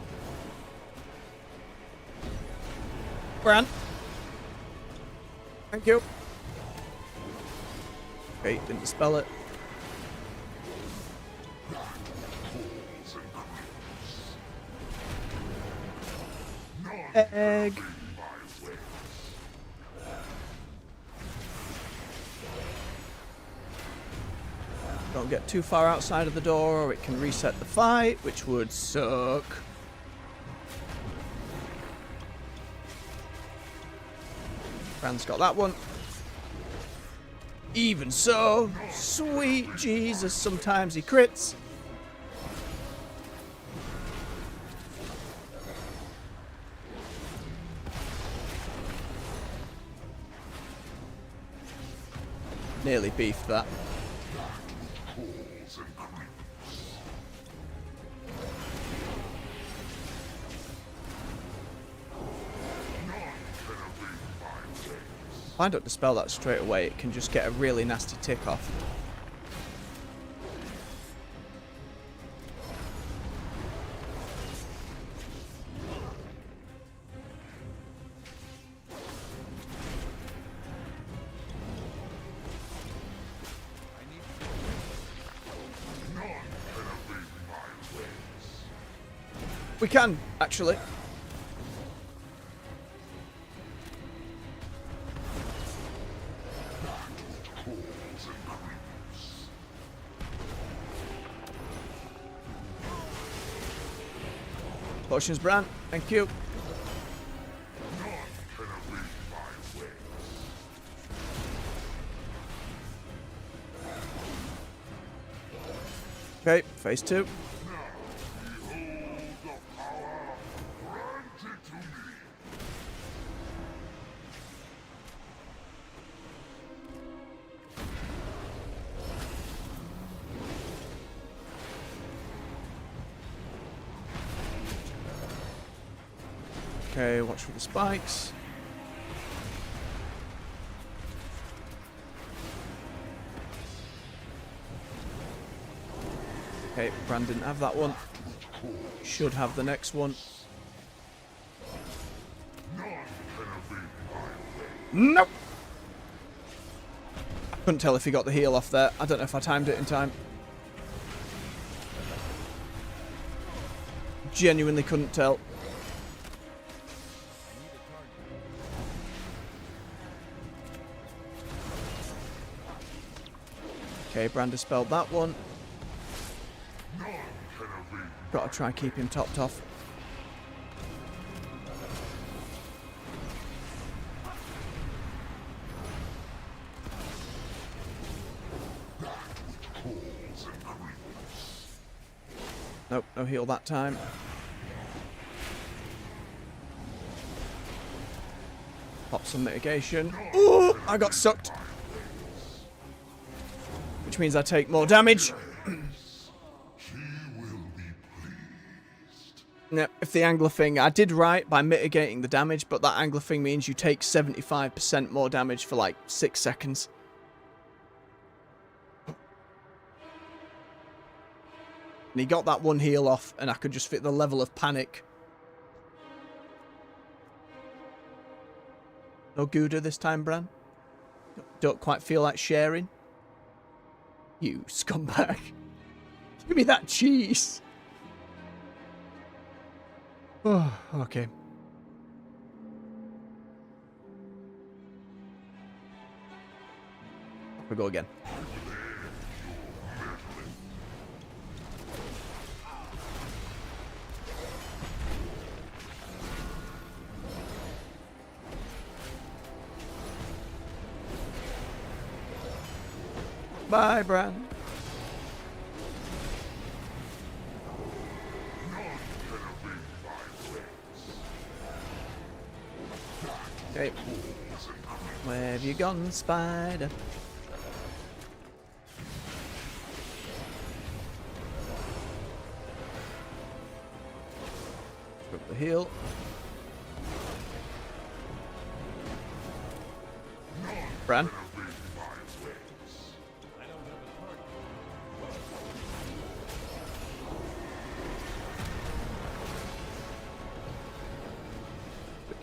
Bran. Thank you. Okay, didn't dispel it. Egg. Don't get too far outside of the door or it can reset the fight, which would suck. Bran's got that one. Even so, sweet Jesus, sometimes he crits. Nearly beefed that. If I don't dispel that straight away, it can just get a really nasty tick off. We can, actually. Potions, Bran. Thank you. Okay, phase 2. Okay, watch for the spikes. Okay, Bran didn't have that one. Should have the next one. Nope! I couldn't tell if he got the heal off there. I don't know if I timed it in time. Genuinely couldn't tell. Okay, Bran dispelled that one. Gotta try and keep him topped off. Nope, no heal that time. Pop some mitigation. Ooh, I got sucked. Which means I take more damage. Yep, if the angler thing, I did right by mitigating the damage, but that angler thing means you take 75% more damage for like 6 seconds. And he got that one heal off, and I could just fit the level of panic. No Gouda this time, Bran? Don't quite feel like sharing? You scumbag. Give me that cheese. Oh, okay. Off we go again. Bye, Bran. Okay. Where have you gone, spider? Got the heal. Bran.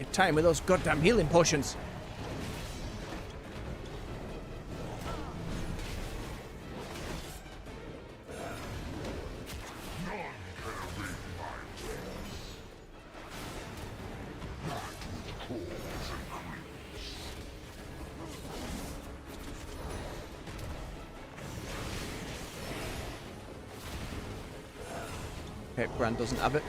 big time with those goddamn healing potions. Okay, Bran doesn't have it.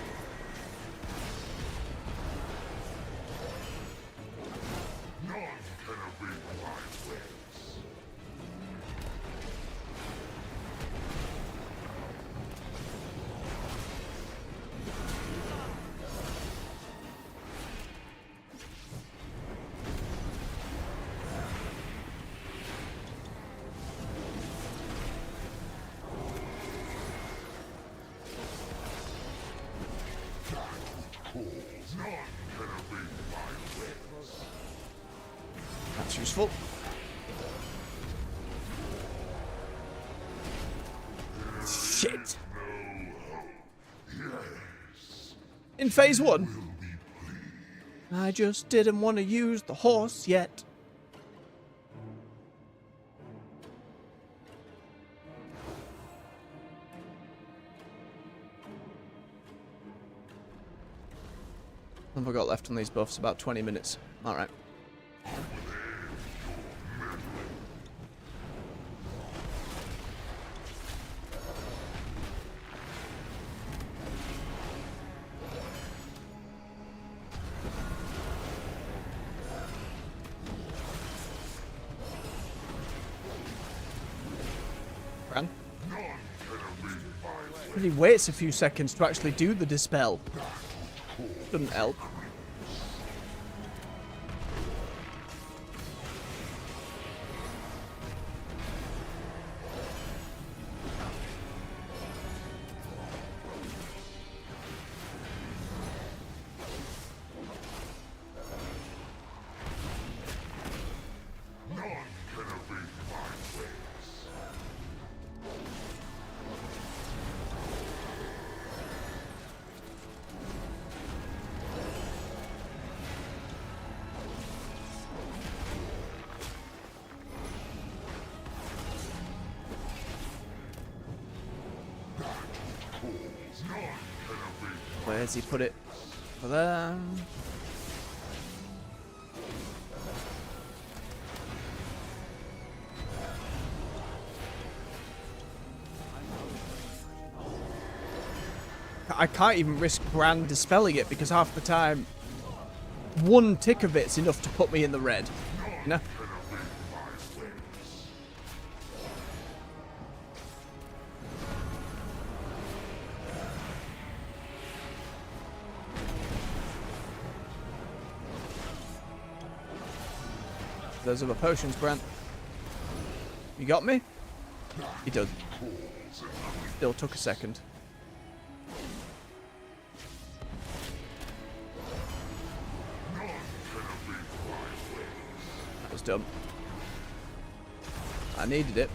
That's useful. Shit. In phase 1. I just didn't want to use the horse yet. What have I got left on these buffs? About 20 minutes. Alright. Bran? And he waits a few seconds to actually do the dispel. Doesn't help. Where's he put it? Over there. I can't even risk Bran dispelling it because half the time one tick of it's enough to put me in the red. No. Those other potions, Brent. You got me? You did. Still took a second. That was dumb. I needed it.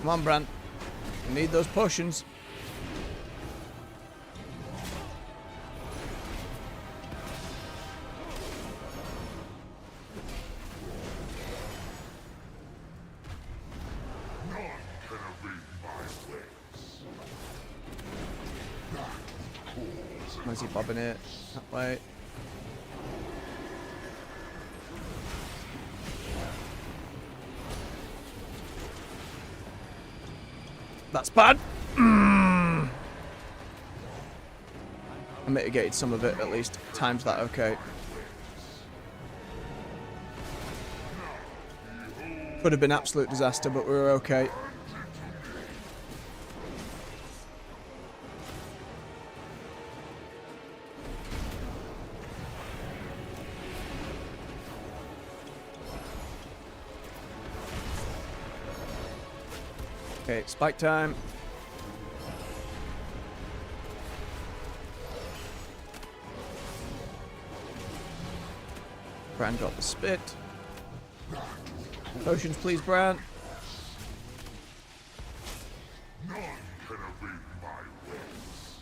Come on, Bran. You need those potions. Where's he bobbing it? That way. That's bad. I mitigated some of it, at least. Times that okay. Could have been absolute disaster, but we were okay. Okay, spike time. Bran got the spit. Potions, please, Bran. None can evade my ways.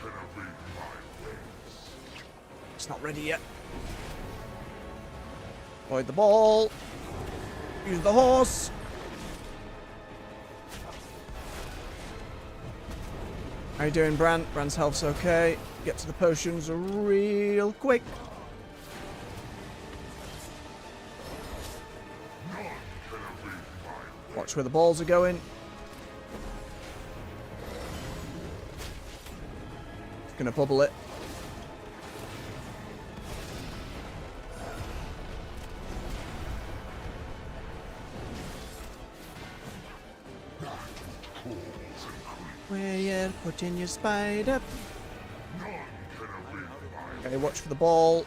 None can evade my ways. It's not ready yet. Avoid the ball. Use the horse. How you doing, Bran? Bran's health's okay. Get to the potions real quick. Watch where the balls are going. Gonna bubble it. Where you putting your spider? Okay, watch for the ball.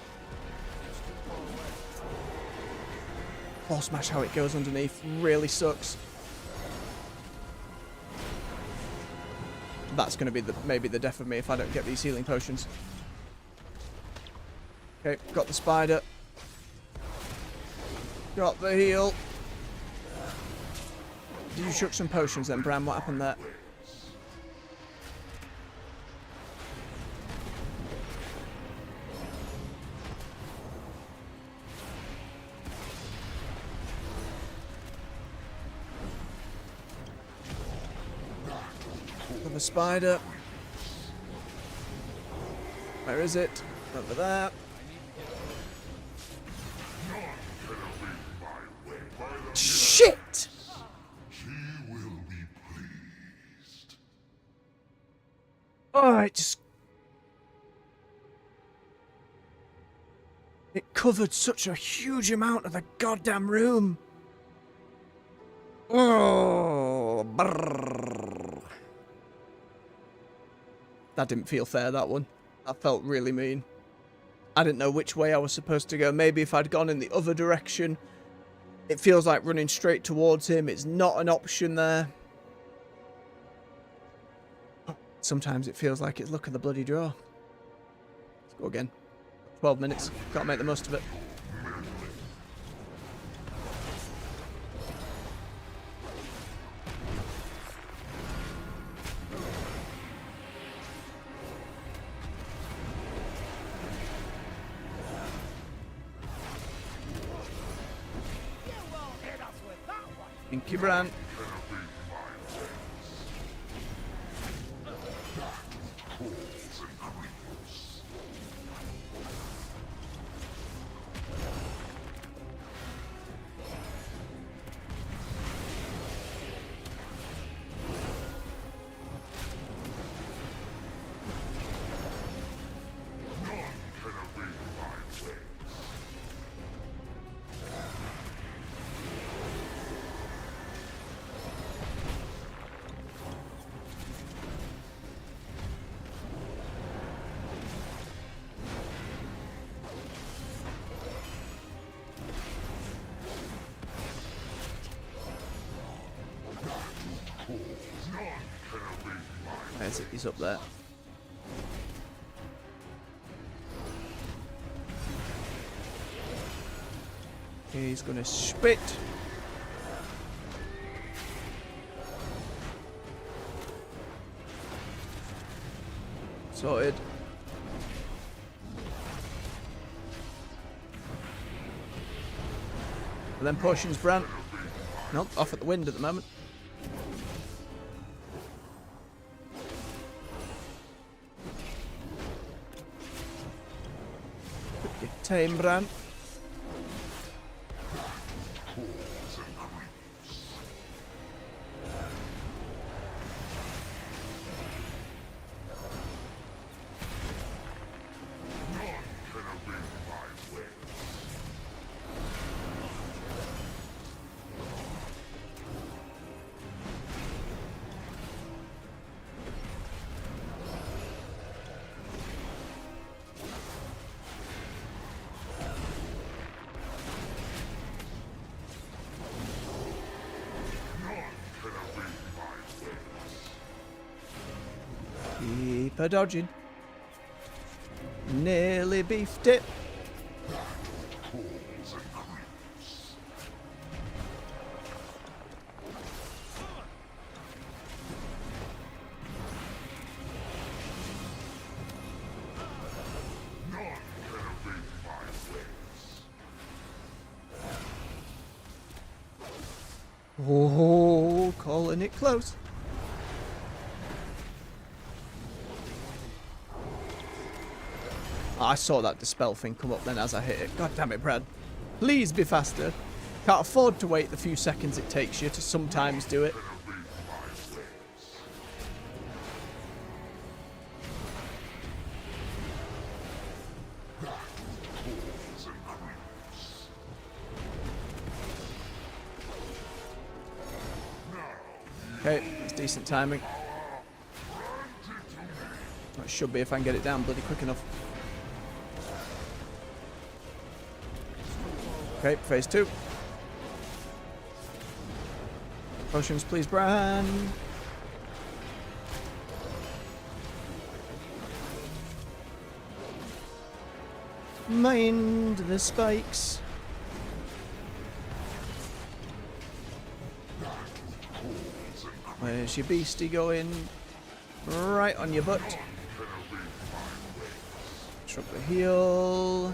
Ball smash, how it goes underneath, really sucks. That's going to be maybe the death of me if I don't get these healing potions. Okay, got the spider. Got the heal. Did you chuck some potions then, Bran? What happened there? Got the spider. Where is it? Over there. Shit! He will be pleased. Oh, it covered such a huge amount of the goddamn room. Oh, brrr. That didn't feel fair, that one. That felt really mean. I didn't know which way I was supposed to go. Maybe if I'd gone in the other direction. It feels like running straight towards him. It's not an option there. Sometimes it feels like it's luck of the bloody draw. Let's go again. 12 minutes. Gotta make the most of it. Thank you, Bran. He's up there. He's gonna spit. Sorted. And then potions, Brant. Nope, off at the wind at the moment. Your tame, Brant. Keep her dodging. Nearly beefed it. Oh, calling it close. I saw that dispel thing come up then as I hit it. God damn it, Brad. Please be faster. Can't afford to wait the few seconds it takes you to sometimes do it. Okay, that's decent timing. That should be if I can get it down bloody quick enough. Okay, phase 2. Potions, please, Bran. Mind the spikes. Where's your beastie going? Right on your butt. Drop the heal.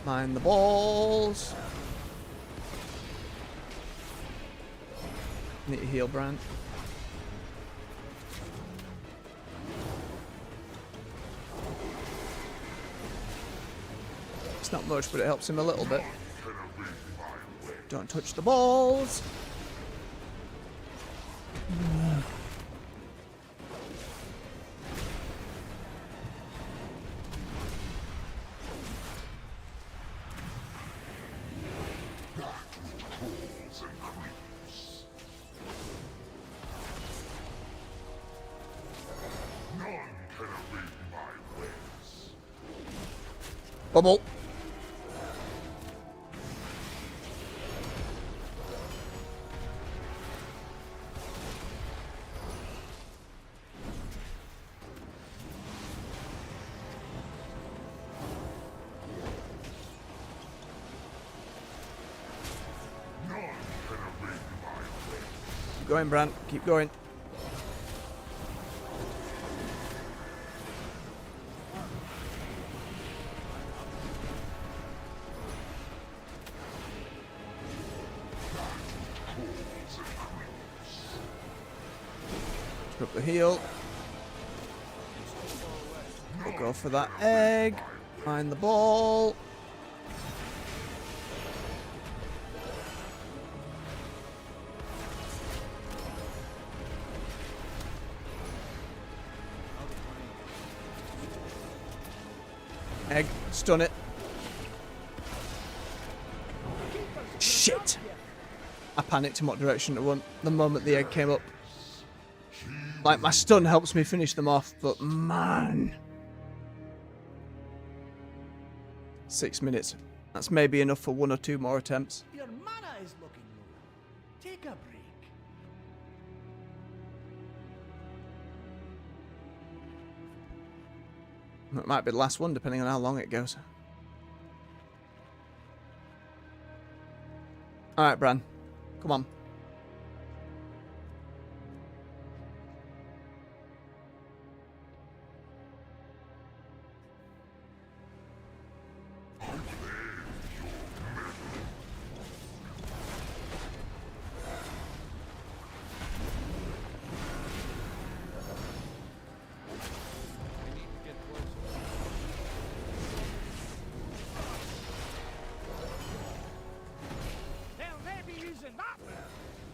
Mind the balls. Need to heal, Brant. It's not much, but it helps him a little bit. Don't touch the balls. Bubble. Keep going, Brant. Keep going. Drop the heal. We'll go for that egg. Find the ball. Egg, stun it. Shit! I panicked in what direction to run the moment the egg came up. Like, my stun helps me finish them off, but man. 6 minutes. That's maybe enough for 1 or 2 more attempts. Your mana is looking low. Take a break. It might be the last one, depending on how long it goes. Alright, Bran. Come on.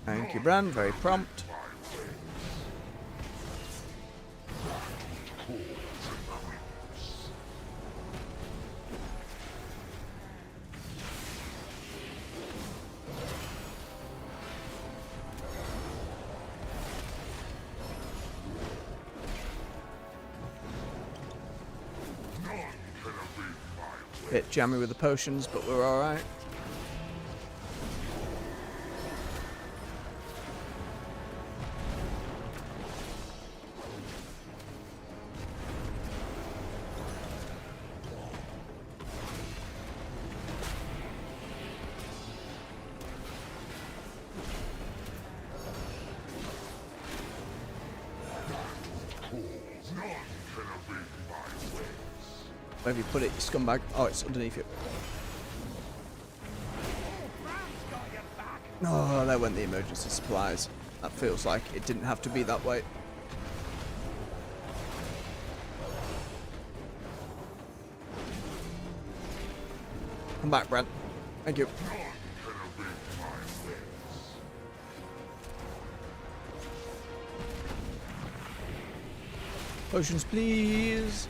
Thank you, Bran. Very prompt. Bit jammy with the potions, but we're alright. Where have you put it, you scumbag? Oh, it's underneath you. Oh, there went the emergency supplies. That feels like it didn't have to be that way. Come back, Brent. Thank you. Potions, please.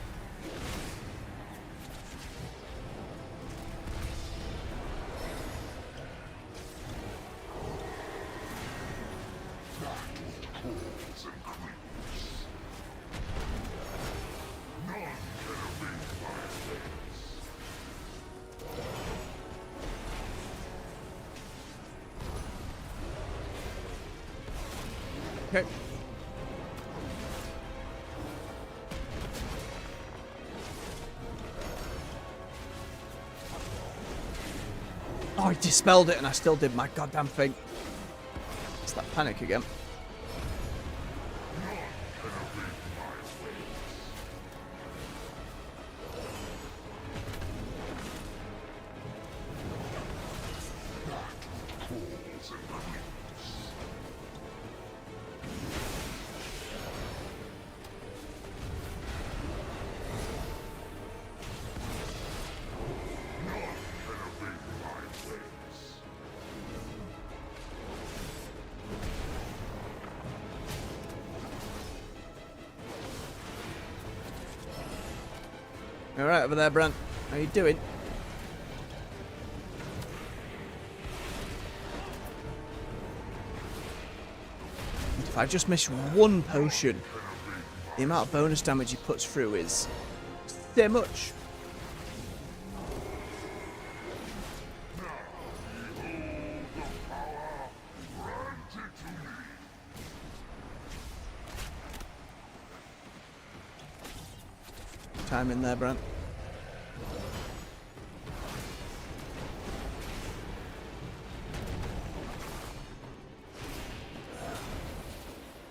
Okay. Oh, I dispelled it and I still did my goddamn thing. It's that panic again. Alright over there, Brent. How you doing? If I just miss one potion, the amount of bonus damage he puts through is so much. Time in there, Brent.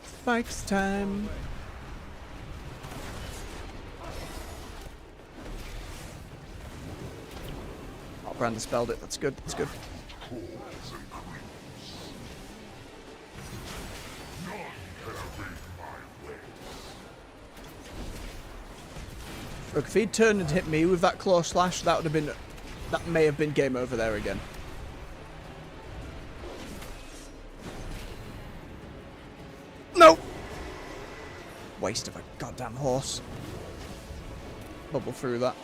Spikes time. Oh, Brand dispelled it. That's good. That's good. Look, if he'd turned and hit me with that claw slash, that would have been, that may have been game over there again. No! Waste of a goddamn horse. Bubble through that.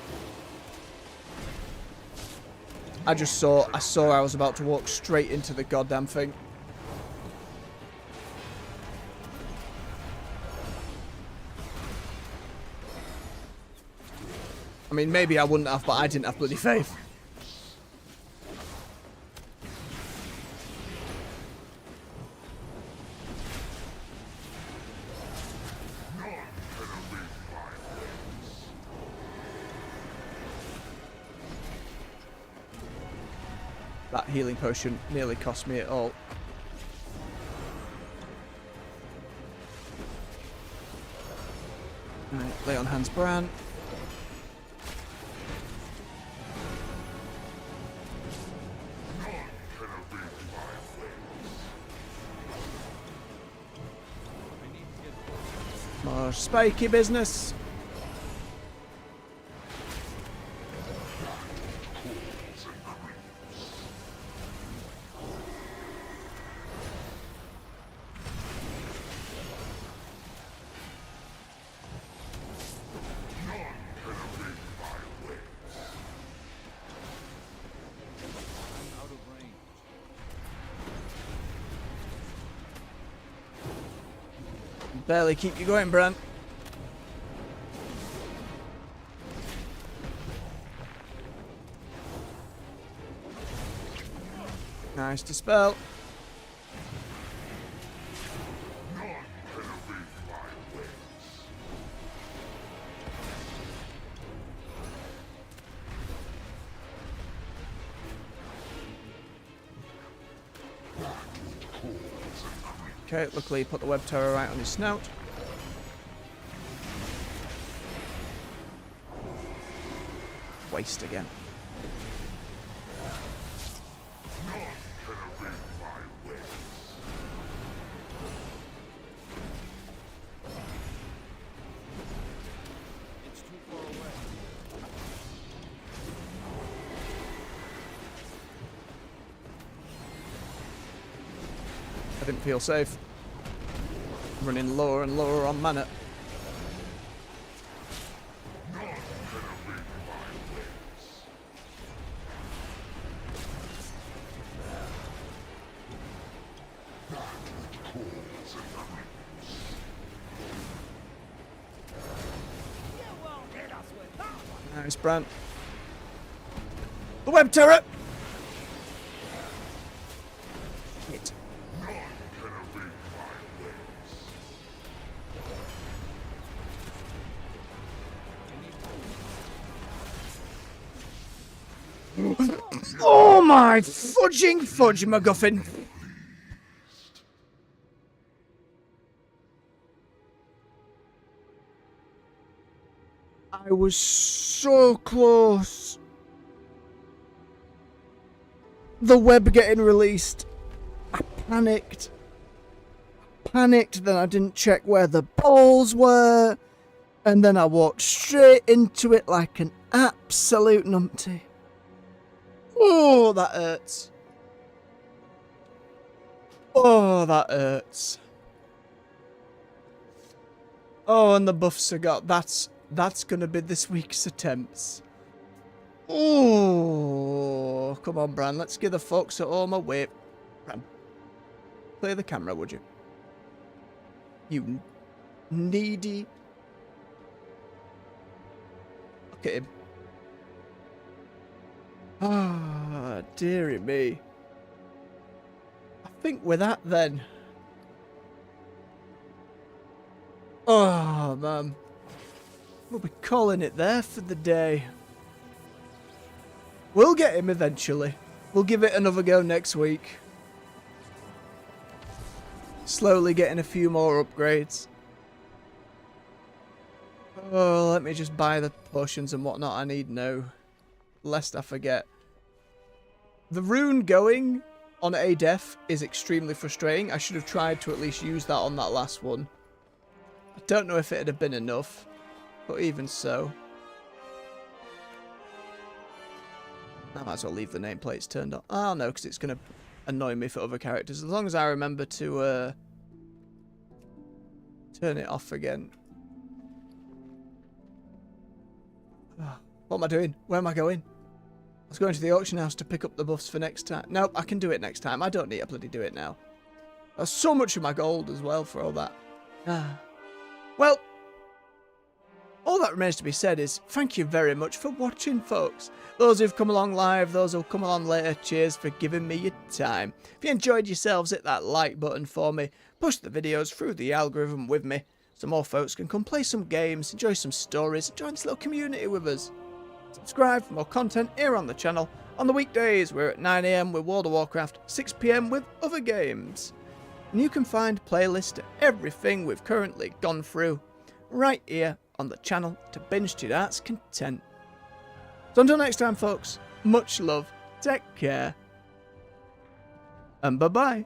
I saw I was about to walk straight into the goddamn thing. I mean, maybe I wouldn't have, but I didn't have bloody faith. That healing potion nearly cost me it all. Right, lay on hands, Bran. More spiky business. Barely keep you going, Bran. Nice dispel. Okay, luckily he put the web tower right on his snout. Waste again. I didn't feel safe. Running lower and lower on mana. Nice, Bran. The web turret! Hit. Oh my fudging fudge MacGuffin! I was so close. The web getting released. I panicked. Then I didn't check where the balls were. And then I walked straight into it like an absolute numpty. Oh, that hurts. Oh, that hurts. Oh, and the buffs I got. That's gonna be this week's attempts. Oh, come on, Bran. Let's give the folks at home a wait. Bran, play the camera, would you? You needy. Look at him. Ah, dearie me. I think with that then. Oh, man. We'll be calling it there for the day. We'll get him eventually. We'll give it another go next week. Slowly getting a few more upgrades. Oh, let me just buy the potions and whatnot I need now. Lest I forget. The rune going on a def is extremely frustrating. I should have tried to at least use that on that last one. I don't know if it'd have been enough. But even so. I might as well leave the nameplates turned on. Oh no, because it's going to annoy me for other characters. As long as I remember to turn it off again. What am I doing? Where am I going? I was going to the auction house to pick up the buffs for next time. Nope, I can do it next time. I don't need to bloody do it now. There's so much of my gold as well for all that. Well, all that remains to be said is thank you very much for watching, folks. Those who've come along live, those who'll come along later, cheers for giving me your time. If you enjoyed yourselves, hit that like button for me. Push the videos through the algorithm with me so more folks can come play some games, enjoy some stories, join this little community with us. Subscribe for more content here on the channel. On the weekdays, we're at 9 AM with World of Warcraft, 6 PM with other games. And you can find playlists to everything we've currently gone through right here on the channel to binge to that's content. So until next time, folks, much love, take care, and bye-bye.